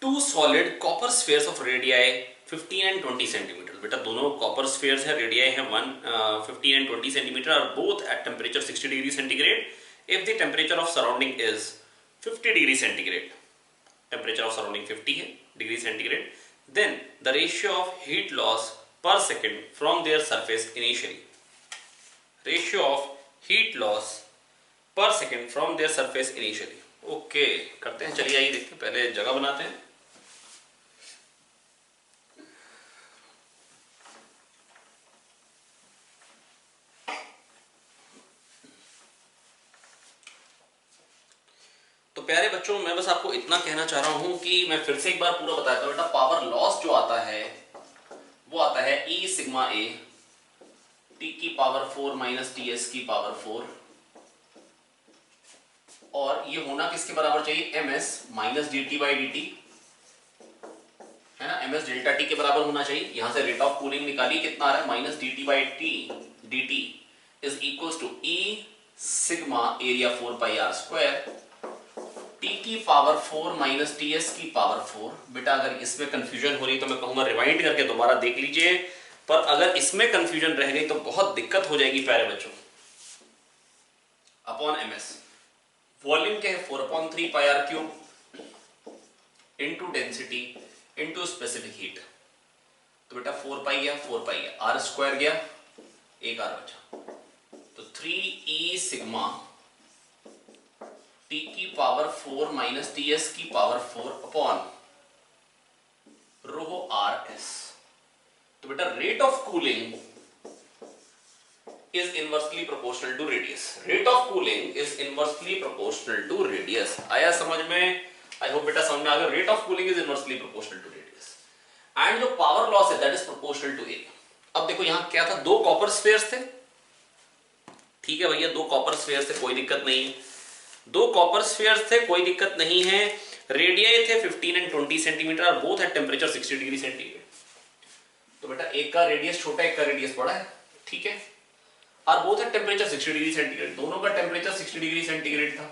two solid copper spheres of radii 15 and 20 centimetre. बेटा दोनों कॉपर स्फीयर्स है, रेडियाई है 15 and 20 centimetre, are both at temperature 60 degree centigrade. If the temperature of surrounding is 50 degree centigrade, temperature of surrounding 50 degree centigrade, then the ratio of heat loss per second from their surface initially, ratio of heat loss per second from their surface initially. Okay करते हैं, चलिए आइए देखते हैं, पहले जगह बनाते हैं। तो प्यारे बच्चों मैं बस आपको इतना कहना चाह रहा हूं कि मैं फिर से एक बार पूरा बताता हूं। बेटा पावर लॉस जो आता है वो आता है ई सिग्मा ए टी की पावर 4 माइनस टी एस की पावर 4, और ये होना किसके बराबर चाहिए? M S minus D T by D T, है ना, एम एस डेल्टा टी के बराबर होना चाहिए। यहां से रेट ऑफ कूलिंग निकालिए, कितना आ रहा है? Minus D T by T D T is equal to E sigma area 4 pi R square T की पावर 4 माइनस टी एस की पावर 4। बेटा अगर इसमें कंफ्यूजन हो रही तो मैं कहूंगा रिवाइंड करके दोबारा देख लीजिए, पर अगर इसमें कंफ्यूजन रह गई तो बहुत दिक्कत हो जाएगी प्यारे बच्चों। अपॉन एम एस, वॉल्यूम क्या है? 4/3 pi R cube into density into specific heat. तो बेटा 4 पाई गया, 4 पाई गया, आर स्क्वायर गया, एक आर बचा, तो 3e सिग्मा टी की पावर 4 माइनस टी एस की power 4 upon rho R S. तो बेटा rate of cooling is inversely proportional to radius. Rate of cooling is inversely proportional to radius. आया समझ में? I hope बेटा समझ में आ गया। Rate of cooling is inversely proportional to radius. And जो power loss है that is proportional to area. अब देखो यहाँ क्या था, दो कॉपर स्फीयर्स थे, ठीक है भैया, दो कॉपर स्फीयर्स थे, कोई दिक्कत नहीं है, दो कॉपर स्फीयर्स थे, कोई दिक्कत नहीं है, रेडियाई थे 15 एंड 20 सेंटीमीटर और बोथ है टेम्परेचर 60 डिग्री सेंटीग्रेड। तो बेटा एक का रेडियस छोटा, एक का रेडियस बड़ा है, ठीक है, और बोथ है टेम्परेचर 60 डिग्री सेंटीग्रेड, दोनों का टेम्परेचर 60 डिग्री सेंटीग्रेड था,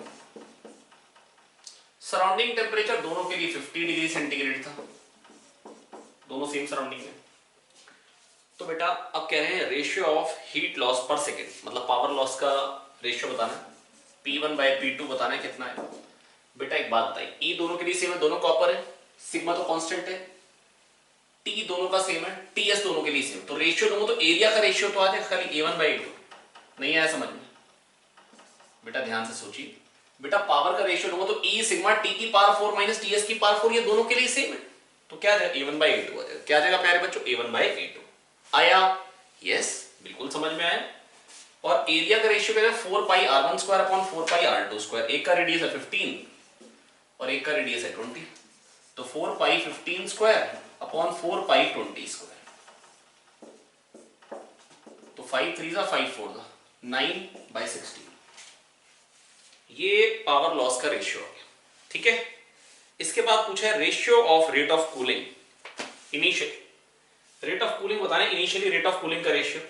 सराउंडिंग टेम्परेचर दोनों के लिए 50 डिग्री सेंटीग्रेड था, दोनों सेम सराउंडिंग में। तो बेटा अब कह रहे हैं ratio of heat loss per second, मतलब पावर लॉस का रेशियो बताना है, P1 बाय P2 बताना है कितना है। बेटा एक बात बताइए, E दोनों के लिए सेम है, दोनों कॉपर है, सिग्मा तो कांस्टेंट है, T दोनों का सेम है, TS दोनों के लिए सेम, तो रेशियो दोनों, तो एरिया का रेशियो तो आ जाएगा खाली A1 बाय A2। नहीं आया समझ में? बेटा ध्यान से सोचिए, बेटा पावर का रेशियो दोनों, तो E सिग्मा T की पावर 4 माइनस TS की पावर 4, ये दोनों के लिए सेम है, तो क्या आ जाएगा A1 बाय A2 आ जाएगा। क्या आ जाएगा प्यारे बच्चों? A1 बाय A2 आया? यस, बिल्कुल समझ में आया। और एरिया का रेशियो क्या है? 4 पाई r1 स्क्वायर अपॉन 4 पाई r2 स्क्वायर, एक का रेडियस है 15 और एक का रेडियस है 20, तो 4 पाई 15 स्क्वायर अपॉन 4 पाई 20 स्क्वायर, तो 5 3 5 4 9 बाई 16, ये पावर लॉस का रेशियो है, ठीक है। इसके बाद पूछा है ratio of rate of cooling initially, rate of cooling बताना है, इनिशियली रेट ऑफ कूलिंग का रेशियो।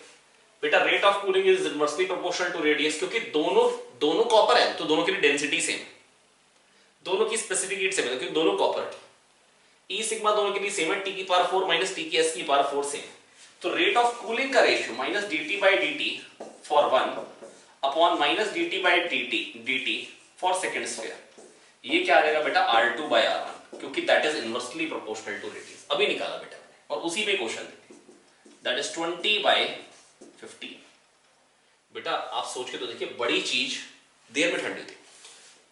बेटा rate of cooling is inversely proportional to radius, क्योंकि दोनों कॉपर है तो दोनों की डेंसिटी सेम, दोनों की स्पेसिफिक हीट सेम है क्योंकि दोनों कॉपर, ई सिग्मा दोनों के लिए सेम है, टी की पावर 4 माइनस टी की एस की पावर 4 सेम, तो रेट ऑफ कूलिंग का ratio minus dt by dt for 1 upon minus dt by dt for second square, ये क्या आ जाएगा बेटा R2 बाई R1, क्योंकि that is inversely proportional to radius. अभी निकाला बेटा और उसी में क्वेश्चन देते, दैट इज 20 बाई 15। बेटा आप सोच के तो देखिए, बड़ी चीज देर में ठंडी होती है,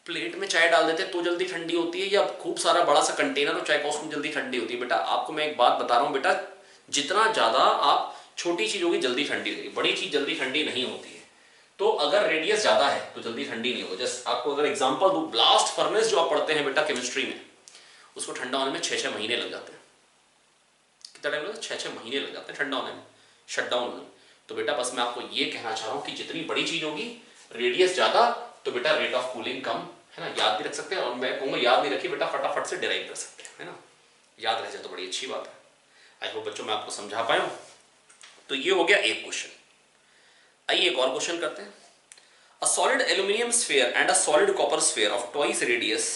प्लेट में चाय डाल देते तो जल्दी ठंडी होती है, या खूब सारा बड़ा सा कंटेनर हो चाय का उसमें जल्दी ठंडी होती है। बेटा आपको मैं एक बात बता रहा हूं बेटा, जितना ज्यादा आप छोटी चीज होगी जल्दी ठंडी होगी, बड़ी चीज जल्दी ठंडी नहीं होती है। तो अगर रेडियस ज्यादा है तो जल्दी ठंडी नहीं होगी। जस्ट आपको अगर एग्जांपल दूं, ब्लास्ट फर्नेस जो आप पढ़ते हैं बेटा केमिस्ट्री में, उसको ठंडा होने में 6-6 महीने लग जाते हैं। कितना टाइम लगता है? 6-6 महीने लग जाते हैं ठंडा होने में, शटडाउन होने में। तो बेटा बस मैं आपको ये कहना चाह रहा हूं कि जितनी बड़ी चीज होगी, रेडियस ज्यादा, तो बेटा रेट ऑफ कूलिंग कम, है ना। याद भी रख सकते हैं, और मैं कहूंगा याद नहीं रखिए बेटा, फटाफट से डिराइव कर सकते हैं, है ना। याद रह जाए तो बड़ी अच्छी बात है। आई होप बच्चों मैं आपको समझा पाया हूं। तो ये हो गया एक क्वेश्चन। आइए एक और क्वेश्चन करते हैं। अ solid aluminium sphere and a solid copper sphere of twice radius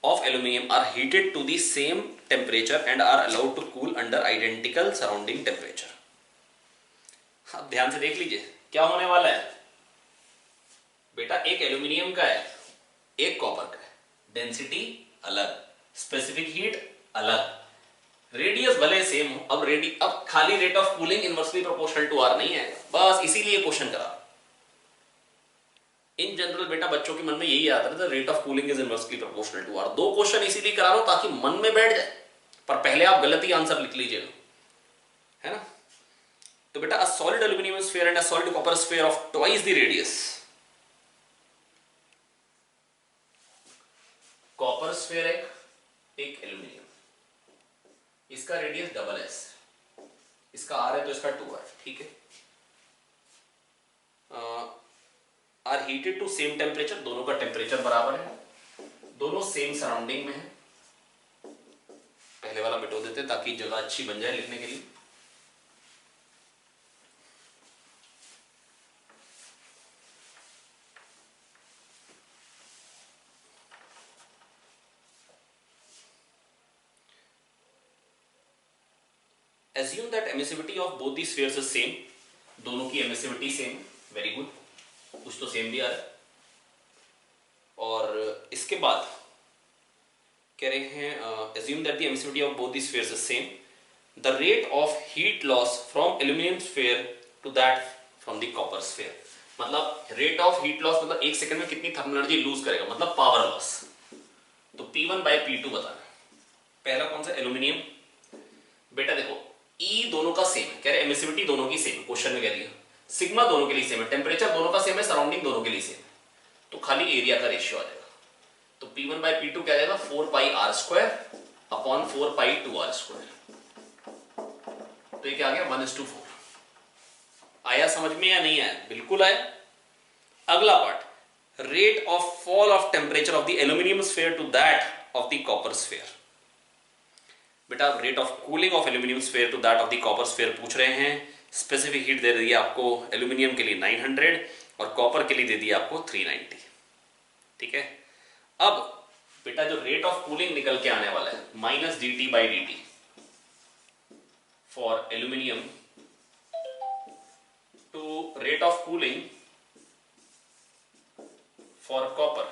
of aluminum are heated to the same temperature and are allowed to cool under identical surrounding temperature। अब ध्यान से देख लीजिए क्या होने वाला है बेटा, एक एल्यूमिनियम का है, एक कॉपर का है, डेंसिटी अलग, स्पेसिफिक हीट अलग, रेडियस भले सेम हो, अब खाली rate of cooling inversely proportional to R नहीं है, बस इसीलिए क्वेश्चन करा। इन जनरल बेटा बच्चों के मन में यही आता है, rate of cooling is inversely proportional to R. दो क्वेश्चन इसीलिए करा रहा हूं ताकि मन में बैठ जाए, पर पहले आप गलत ही आंसर लिख लीजिएगा, है ना। तो बेटा a solid aluminium sphere and a solid copper sphere of twice the radius, copper sphere एक एल्यूमिनियम, इसका रेडियस डबल एस, इसका आर है तो इसका 2 है, ठीक है। Are heated to same temperature, दोनों का टेम्परेचर बराबर है, दोनों सेम सराउंडिंग में है। पहले वाला मिटो देते ताकि जगह अच्छी बन जाए लिखने के लिए। Assume that emissivity of both the spheres is same, दोनों की emissivity सेम, वेरी गुड, कुछ तो सेम भी आ रहा है। और इसके बाद कह रहे हैं assume that the emissivity of both the spheres is same. The rate of heat loss from aluminum sphere to that from the copper sphere. मतलब रेट ऑफ हीट लॉस मतलब एक सेकंड में कितनी थर्मल एनर्जी लूज करेगा, मतलब power loss. तो P1 by P2 बताना. पहला कौन सा, एल्यूमिनियम. बेटा देखो E दोनों का सेम है, कह रहे एमिसिविटी दोनों की सेम, क्वेश्चन में कह दिया. सिग्मा दोनों के लिए सेम है, टेम्परेचर दोनों का सेम है, सराउंडिंग दोनों के लिए सेम है. तो खाली एरिया का रेशियो आ जाएगा. तो P1 बाई P2 क्या आ जाएगा, 4 pi R square upon 4 pi 2 R square. तो ये क्या आ गया, 1:4. आया समझ में या नहीं आया? बिल्कुल आया. अगला part, rate of fall of temperature of the aluminium sphere to that of the copper sphere. बेटा rate of cooling of aluminium sphere to that of the copper sphere पूछ रहे हैं. स्पेसिफिक हीट दे दी आपको एल्यूमिनियम के लिए 900 और copper के लिए दे दी आपको 390. ठीक है. अब बेटा जो रेट ऑफ कूलिंग निकल के आने वाला है minus dt by dt for aluminium to rate of cooling for copper,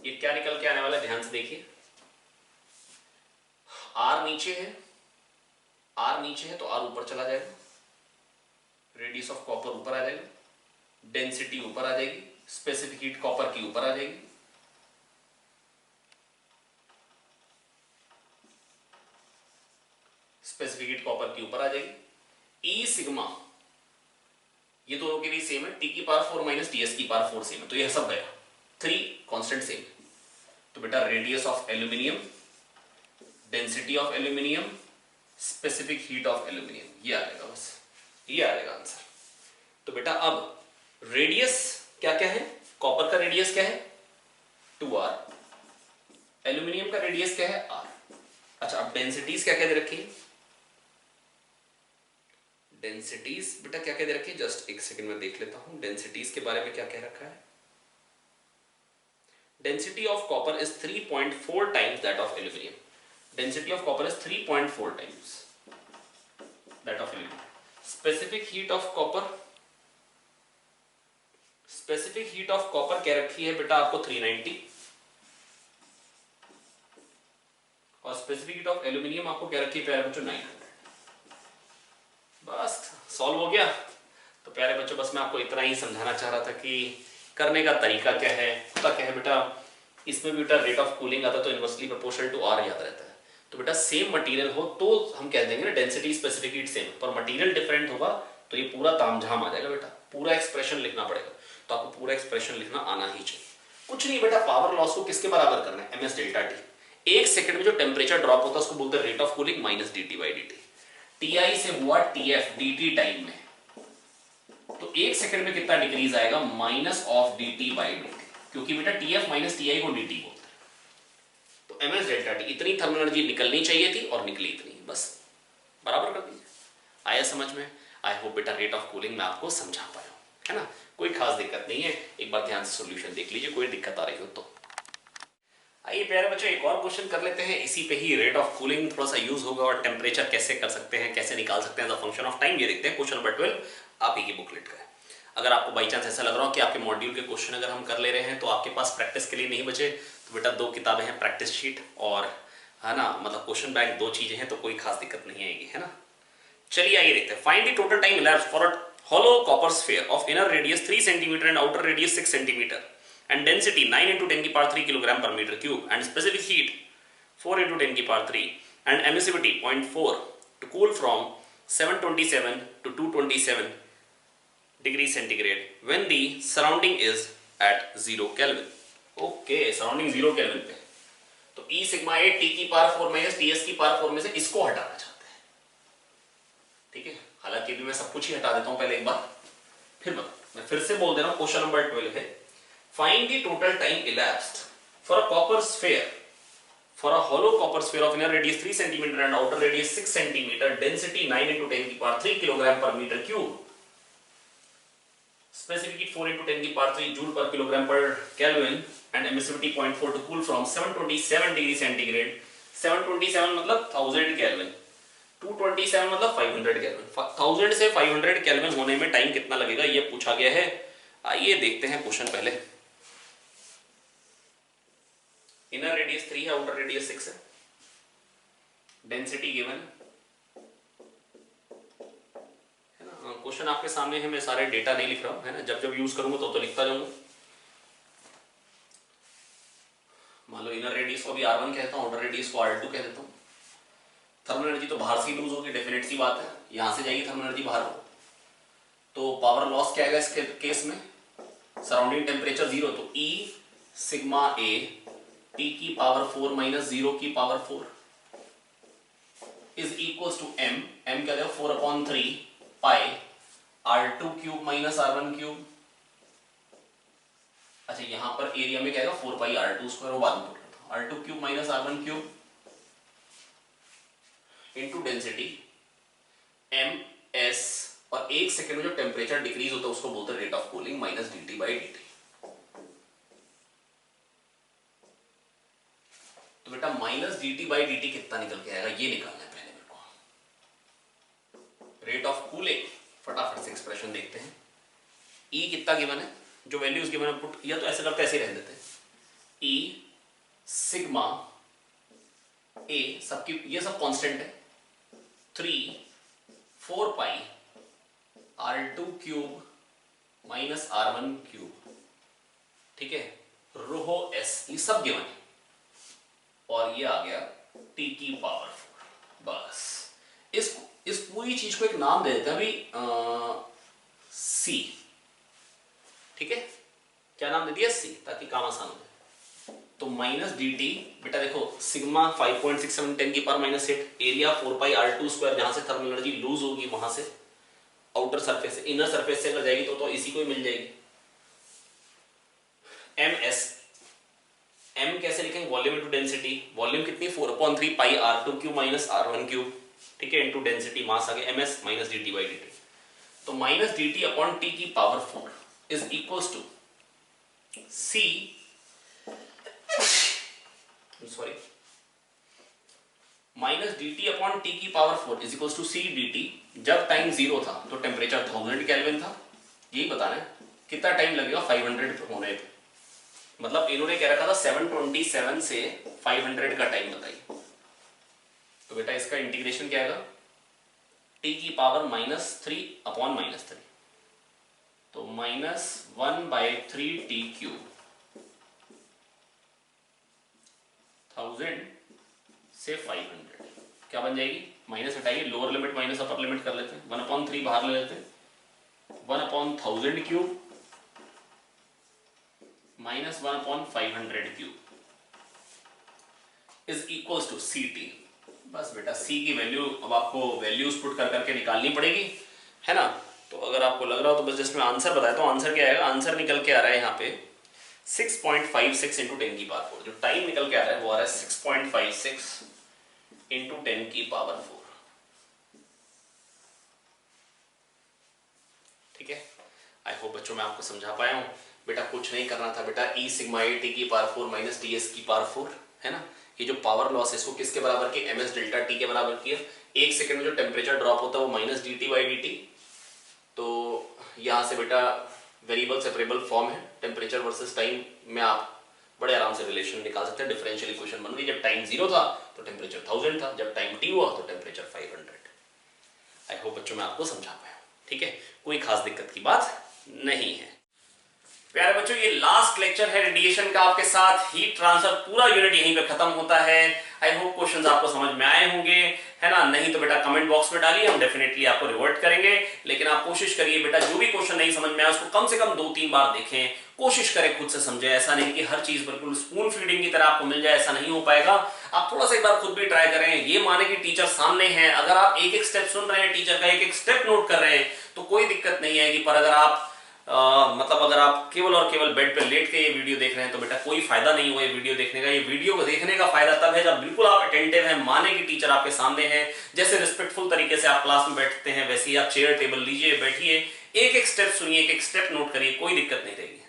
ये क्या निकल के आने वाला है, ध्यान से देखिए. आर नीचे है, आर नीचे है तो आर ऊपर चला जाएगा, रेडियस ऑफ कॉपर ऊपर आ जाएगा, डेंसिटी ऊपर आ जाएगी, स्पेसिफिक हीट कॉपर की ऊपर आ जाएगी. स्पेसिफिक हीट कॉपर की ऊपर आ जाएगी. ई सिग्मा ये दोनों के लिए सेम है, टी की पावर 4 माइनस टीएस की पावर 4 सेम है, तो ये सब गया. 3 कांस्टेंट सेम. तो बेटा radius of aluminium, density of aluminium, specific heat of aluminium, ये आ जाएगा, बस ये आ जाएगा आंसर. तो बेटा अब रेडियस क्या क्या है, कॉपर का रेडियस क्या है 2r, एल्यूमिनियम का रेडियस क्या है r. अच्छा अब डेंसिटीज क्या क्या दे रखी है, डेंसिटीज बेटा क्या क्या दे रखी है, जस्ट एक सेकंड में देख लेता हूं डेंसिटीज के बारे में क्या कह रखा है. Density of copper is 3.4 times that of aluminium. Density of copper is 3.4 times that of aluminium. Specific heat of copper, specific heat of copper क्या रखी है बेटा आपको 390 और स्पेसिफिक हीट ऑफ एल्यूमिनियम आपको क्या रखी है प्यारे बच्चों 900. बस सॉल्व हो गया. तो प्यारे बच्चों बस मैं आपको इतना ही समझाना चाह रहा था कि करने का तरीका क्या है. होता क्या है बेटा, इसमें भी बेटा रेट ऑफ कूलिंग आता है तो इनवर्सली प्रोपोर्शनल टू आर याद रहता है. तो बेटा सेम मटेरियल हो तो हम कह देंगे ना डेंसिटी स्पेसिफिक हीट सेम, पर मटेरियल डिफरेंट होगा तो ये पूरा तामझाम आ जाएगा बेटा. पूरा एक्सप्रेशन लिखना पड़ेगा, तो आपको पूरा एक्सप्रेशन लिखना आना ही चाहिए. कुछ नहीं बेटा, पावर लॉस को किसके बराबर करना है, ms डेल्टा टी. एक सेकंड में जो टेम्परेचर ड्रॉप होता है उसको बोलते हैं rate of cooling minus dt by dt. ti से हुआ tf dt टाइम में, तो एक सेकंड में कितना डिक्रीज आएगा, minus of dt by dt, क्योंकि बेटा tf माइनस ti को dt बोलते हैं. तो ms डेल्टा टी इतनी थर्मल एनर्जी निकलनी चाहिए थी और निकली इतनी, बस बराबर कर दीजिए. आया समझ में? आई होप बेटा रेट ऑफ कूलिंग में आपको समझा पाया हूं, है ना. कोई खास दिक्कत नहीं है, एक बार ध्यान से सॉल्यूशन देख लीजिए, कोई दिक्कत आ रही हो तो. आइए प्यारे बच्चों एक और क्वेश्चन कर लेते हैं. इसी पे ही रेट ऑफ कूलिंग थोड़ा सा यूज होगा और टेम्परेचर कैसे कर सकते हैं, कैसे निकाल सकते हैं, द फंक्शन ऑफ टाइम. ये देखते हैं क्वेश्चन नंबर 12 आप ही की बुकलेट का है. अगर आपको बाई चांस ऐसा लग रहा हो कि आपके मॉड्यूल के क्वेश्चन अगर हम कर ले रहे हैं तो आपके पास प्रैक्टिस के लिए नहीं बचे, तो बेटा 2 किताबें हैं, प्रैक्टिस शीट और है ना, मतलब क्वेश्चन बैंक, 2 चीजें हैं, तो कोई खास दिक्कत नहीं आएगी, है ना. चलिए आइए देखते हैं. Find the total time elapsed for a hollow copper sphere of inner radius 3 cm and outer radius 6 cm and density 9 into 10 की power 3 kilogram per meter cube and specific heat 4 into 10 की power 3 and emissivity 0.4 to cool from 727 to 227 degrees centigrade when the surrounding is at 0 Kelvin. Okay, surrounding 0 Kelvin पे. तो E sigma A T की power 4 minus TS की power 4 में से इसको हटाना चाहते हैं. ठीक है, हालांकि भी मैं सब कुछ ही हटा देता हूं पहले एक बार, फिर बता. मैं फिर से बोल दे रहा हूं. क्वेश्चन नंबर 12 है, find the total time elapsed for a copper sphere for a hollow copper sphere of inner radius 3 cm and outer radius 6 cm, density 9 into 10 की power 3 kilogram per meter cube, specific heat 4 into 10 की power 3 joule per kilogram per Kelvin and emissivity 0.4 to cool from 727 degree centigrade. 727 मतलब 1000 Kelvin, 227 मतलब 500 kelvin. 1000 से 500 kelvin होने में time कितना लगेगा ये पूछा गया है. आइए देखते हैं क्वेश्चन पहले. इनर रेडियस 3 है, आउटर रेडियस 6 है, डेंसिटी गिवन है ना। क्वेश्चन आपके सामने है, मैं सारे डेटा नहीं लिख रहा हूं, है ना, जब जब यूज करूंगा तो लिखता जाऊंगा। मान लो इनर रेडियस को भी R1 कहता हूं, आउटर रेडियस को R2 कह देता हूं। थर्मल एनर्जी तो बाहर से ही लूज होगी, डेफिनेट सी बात है, यहां से जाएगी थर्मल एनर्जी बाहर हो, तो पावर लॉस क्या आएगा इस केस में, सराउंडिंग टेम्परेचर 0, तो E सिग्मा A T की पावर 4 माइनस 0 की power 4 is equals to M, M क्या देगा 4/3 पाई R2 cube minus R1 cube. अच्छा यहां पर एरिया में क्या आएगा 4 पाई R2 स्क्वायर, वो बाद में पुट करता हूं, R2 cube minus R1 cube into density MS, और 1 सेकंड में जो टेम्परेचर डिक्रीज होता है उसको बोलते हैं rate of cooling, minus dt by dt। तो बेटा माइनस dt बाई dt कितना निकल के आएगा, ये निकालना है पहले मेरे को। रेट ऑफ कूलिंग फटाफट से एक्सप्रेशन देखते हैं। E कितना गिवन है, जो वैल्यूज गिवन है पुट, या तो ऐसे करते ऐसे रहने देते हैं, E सिग्मा A, सबकी ये सब कांस्टेंट है, 3/4 पाई R2 cube minus R1 cube, ठीक है, रो S, ये सब गिवन है, और ये आ गया T की पावर 4। बस इस पूरी चीज को एक नाम दे देते हैं अभी C, ठीक है, क्या नाम दे दिया C, ताकि काम आसान हो जाए। तो माइनस dt, बेटा देखो सिग्मा 5.67 10 की पावर माइनस 8, एरिया 4 पाई R2 स्क्वायर, जहां से थर्मल एनर्जी लूज होगी वहां से आउटर सरफेस से, इनर सरफेस से अगर जाएगी तो इसी को ही मिल जाएगी। MS, M कैसे लिखेंगे, वॉल्यूम इनटू डेंसिटी, वॉल्यूम कितनी 4/3 पाई R2 cube minus R1 cube, ठीक है, इनटू डेंसिटी, मास आ गया MS minus dt by dt। तो माइनस dt अपॉन t की power 4 is equals to C, sorry, minus dt upon t की power 4 is equals to C dt। जब time 0 था तो टेम्परेचर 1000 केल्विन था, यही बताना है कितना टाइम लगेगा 500 होने पे, मतलब इन्होंने क्या रखा था 727 से 500 का टाइम बताइए। तो बेटा इसका इंटीग्रेशन क्या आएगा, t की पावर -3 अपॉन -3, तो -1/3 t क्यूब 1000 से 500 क्या बन जाएगी, माइनस हटाइए, lower limit minus upper limit कर लेते हैं, 1/3 बाहर ले लेते हैं, 1/1000 cube minus 1/500 cube is equals to CT। बस बेटा C की वैल्यू अब आपको वैल्यूज पुट कर करके निकालनी पड़ेगी, है ना। तो अगर आपको लग रहा हो तो बस जस्ट मैं आंसर बताया, तो आंसर क्या आएगा, आंसर निकल के आ रहा है यहाँ पे 6.56 इंटू 10 की पावर 4, जो टाइम निकल के आ रहा है वो आ रहा है 6.56 इंटू 10 की पावर 4, ठीक है। आई होप बच्चों मैं आपको समझा पाया हूँ। बेटा कुछ नहीं करना था बेटा, E सिग्मा A T की पावर 4 माइनस TS की पावर 4, है ना। ये जो पावर लॉस है इसको किसके बराबर की, MS डेल्टा T के बराबर किया। 1 सेकंड में जो टेम्परेचर ड्रॉप होता है वो माइनस dt बाई dt। तो यहाँ से बेटा वेरिएबल सेपरेबल फॉर्म है, टेम्परेचर वर्सेस टाइम में आप बड़े आराम से रिलेशन निकाल सकते हैं। डिफरेंशियल इक्वेशन बन गई, जब टाइम 0 था तो टेम्परेचर 1000 था, जब टाइम t हुआ तो टेम्परेचर 500। आई होप बच्चों मैं आपको समझा पाया, ठीक है, कोई खास दिक्कत की बात नहीं है। प्यारे बच्चों ये लास्ट लेक्चर है रेडिएशन का आपके साथ, हीट ट्रांसफर पूरा यूनिट यहीं पे खत्म होता है। आई होप क्वेश्चंस आपको समझ में आए होंगे, है ना। नहीं तो बेटा कमेंट बॉक्स में डालिए, हम डेफिनेटली आपको रिवर्ट करेंगे, लेकिन आप कोशिश करिए बेटा जो भी क्वेश्चन नहीं समझ में आया उसको कम से कम 2-3 बार देखें, कोशिश करें खुद से समझे। ऐसा नहीं कि हर चीज बिल्कुल स्पून फीडिंग की तरह आपको मिल जाए, ऐसा नहीं हो पाएगा। आप थोड़ा सा एक बार खुद भी ट्राई करें। ये माने कि टीचर सामने है, अगर आप एक एक स्टेप सुन रहे हैं, टीचर का एक एक स्टेप नोट कर रहे हैं तो कोई दिक्कत नहीं आएगी। पर अगर आप मतलब अगर आप केवल और केवल बेड पे लेट के ये वीडियो देख रहे हैं तो बेटा कोई फायदा नहीं हुआ ये वीडियो देखने का। ये वीडियो को देखने का फायदा तब है जब बिल्कुल आप अटेंटिव हैं, माने कि टीचर आपके सामने है, जैसे रिस्पेक्टफुल तरीके से आप क्लास में बैठते हैं वैसे ही आप चेयर टेबल लीजिए, बैठिए, एक एक स्टेप सुनिए, एक एक स्टेप नोट करिए, कोई दिक्कत नहीं रहेगी।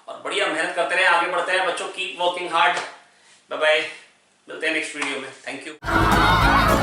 और बढ़िया मेहनत करते रहे, आगे बढ़ते रहे बच्चों, keep working hard. Bye bye, मिलते हैं नेक्स्ट वीडियो में, थैंक यू।